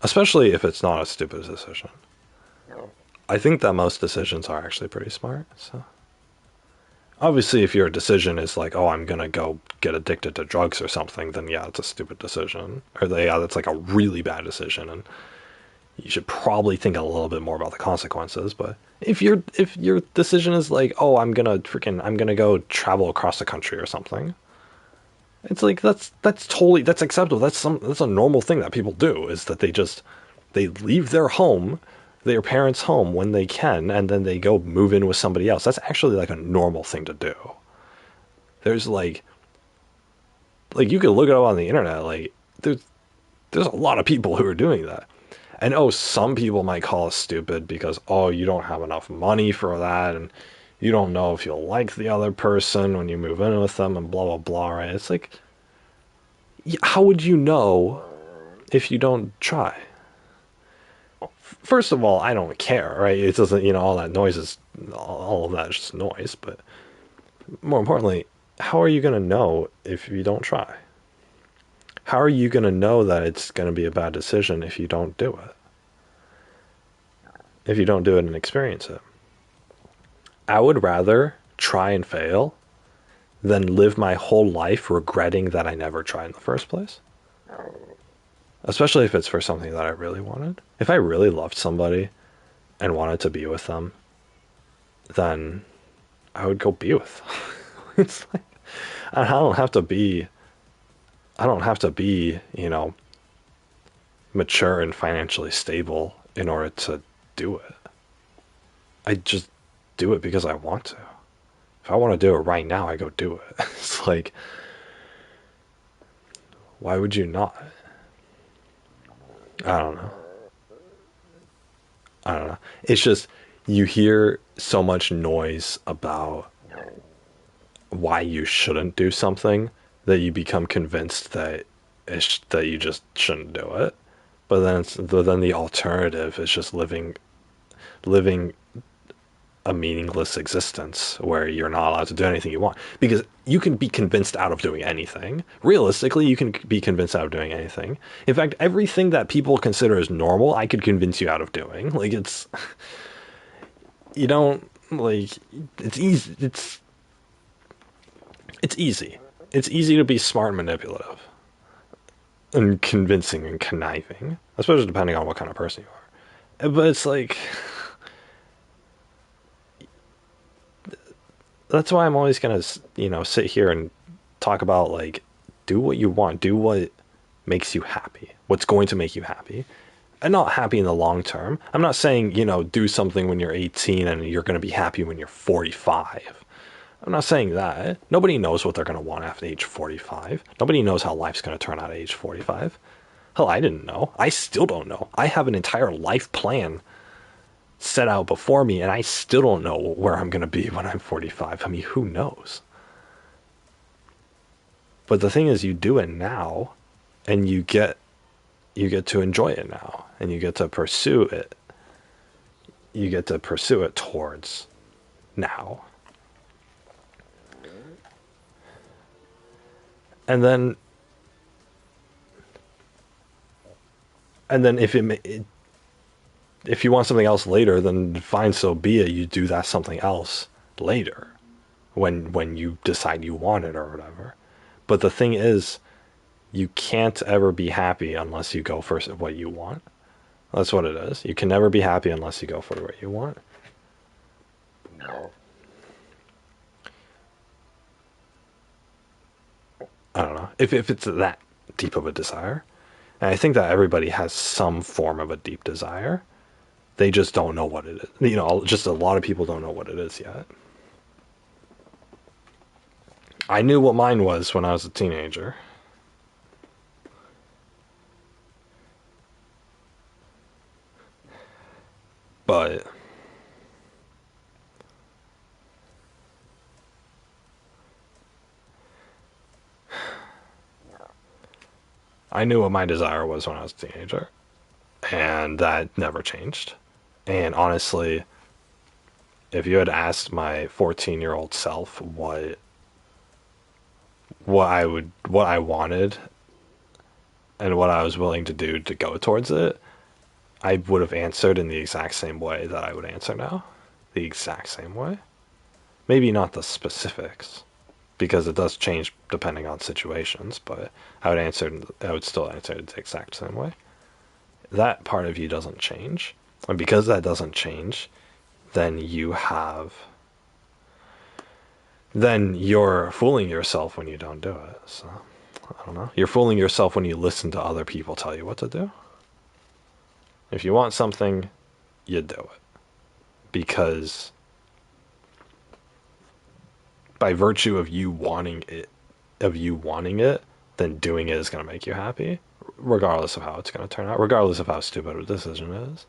A: Especially if it's not a stupid decision. I think that most decisions are actually pretty smart, so. Obviously, if your decision is like, oh, I'm gonna go get addicted to drugs or something, then yeah, it's a stupid decision. Or yeah, that's like a really bad decision, and you should probably think a little bit more about the consequences. But if your decision is like, oh, I'm gonna go travel across the country or something, it's like that's acceptable. That's a normal thing that people do, is that they leave their parents' home when they can, and then they go move in with somebody else. That's actually like a normal thing to do. There's like you can look it up on the internet, like there's a lot of people who are doing that. And oh, some people might call us stupid because, oh, you don't have enough money for that, and you don't know if you'll like the other person when you move in with them, and blah blah blah, right? It's like, how would you know if you don't try? First of all, I don't care, right? It doesn't, all that noise is, all of that is just noise. But more importantly, how are you going to know if you don't try? How are you going to know that it's going to be a bad decision if you don't do it? If you don't do it and experience it? I would rather try and fail than live my whole life regretting that I never tried in the first place. Especially if it's for something that I really wanted. If I really loved somebody and wanted to be with them, then I would go be with them. It's like, I don't have to be, mature and financially stable in order to do it. I just do it because I want to. If I want to do it right now, I go do it. It's like, why would you not? I don't know. I don't know. It's just, you hear so much noise about why you shouldn't do something that you become convinced that that you just shouldn't do it. But then the alternative is just living a meaningless existence where you're not allowed to do anything you want, because you can be convinced out of doing anything. Realistically, you can be convinced out of doing anything. In fact, everything that people consider as normal, I could convince you out of doing. Like, it's, you don't, like, it's easy. It's easy. It's easy to be smart and manipulative and convincing and conniving, especially depending on what kind of person you are. But it's like, that's why I'm always gonna, sit here and talk about, like, do what you want, do what makes you happy, what's going to make you happy, and not happy in the long term. I'm not saying, do something when you're 18 and you're gonna be happy when you're 45. I'm not saying that. Nobody knows what they're gonna want after age 45. Nobody knows how life's gonna turn out at age 45. Hell, I didn't know. I still don't know. I have an entire life plan set out before me, and I still don't know where I'm going to be when I'm 45. I mean, who knows? But the thing is, you do it now, and you get to enjoy it now, and you get to pursue it. You get to pursue it towards now. And then if you want something else later, then fine, so be it. You do that something else later, when you decide you want it or whatever. But the thing is, you can't ever be happy unless you go for what you want. That's what it is. You can never be happy unless you go for what you want. I don't know if it's that deep of a desire. And I think that everybody has some form of a deep desire. They just don't know what it is. Just a lot of people don't know what it is yet. I knew what mine was when I was a teenager. But I knew what my desire was when I was a teenager. And that never changed. And honestly, if you had asked my 14-year-old self what I wanted and what I was willing to do to go towards it, I would have answered in the exact same way that I would answer now. The exact same way. Maybe not the specifics, because it does change depending on situations, but I would still answer it the exact same way. That part of you doesn't change. And because that doesn't change, then you're fooling yourself when you don't do it. So, I don't know. You're fooling yourself when you listen to other people tell you what to do. If you want something, you do it. Because by virtue of you wanting it, then doing it is going to make you happy, regardless of how it's going to turn out, regardless of how stupid a decision is,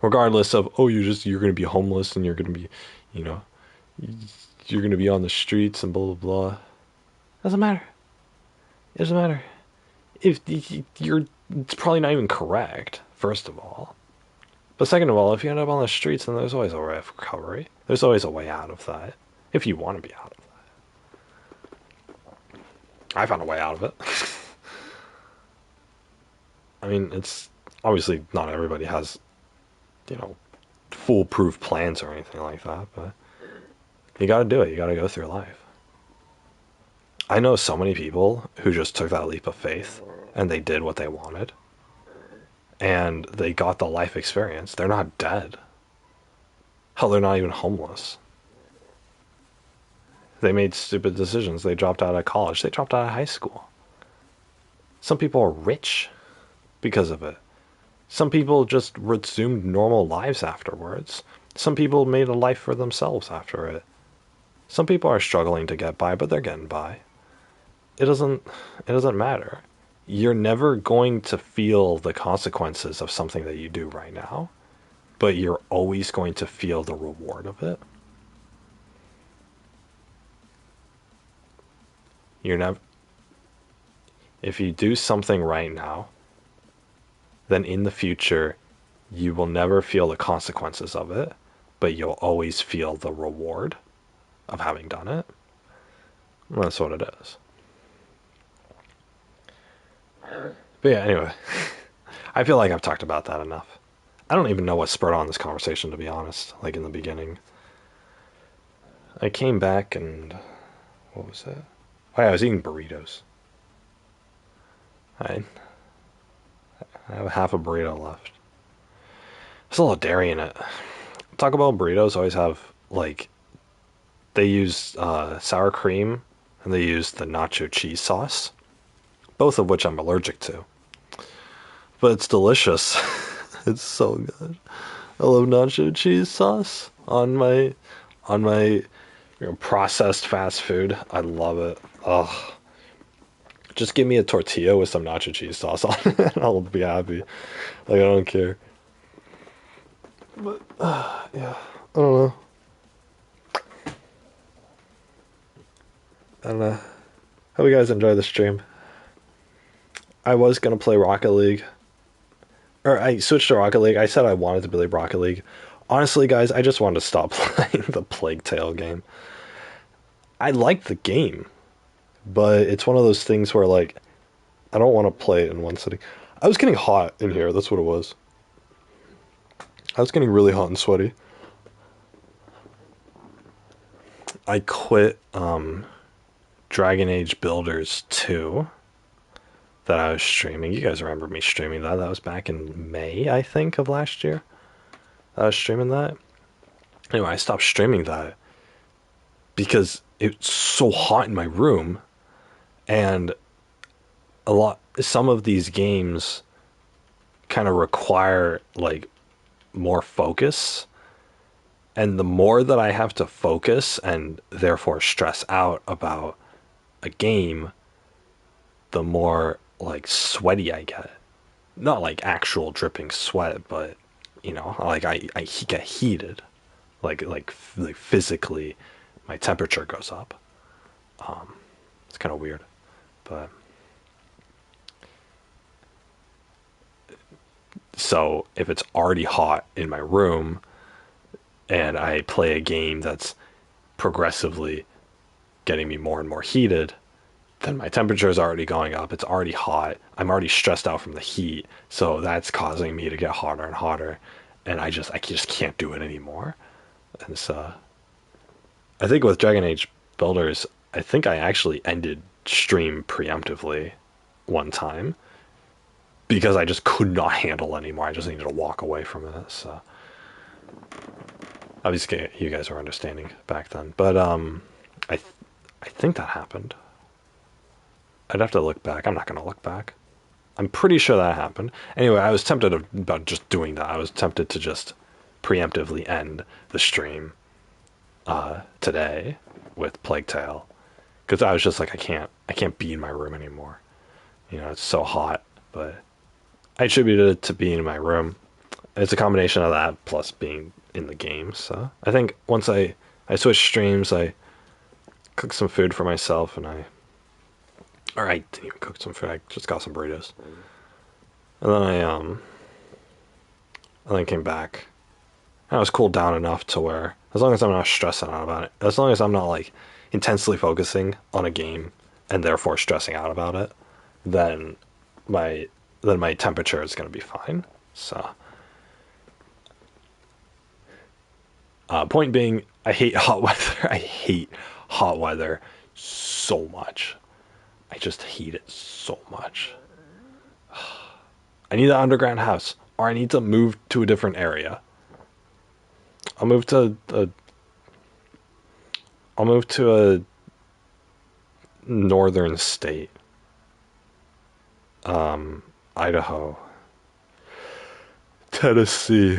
A: regardless of, oh, you're going to be homeless and you're going to be, you know, you're going to be on the streets and blah, blah, blah. Doesn't matter. It doesn't matter. If you're, it's probably not even correct, first of all. But second of all, if you end up on the streets, then there's always a way of recovery. There's always a way out of that, if you want to be out of that. I found a way out of it. I mean, it's obviously not everybody has, foolproof plans or anything like that, but you gotta do it. You gotta go through life. I know so many people who just took that leap of faith and they did what they wanted and they got the life experience. They're not dead. Hell, they're not even homeless. They made stupid decisions. They dropped out of college. They dropped out of high school. Some people are rich because of it. Some people just resumed normal lives afterwards. Some people made a life for themselves after it. Some people are struggling to get by, but they're getting by. It doesn't matter. You're never going to feel the consequences of something that you do right now, but you're always going to feel the reward of it. If you do something right now, then in the future, you will never feel the consequences of it, but you'll always feel the reward of having done it. And that's what it is. But yeah, anyway, I feel like I've talked about that enough. I don't even know what spurred on this conversation, to be honest, like in the beginning. I came back and, what was that? Oh yeah, I was eating burritos. I have half a burrito left. There's a little dairy in it. Taco Bell burritos always have, like, they use sour cream and they use the nacho cheese sauce, both of which I'm allergic to. But it's delicious. It's so good. I love nacho cheese sauce on my processed fast food. I love it. Ugh. Just give me a tortilla with some nacho cheese sauce on it and I'll be happy. Like, I don't care. But, yeah, I don't know. I don't know. Hope you guys enjoy the stream. I was going to play Rocket League. Or I switched to Rocket League. I said I wanted to play Rocket League. Honestly, guys, I just wanted to stop playing the Plague Tale game. I like the game. But it's one of those things where, like, I don't want to play it in one sitting. I was getting hot in here. That's what it was. I was getting really hot and sweaty. I quit Dragon Age Builders 2 that I was streaming. You guys remember me streaming that. That was back in May, I think, of last year. I was streaming that. Anyway, I stopped streaming that because it's so hot in my room. And some of these games kind of require like more focus, and the more that I have to focus and therefore stress out about a game, the more like sweaty I get. Not like actual dripping sweat, but like I get heated, like physically, my temperature goes up. It's kind of weird, but so if it's already hot in my room and I play a game that's progressively getting me more and more heated, then my temperature is already going up. It's already hot. I'm already stressed out from the heat, so that's causing me to get hotter and hotter, and I just can't do it anymore. And so I think with Dragon Age Builders, I think I actually ended stream preemptively one time because I just could not handle anymore. I just needed to walk away from it. So obviously you guys were understanding back then, but I th- I think that happened. I'd have to look back. I'm not going to look back. I'm pretty sure that happened. Anyway, I was tempted about just doing that. I was tempted to just preemptively end the stream today with Plague Tale because I was just like, I can't be in my room anymore. It's so hot. But I attributed it to being in my room. It's a combination of that plus being in the game. So I think once I switched streams, I cooked some food for myself, or I didn't even cook some food. I just got some burritos, and then I came back. I was cooled down enough to where, as long as I'm not stressing out about it, as long as I'm not like intensely focusing on a game and therefore stressing out about it, then my my temperature is going to be fine. So, point being, I hate hot weather. I hate hot weather so much. I just hate it so much. I need an underground house, or I need to move to a different area. I'll move to a I'll move to a northern state, Idaho, Tennessee,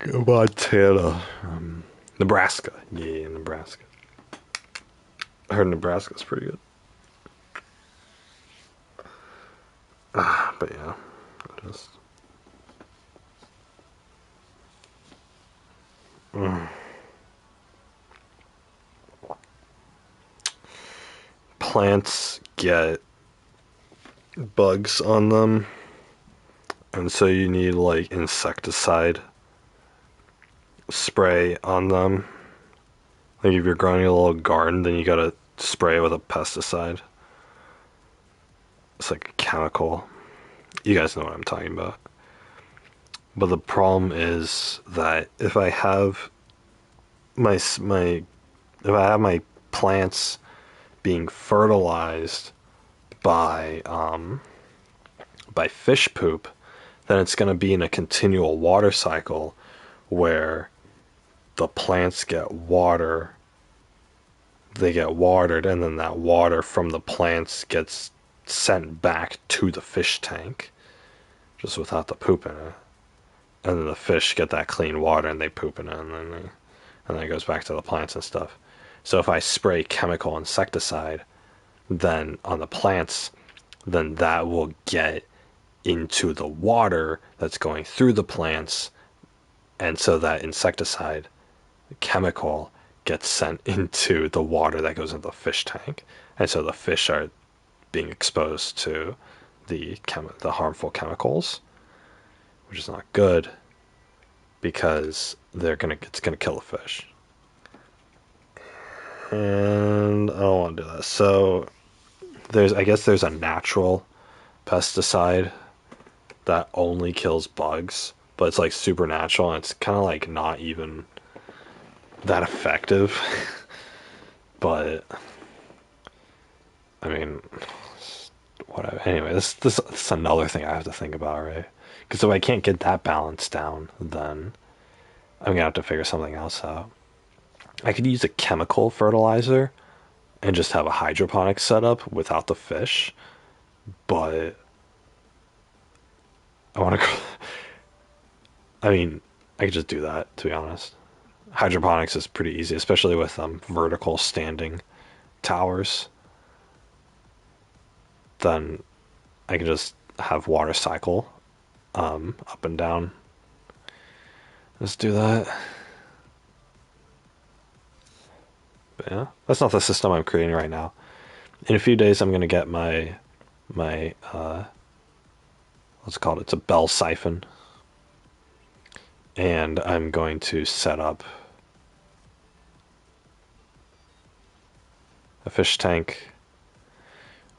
A: Montana, Nebraska. Yeah, Nebraska. I heard Nebraska's pretty good. But yeah, just plants get bugs on them, and so you need like insecticide spray on them. Like if you're growing a little garden, then you gotta spray it with a pesticide. It's like a chemical. You guys know what I'm talking about. But the problem is that if I have my if I have my plants being fertilized by fish poop, then it's going to be in a continual water cycle where the plants get water, they get watered, and then that water from the plants gets sent back to the fish tank, just without the poop in it. And then the fish get that clean water and they poop in it, and then it goes back to the plants and stuff. So if I spray chemical insecticide then on the plants, then that will get into the water that's going through the plants, and so that insecticide chemical gets sent into the water that goes into the fish tank, and so the fish are being exposed to the harmful chemicals, which is not good because it's gonna kill the fish. And I don't want to do that. So I guess there's a natural pesticide that only kills bugs, but it's like supernatural and it's kind of like not even that effective. But I mean, whatever. Anyway, this is another thing I have to think about, right? Because if I can't get that balance down, then I'm gonna have to figure something else out. I could use a chemical fertilizer and just have a hydroponic setup without the fish. But I want to. I mean, I could just do that, to be honest. Hydroponics is pretty easy, especially with vertical standing towers. Then I can just have water cycle up and down. Let's do that. But yeah, that's not the system I'm creating right now. In a few days, I'm gonna get my what's it called? It's a bell siphon, and I'm going to set up a fish tank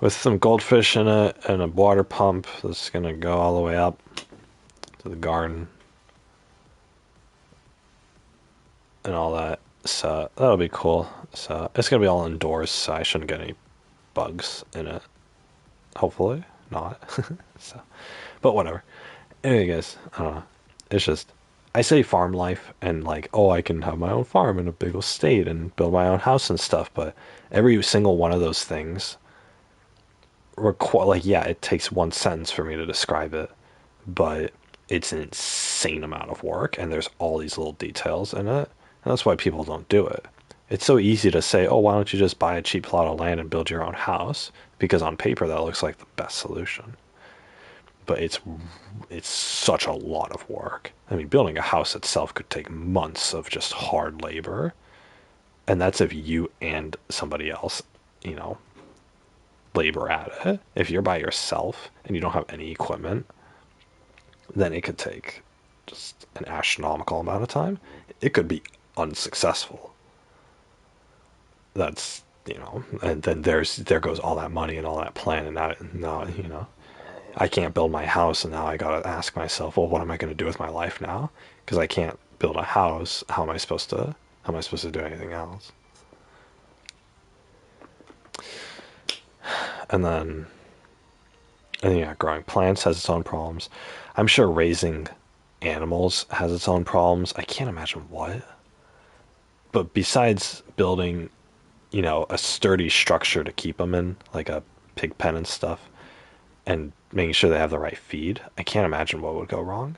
A: with some goldfish in it and a water pump that's gonna go all the way up to the garden and all that. So that'll be cool. So it's gonna be all indoors, so I shouldn't get any bugs in it. Hopefully not. So, but whatever. Anyway, guys, I don't know. It's just I say farm life and like, oh, I can have my own farm in a big estate and build my own house and stuff. But every single one of those things require, like, yeah, it takes one sentence for me to describe it, but it's an insane amount of work, and there's all these little details in it, and that's why people don't do it. It's so easy to say, oh, why don't you just buy a cheap plot of land and build your own house? Because on paper that looks like the best solution. But it's such a lot of work. I mean, building a house itself could take months of just hard labor, and that's if you and somebody else, you know, labor at it. If you're by yourself and you don't have any equipment, then it could take just an astronomical amount of time. It could be unsuccessful. That's, and then there goes all that money and all that plan, and now I can't build my house, and now I gotta ask myself, well, what am I going to do with my life now? Because I can't build a house. How am I supposed to do anything else? And then, and yeah, growing plants has its own problems. I'm sure raising animals has its own problems. I can't imagine what. But besides building, a sturdy structure to keep them in, like a pig pen and stuff, and making sure they have the right feed, I can't imagine what would go wrong.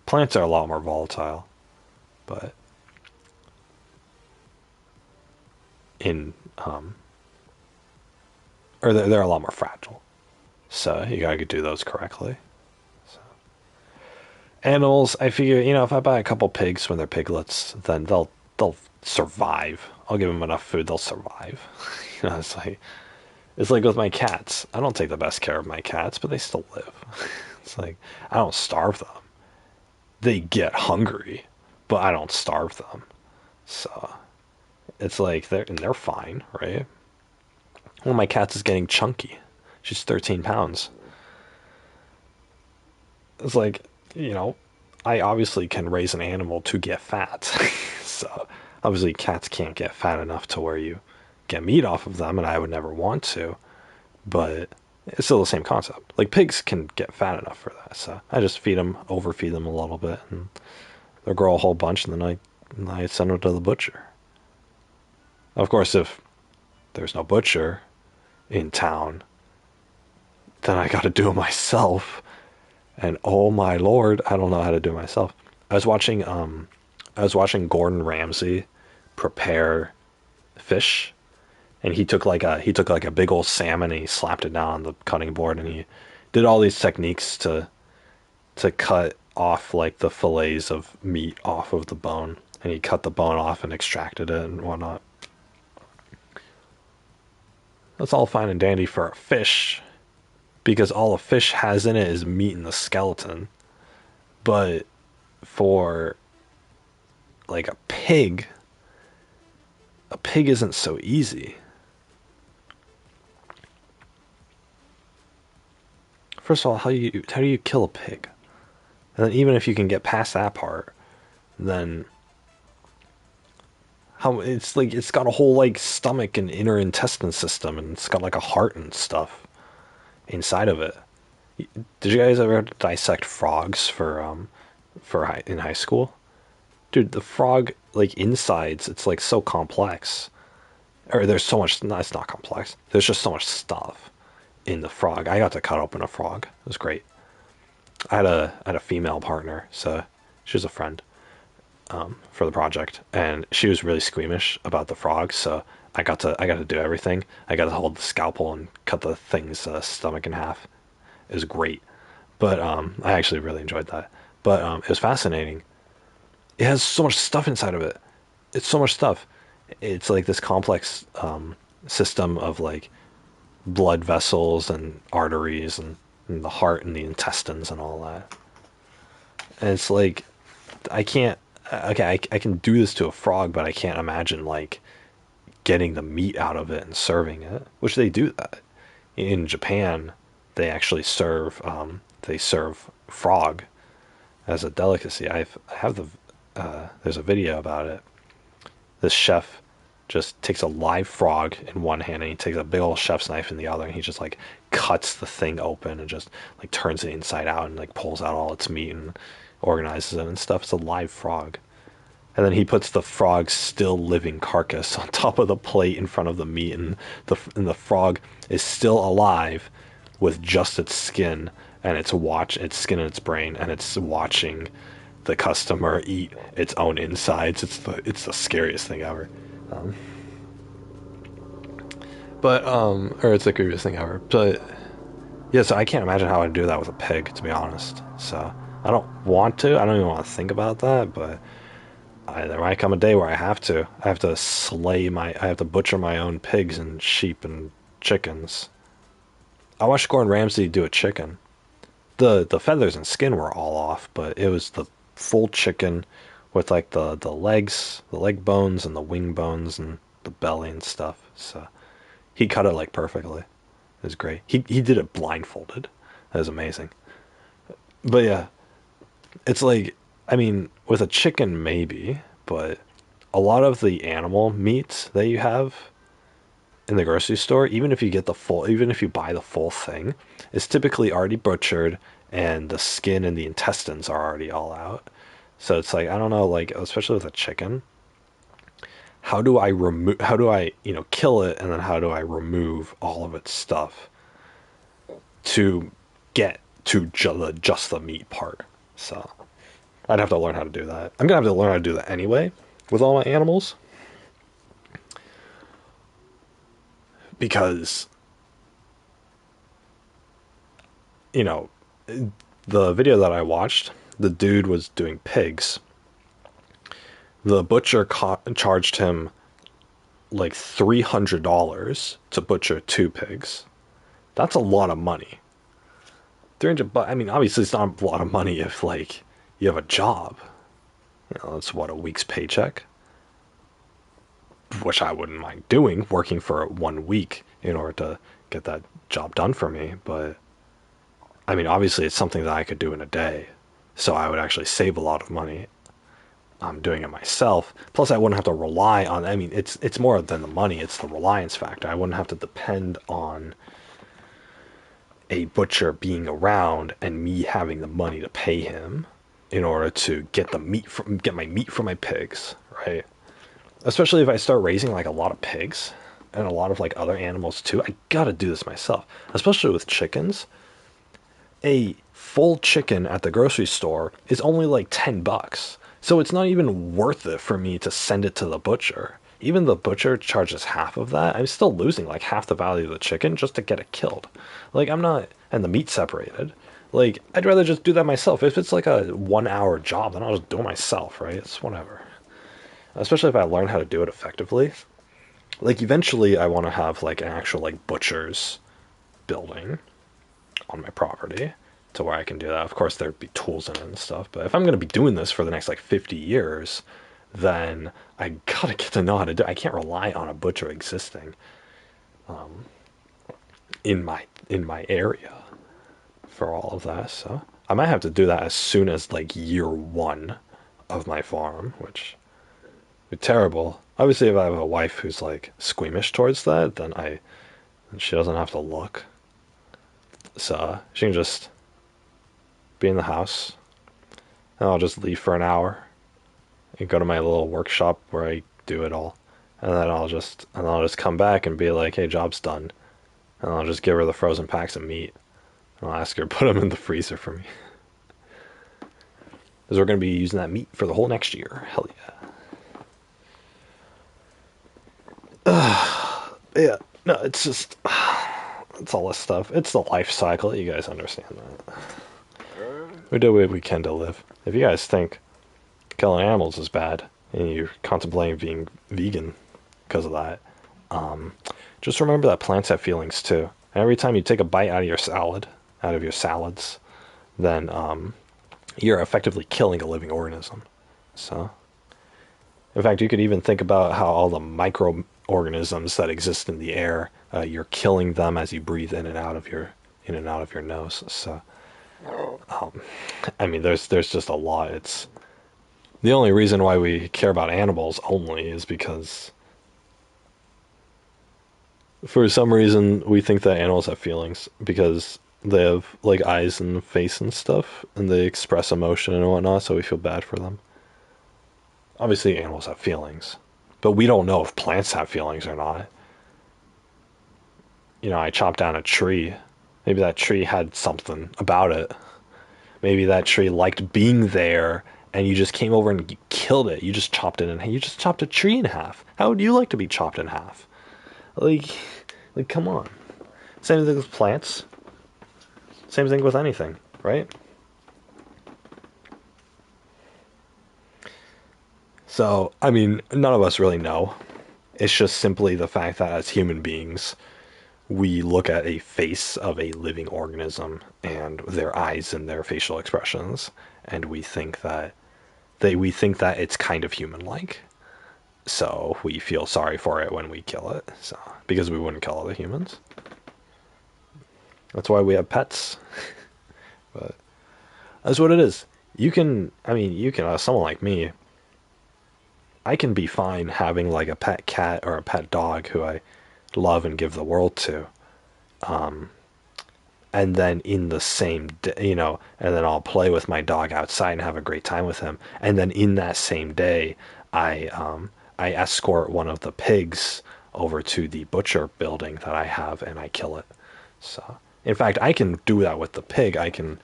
A: Plants are a lot more volatile, but in or they're a lot more fragile. So you gotta do those correctly. So. Animals, I figure, if I buy a couple pigs when they're piglets, then they'll survive. I'll give them enough food, they'll survive. It's like with my cats. I don't take the best care of my cats, but they still live. It's like I don't starve them. They get hungry, but I don't starve them. So it's like they're fine, right? One of my cats is getting chunky. She's 13 pounds. It's like, I obviously can raise an animal to get fat. So obviously cats can't get fat enough to where you get meat off of them, and I would never want to. But it's still the same concept. Like pigs can get fat enough for that. So I just overfeed them a little bit, and they'll grow a whole bunch, and then I send them to the butcher. Of course, if there's no butcher in town, then I got to do it myself. And oh my lord, I don't know how to do it myself. I was watching Gordon Ramsay prepare fish, and he took like a big old salmon and he slapped it down on the cutting board, and he did all these techniques to cut off like the fillets of meat off of the bone, and he cut the bone off and extracted it and whatnot. That's all fine and dandy for a fish, because all a fish has in it is meat in the skeleton. But for like a pig isn't so easy. First of all, how do you kill a pig? And then even if you can get past that part, then how it's got a whole like stomach and inner intestine system, and it's got like a heart and stuff inside of it. Did you guys ever dissect frogs in high school? Dude, the frog like insides, it's like so complex. Or there's so much. No, it's not complex. There's just so much stuff in the frog. I got to cut open a frog. It was great. I had a female partner, so she was a friend for the project, and she was really squeamish about the frog. So I got to do everything. I got to hold the scalpel and cut the thing's stomach in half. It was great, but I actually really enjoyed that. But it was fascinating. It has so much stuff inside of it. It's so much stuff. It's like this complex system of like blood vessels and arteries and the heart and the intestines and all that. And it's like I can't. Okay, I can do this to a frog, but I can't imagine like getting the meat out of it and serving it, which they do that in Japan. They serve frog as a delicacy. I have there's a video about it. This chef just takes a live frog in one hand and he takes a big old chef's knife in the other and he just like cuts the thing open and just like turns it inside out and like pulls out all its meat and organizes it and stuff. It's a live frog. And then he puts the frog's still living carcass on top of the plate in front of the meat, and the frog is still alive with just its skin and its skin and its brain, and it's watching the customer eat its own insides. It's the scariest thing ever. Um, or it's the creepiest thing ever. But yeah, so I can't imagine how I'd do that with a pig, to be honest. So I don't want to. I don't even want to think about that. But there might come a day where I have to. I have to I have to butcher my own pigs and sheep and chickens. I watched Gordon Ramsay do a chicken. The feathers and skin were all off, but it was the full chicken with like the legs, the leg bones and the wing bones and the belly and stuff. So he cut it like perfectly. It was great. He did it blindfolded. That was amazing. But yeah, it's like, I mean, with a chicken maybe, but a lot of the animal meats that you have in the grocery store, even if you buy the full thing, it's typically already butchered and the skin and the intestines are already all out. So it's like, I don't know, like especially with a chicken, how do I, kill it, and then how do I remove all of its stuff to get to just the meat part? So I'd have to learn how to do that. I'm gonna have to learn how to do that anyway with all my animals, because you know the video that I watched, the dude was doing pigs. The butcher charged him like $300 to butcher two pigs. That's a lot of money. 300, but I mean, obviously, it's not a lot of money if like you have a job. That's what, a week's paycheck, which I wouldn't mind doing, working for 1 week in order to get that job done for me. But I mean, obviously, it's something that I could do in a day, so I would actually save a lot of money. I'm doing it myself. Plus, I wouldn't have to rely on. I mean, it's more than the money; it's the reliance factor. I wouldn't have to depend on a butcher being around and me having the money to pay him in order to get my meat from my pigs, right? Especially if I start raising like a lot of pigs and a lot of like other animals too. I gotta do this myself, especially with chickens. A full chicken at the grocery store is only like $10. So it's not even worth it for me to send it to the butcher. Even the butcher charges half of that. I'm still losing like half the value of the chicken just to get it killed. Like, I'm not, and the meat separated. Like, I'd rather just do that myself. If it's like a 1 hour job, then I'll just do it myself, right? It's whatever. Especially if I learn how to do it effectively. Like, eventually I want to have like an actual like butcher's building on my property to where I can do that. Of course, there'd be tools in it and stuff, but if I'm going to be doing this for the next like 50 years, then I gotta get to know how to do it. I can't rely on a butcher existing in my area for all of that. So I might have to do that as soon as like year one of my farm, which would be terrible. Obviously, if I have a wife who's like squeamish towards that, then she doesn't have to look. So she can just be in the house, and I'll just leave for an hour and go to my little workshop where I do it all, and then I'll just come back and be like, hey, job's done, and I'll just give her the frozen packs of meat, and I'll ask her to put them in the freezer for me, because we're gonna be using that meat for the whole next year. Hell yeah. Yeah. No, it's just it's all this stuff. It's the life cycle. You guys understand that. We do what we can to live. If you guys think killing animals is bad and you're contemplating being vegan because of that, just remember that plants have feelings too. And every time you take a bite out of your salad, out of your salads, then you're effectively killing a living organism. So, in fact, you could even think about how all the microorganisms that exist in the air, you're killing them as you breathe in and out of your nose. So, I mean, there's just a lot. It's the only reason why we care about animals only is because for some reason we think that animals have feelings because they have like eyes and face and stuff, and they express emotion and whatnot. So we feel bad for them. Obviously, animals have feelings, but we don't know if plants have feelings or not. I chopped down a tree. Maybe that tree had something about it. Maybe that tree liked being there and you just came over and you killed it. You just chopped it in half. You just chopped a tree in half. How would you like to be chopped in half? Like, come on. Same thing with plants. Same thing with anything, right? So, I mean, none of us really know. It's just simply the fact that as human beings, we look at a face of a living organism and their eyes and their facial expressions, and we think that it's kind of human-like. So we feel sorry for it when we kill it. So because we wouldn't kill other humans. That's why we have pets. But that's what it is. Someone like me, I can be fine having like a pet cat or a pet dog who I love and give the world to. And then in the same day, and then I'll play with my dog outside and have a great time with him. And then in that same day, I escort one of the pigs over to the butcher building that I have and I kill it. So, in fact, I can do that with the pig. I can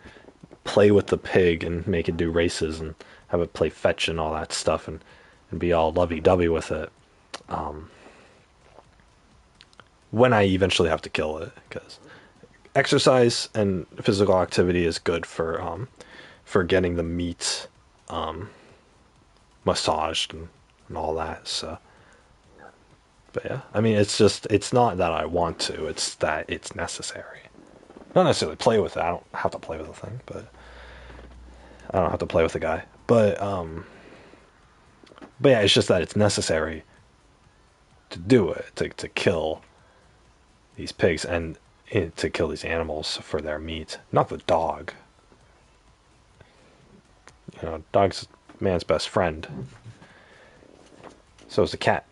A: play with the pig and make it do races and have it play fetch and all that stuff and be all lovey-dovey with it. When I eventually have to kill it, because exercise and physical activity is good for getting the meat massaged and all that. So, but yeah, I mean, it's not that I want to; it's that it's necessary. Not necessarily play with it. I don't have to play with the thing, but I don't have to play with the guy. But yeah, it's just that it's necessary to do it to kill these pigs and to kill these animals for their meat, not the dog. Dog's man's best friend. So is the cat.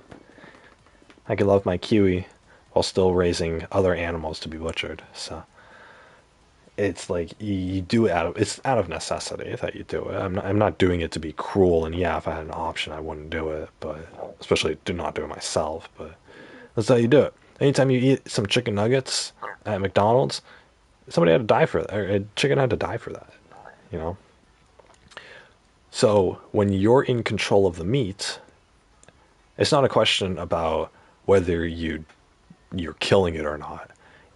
A: I can love my Kiwi while still raising other animals to be butchered. So it's like you do it it's out of necessity that you do it. I'm not doing it to be cruel. And yeah, if I had an option, I wouldn't do it. But especially do not do it myself. But that's how you do it. Anytime you eat some chicken nuggets at McDonald's, somebody had to die for that. Or a chicken had to die for that. You know. So when you're in control of the meat, it's not a question about whether you're killing it or not.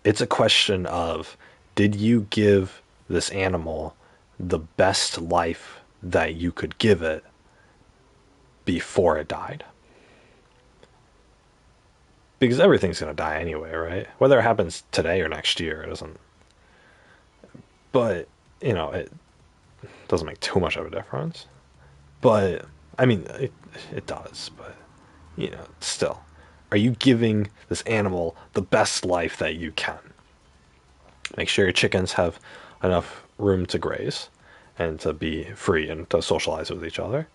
A: It's a question of, did you give this animal the best life that you could give it before it died? Because everything's going to die anyway, right? Whether it happens today or next year, it doesn't. But, it doesn't make too much of a difference. But, I mean, it does, but, still. Are you giving this animal the best life that you can? Make sure your chickens have enough room to graze and to be free and to socialize with each other.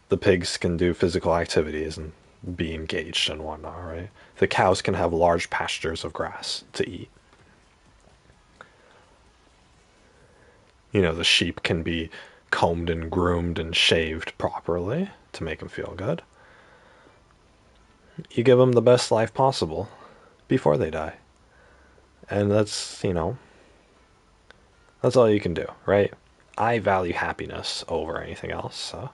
A: The pigs can do physical activities and be engaged and whatnot, right? The cows can have large pastures of grass to eat. The sheep can be combed and groomed and shaved properly to make them feel good. You give them the best life possible before they die. And that's, that's all you can do, right? I value happiness over anything else. So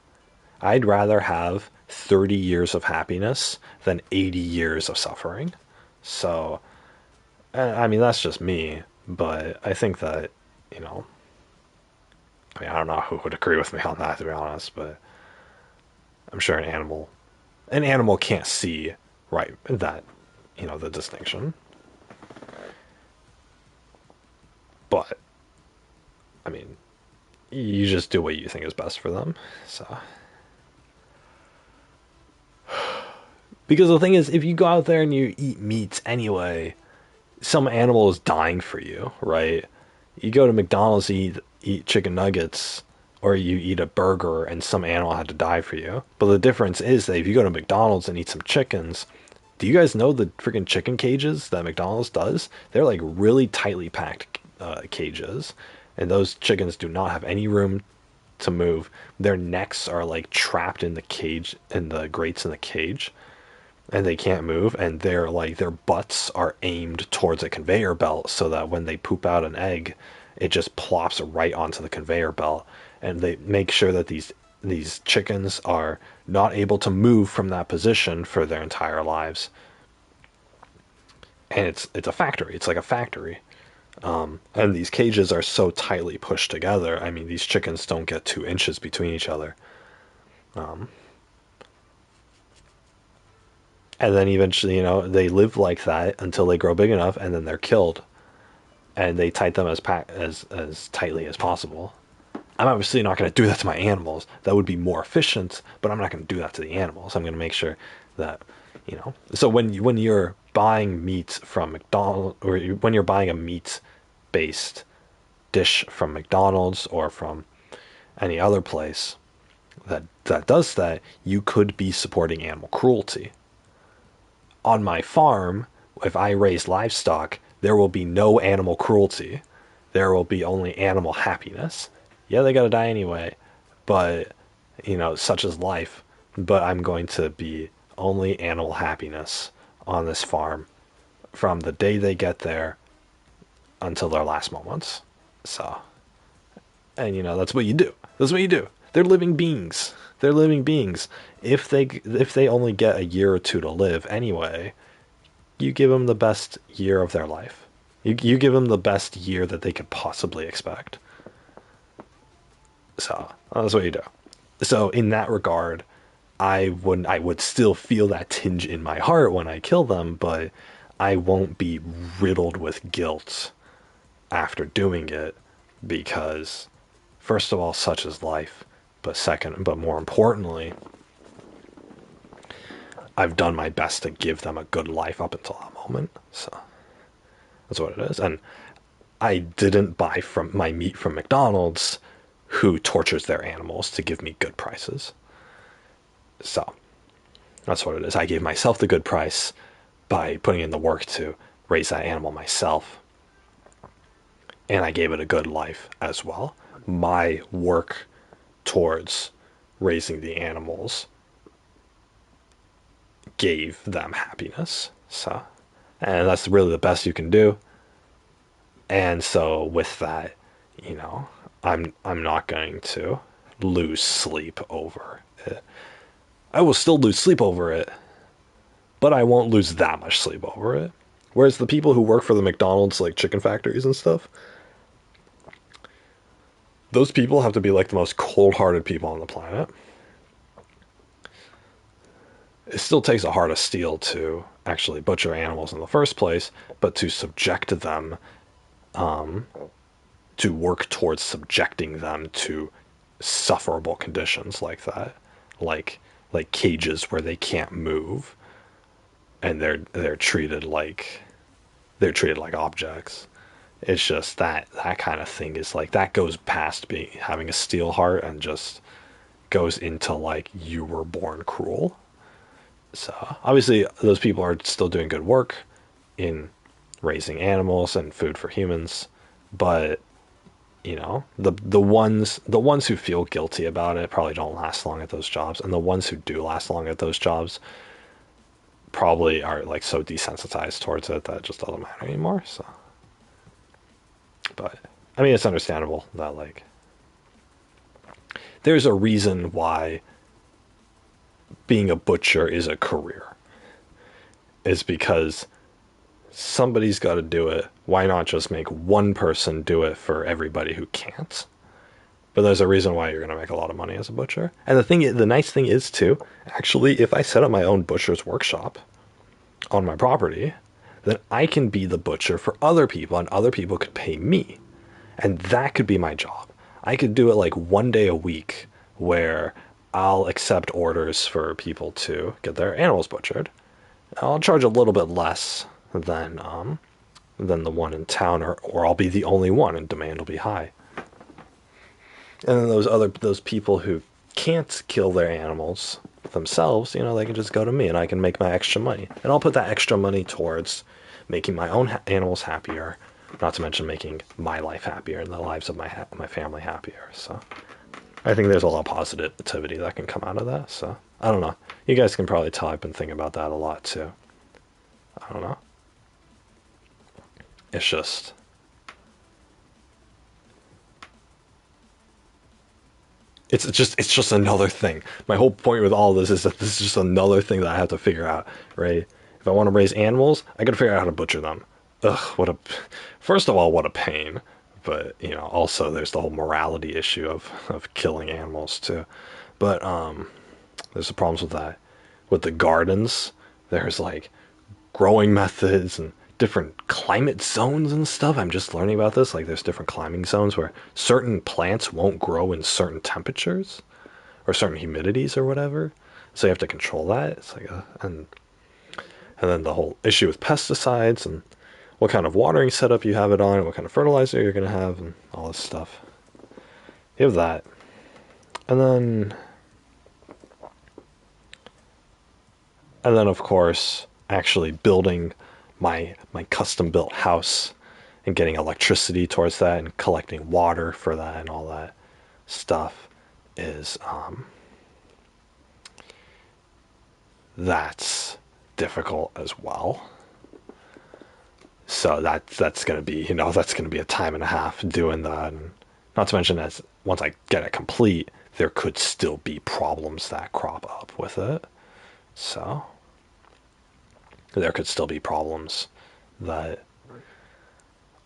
A: I'd rather have 30 years of happiness than 80 years of suffering. So, I mean, that's just me, but I think that, you know, I mean, I don't know who would agree with me on that, to be honest, but I'm sure an animal can't see, right, that, the distinction. But, I mean, you just do what you think is best for them. So, because the thing is, if you go out there and you eat meats anyway, some animal is dying for you, right? You go to McDonald's, eat chicken nuggets, or you eat a burger, and some animal had to die for you. But the difference is that if you go to McDonald's and eat some chickens, do you guys know the freaking chicken cages that McDonald's does? They're like really tightly packed cages, and those chickens do not have any room to move. Their necks are like trapped in the cage, in the grates in the cage, and they can't move, and their butts are aimed towards a conveyor belt so that when they poop out an egg, it just plops right onto the conveyor belt. And they make sure that these chickens are not able to move from that position for their entire lives. And it's a factory. It's like a factory. And these cages are so tightly pushed together. I mean, these chickens don't get 2 inches between each other. And then eventually, they live like that until they grow big enough, and then they're killed. And they tight them as tightly as possible. I'm obviously not going to do that to my animals. That would be more efficient, but I'm not going to do that to the animals. I'm going to make sure that, So when you're buying meat from McDonald's, or when you're buying a meat-based dish from McDonald's or from any other place that does that, you could be supporting animal cruelty. On my farm, if I raise livestock, there will be no animal cruelty. There will be only animal happiness. Yeah, they gotta die anyway, but, such is life. But I'm going to be only animal happiness on this farm from the day they get there until their last moments. So, and that's what you do. That's what you do. They're living beings. They're living beings. If they only get a year or two to live anyway, you give them the best year of their life. You give them the best year that they could possibly expect. So that's what you do. So in that regard, I would still feel that tinge in my heart when I kill them, but I won't be riddled with guilt after doing it, because first of all, such is life, but more importantly, I've done my best to give them a good life up until that moment. So that's what it is. And I didn't buy from my meat from McDonald's, who tortures their animals to give me good prices. So that's what it is. I gave myself the good price by putting in the work to raise that animal myself. And I gave it a good life as well. My work towards raising the animals gave them happiness. So, and that's really the best you can do. And so with that, I'm not going to lose sleep over it. I will still lose sleep over it, but I won't lose that much sleep over it. Whereas the people who work for the McDonald's, like chicken factories and stuff, those people have to be like the most cold-hearted people on the planet. It still takes a heart of steel to actually butcher animals in the first place, but to subject them, to work towards subjecting them to sufferable conditions like that, like cages where they can't move, and they're treated like objects. It's just that kind of thing is like, that goes past having a steel heart and just goes into like, you were born cruel. So obviously those people are still doing good work in raising animals and food for humans, but The ones who feel guilty about it probably don't last long at those jobs, and the ones who do last long at those jobs probably are like so desensitized towards it that it just doesn't matter anymore. So, but I mean, it's understandable that like there's a reason why being a butcher is a career. It's because somebody's got to do it. Why not just make one person do it for everybody who can't? But there's a reason why you're going to make a lot of money as a butcher. And the nice thing is too, actually, if I set up my own butcher's workshop on my property, then I can be the butcher for other people, and other people could pay me. And that could be my job. I could do it like one day a week where I'll accept orders for people to get their animals butchered. I'll charge a little bit less than the one in town, or I'll be the only one and demand will be high. And then those people who can't kill their animals themselves, they can just go to me and I can make my extra money. And I'll put that extra money towards making my own animals happier, not to mention making my life happier and the lives of my family happier. So I think there's a lot of positivity that can come out of that. So I don't know. You guys can probably tell I've been thinking about that a lot too. I don't know. It's just it's just another thing. My whole point with all this is that this is just another thing that I have to figure out, right? If I want to raise animals, I got to figure out how to butcher them. Ugh, first of all, what a pain. But, also there's the whole morality issue of killing animals too. But there's the problems with that. With the gardens, there's like growing methods and different climate zones and stuff. I'm just learning about this. Like there's different climbing zones where certain plants won't grow in certain temperatures or certain humidities or whatever. So you have to control that. It's like and then the whole issue with pesticides and what kind of watering setup you have it on, and what kind of fertilizer you're going to have, and all this stuff. You have that. And then of course, actually building my custom built house and getting electricity towards that and collecting water for that and all that stuff is that's difficult as well. So that's gonna be a time and a half doing that, and not to mention as once I get it complete, there could still be problems that crop up with it. So there could still be problems that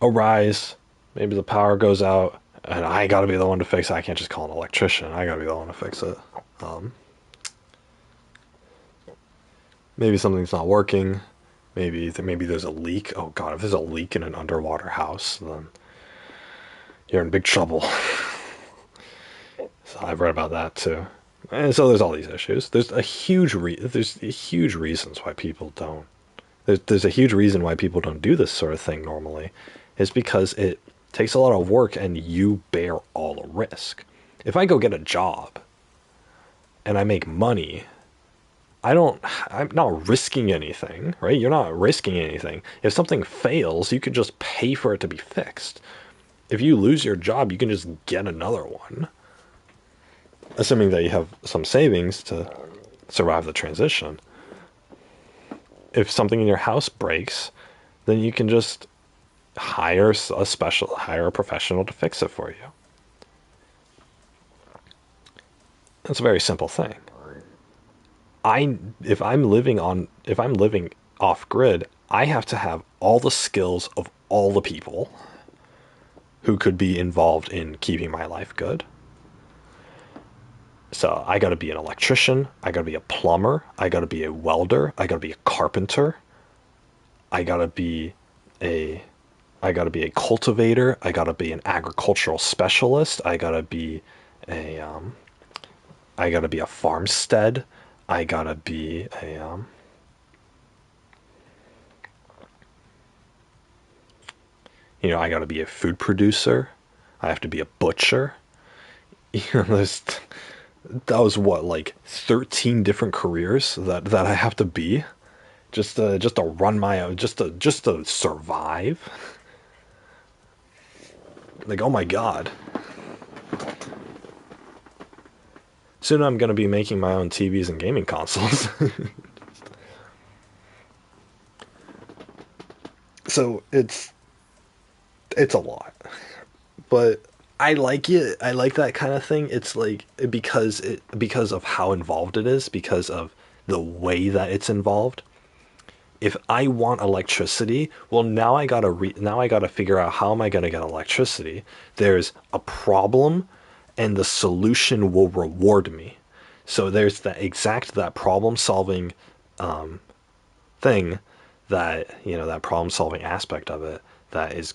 A: arise. Maybe the power goes out and I gotta be the one to fix it. I can't just call an electrician. I gotta be the one to fix it. Maybe something's not working. Maybe there's a leak. Oh god, if there's a leak in an underwater house, then you're in big trouble. So I've read about that too. And so there's all these issues. There's a huge reasons why people don't. There's a huge reason why people don't do this sort of thing normally, is because it takes a lot of work and you bear all the risk. If I go get a job and I make money, I'm not risking anything, right? You're not risking anything. If something fails, you could just pay for it to be fixed. If you lose your job, you can just get another one. Assuming that you have some savings to survive the transition. If something in your house breaks, then you can just hire a professional to fix it for you. That's a very simple thing. If I'm living off grid, I have to have all the skills of all the people who could be involved in keeping my life good. So I got to be an electrician, I got to be a plumber, I got to be a welder, I got to be a carpenter, I got to be a cultivator, I got to be an agricultural specialist, I got to be a farmstead, I got to be I got to be a food producer, I have to be a butcher. That was what, like 13 different careers that I have to be just to run my own, just to survive. Like, oh my god. Soon I'm going to be making my own TVs and gaming consoles. So it's a lot. But I like it. I like that kind of thing. It's like because of how involved it is, because of the way that it's involved. If I want electricity, well, now I gotta figure out how am I gonna get electricity. There's a problem, and the solution will reward me. So there's that problem solving thing, that that problem solving aspect of it, that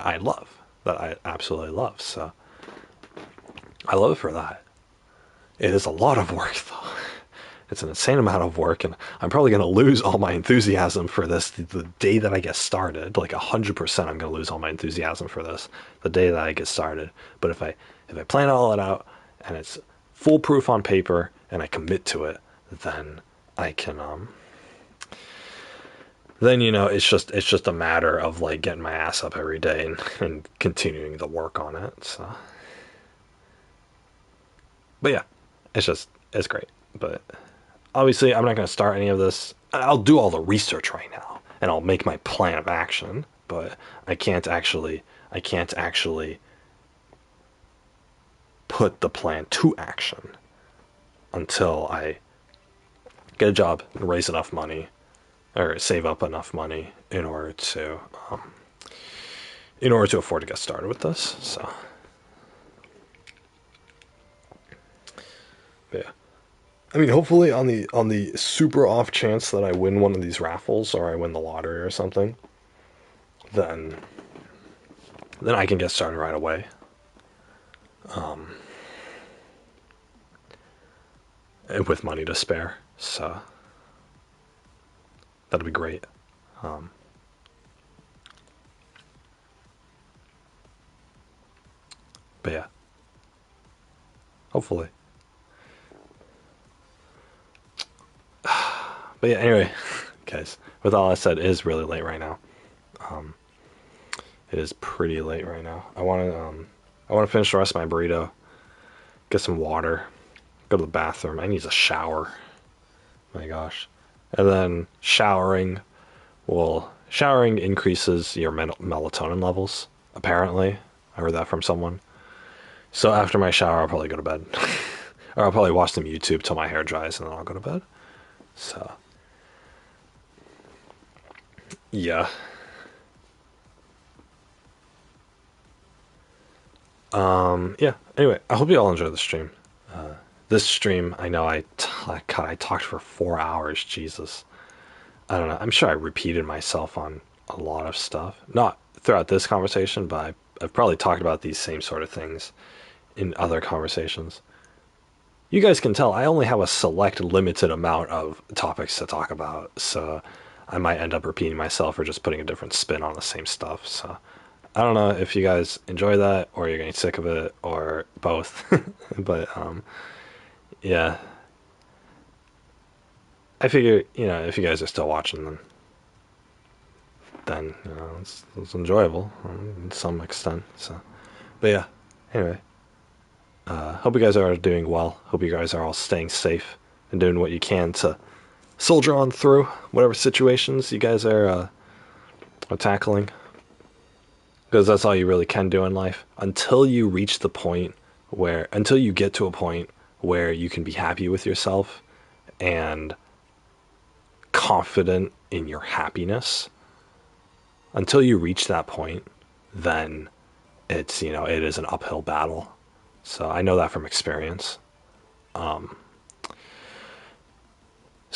A: I love, that I absolutely love. So I love it for that. It is a lot of work though. It's an insane amount of work, and I'm probably going to lose all my enthusiasm for this the day that I get started. Like 100%, I'm going to lose all my enthusiasm for this the day that I get started. But if I plan all it out and it's foolproof on paper and I commit to it, then I can then it's just a matter of like getting my ass up every day and continuing the work on it. So, but yeah, it's great. But obviously, I'm not going to start any of this. I'll do all the research right now, and I'll make my plan of action. But I can't actually put the plan to action until I get a job and raise enough money, or save up enough money in order to afford to get started with this. So, yeah. I mean, hopefully on the super off chance that I win one of these raffles or I win the lottery or something, then I can get started right away. And with money to spare. So that'll be great. Um, but yeah, hopefully. But yeah, anyway, guys, with all I said, it is really late right now. Um, it is pretty late right now. I want to finish the rest of my burrito, get some water, go to the bathroom. I need a shower. My gosh. And then showering increases your melatonin levels, apparently. I heard that from someone. So after my shower, I'll probably go to bed. Or I'll probably watch some YouTube till my hair dries and then I'll go to bed. So, yeah. Yeah. Anyway, I hope you all enjoy the stream. This stream, I know God, I talked for 4 hours. Jesus. I don't know. I'm sure I repeated myself on a lot of stuff. Not throughout this conversation, but I've probably talked about these same sort of things in other conversations. You guys can tell I only have a select limited amount of topics to talk about, so I might end up repeating myself or just putting a different spin on the same stuff. So I don't know if you guys enjoy that or you're getting sick of it or both. But yeah, I figure if you guys are still watching, then it's enjoyable to some extent. So, but yeah, anyway, hope you guys are doing well. Hope you guys are all staying safe and doing what you can to soldier on through whatever situations you guys are tackling, because that's all you really can do in life until you get to a point where you can be happy with yourself and confident in your happiness. Until you reach that point, then it is an uphill battle. So I know that from experience. So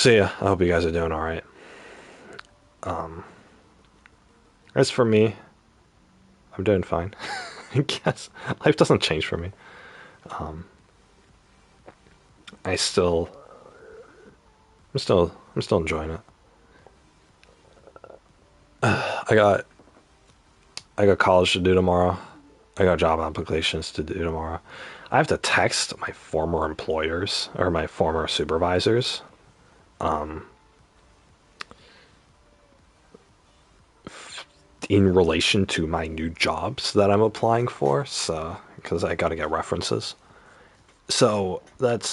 A: yeah, I hope you guys are doing all right. As for me, I'm doing fine. I guess life doesn't change for me. I'm still enjoying it. I got college to do tomorrow. I got job applications to do tomorrow. I have to text my former employers or my former supervisors. in relation to my new jobs that I'm applying for. So, because I got to get references. So that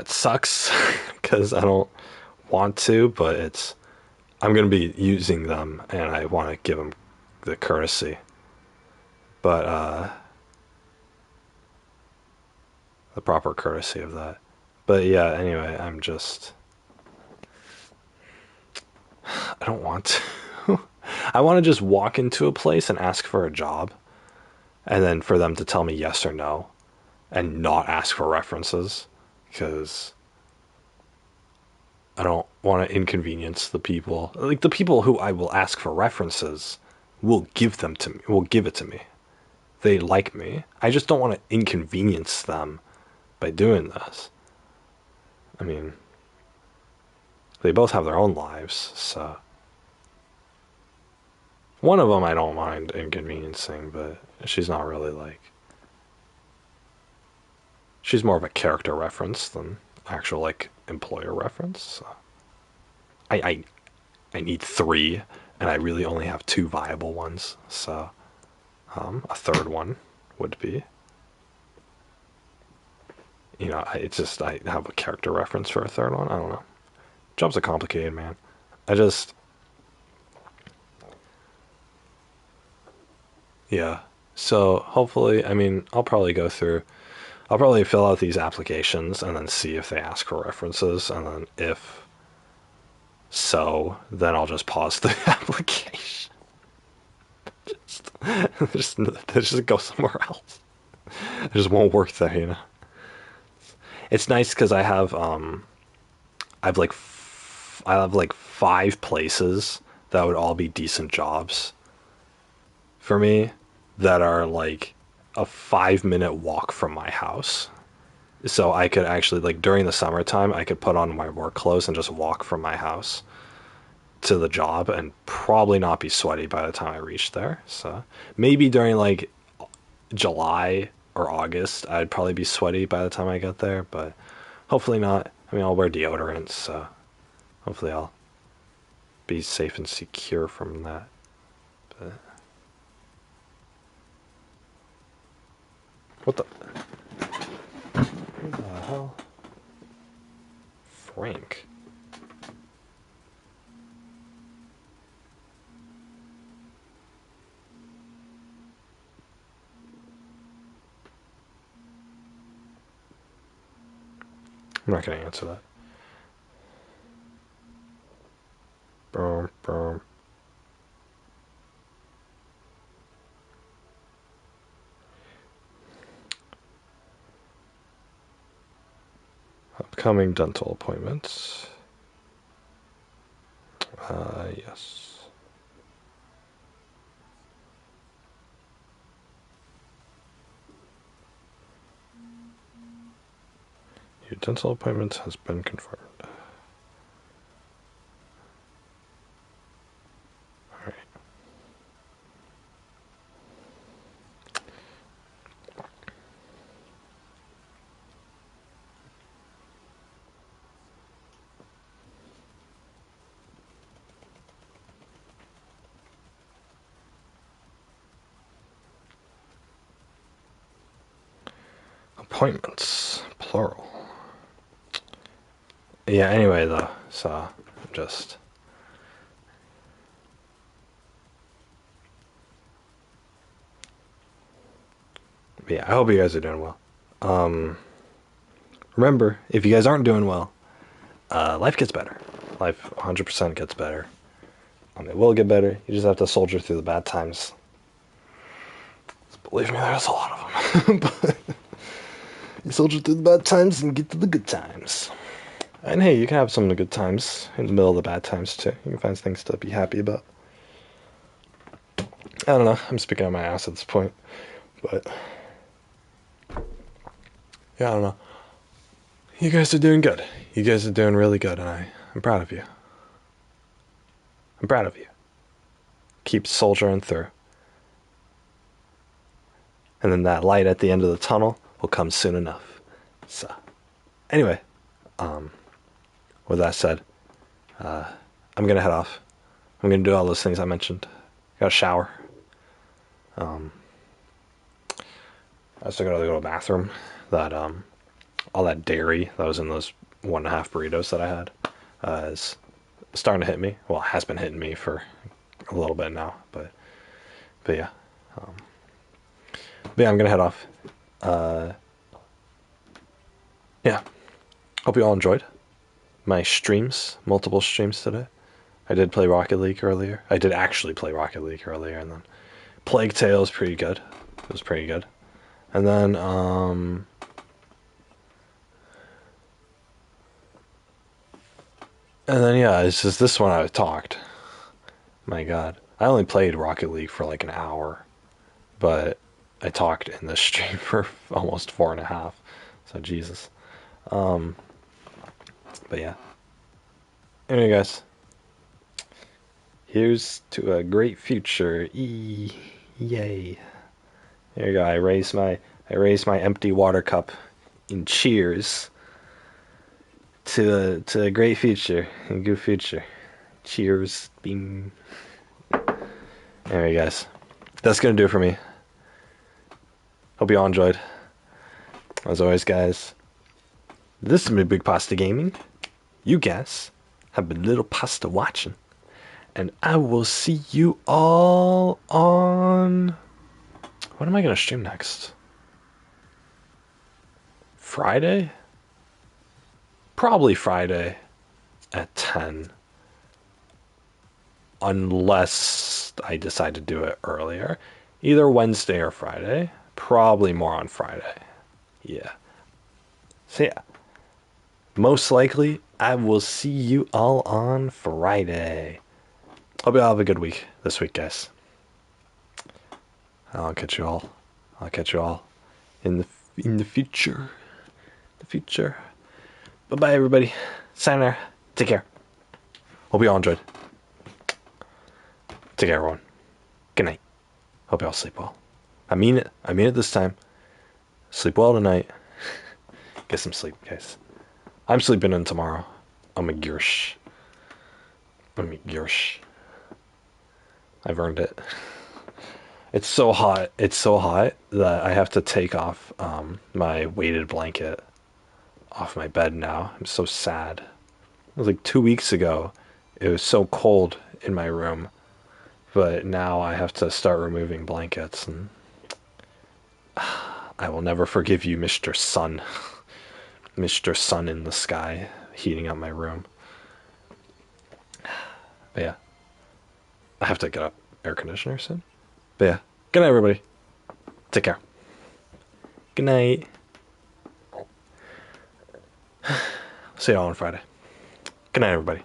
A: sucks because I don't want to, but I'm going to be using them and I want to give them the courtesy. But the proper courtesy of that. But yeah, anyway, I don't want to. I want to just walk into a place and ask for a job and then for them to tell me yes or no and not ask for references because I don't want to inconvenience the people. Like the people who I will ask for references will give them to me, will give it to me. They like me. I just don't want to inconvenience them by doing this. I mean, they both have their own lives, so one of them I don't mind inconveniencing, but she's not really like, she's more of a character reference than actual like employer reference. So I need three, and I really only have two viable ones. So a third one would be, I have a character reference for a third one. I don't know. Jobs are complicated, man. I just Yeah. So hopefully, I mean, I'll probably fill out these applications and then see if they ask for references. And then if so, then I'll just pause the application. just, just go somewhere else. It just won't work there, you know? It's nice because I've like, I have like five places that would all be decent jobs for me that are like a 5 minute walk from my house. So I could actually, like, during the summertime, I could put on my work clothes and just walk from my house to the job and probably not be sweaty by the time I reached there. So maybe during like July or August, I'd probably be sweaty by the time I get there, but hopefully not. I mean, I'll wear deodorant, so hopefully I'll be safe and secure from that. But what the hell? Frank. I'm not going to answer that. Boom, boom. Upcoming dental appointments. Yes. Your dental appointment has been confirmed. Alright. Appointments, plural. Yeah, anyway, though, so just. Yeah, I hope you guys are doing well. Remember, if you guys aren't doing well, life gets better. Life 100% gets better. It will get better. You just have to soldier through the bad times. Believe me, there's a lot of them. But you soldier through the bad times and get to the good times. And hey, you can have some of the good times in the middle of the bad times too. You can find things to be happy about. I don't know. I'm speaking on my ass at this point. But yeah, I don't know. You guys are doing good. You guys are doing really good, and I'm proud of you. I'm proud of you. Keep soldiering through. And then that light at the end of the tunnel will come soon enough. So, anyway, with that said, I'm gonna head off. I'm gonna do all those things I mentioned. Got a shower. I still gotta go to the bathroom. That all that dairy that was in those 1.5 burritos that I had is starting to hit me. Well, it has been hitting me for a little bit now, but yeah. But yeah, I'm gonna head off. Yeah. Hope you all enjoyed my streams, multiple streams today. I did play Rocket League earlier. I did actually play Rocket League earlier, and then Plague Tale is pretty good. It was pretty good. And then yeah, it's just this one I talked. My God, I only played Rocket League for like an hour, but I talked in the stream for almost 4.5. So Jesus. But yeah. Anyway, guys, here's to a great future. Yay! There you go. I raise my empty water cup in cheers to a great future, a good future. Cheers, beam. Anyway, guys, that's gonna do it for me. Hope you all enjoyed. As always, guys, this has been Big Pasta Gaming. You guys have been Little Pasta watching, and I will see you all on. What am I gonna stream next? Friday? Probably Friday at 10. Unless I decide to do it earlier. Either Wednesday or Friday. Probably more on Friday. Yeah. So yeah. Most likely, I will see you all on Friday. Hope you all have a good week this week, guys. I'll catch you all. I'll catch you all in the future. The future. Bye-bye, everybody. Sayonara. Take care. Hope you all enjoyed. Take care, everyone. Good night. Hope you all sleep well. I mean it. I mean it this time. Sleep well tonight. Get some sleep, guys. I'm sleeping in tomorrow. I'm a Gersh. I've earned it. It's so hot. It's so hot that I have to take off my weighted blanket off my bed now. I'm so sad. It was like 2 weeks ago. It was so cold in my room. But now I have to start removing blankets, and I will never forgive you, Mr. Sun. Mr. Sun in the sky, heating up my room. But yeah. I have to get up air conditioner soon. But yeah. Good night, everybody. Take care. Good night. See you all on Friday. Good night, everybody.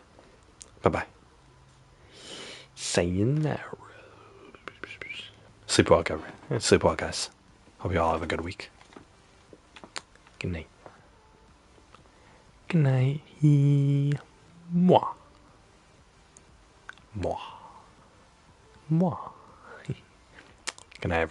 A: Bye-bye. Sayonara. Sleep well, guys. Sleep well, guys. Hope you all have a good week. Good night. Good night. Mwah. Mwah. Mwah. Good night, everybody.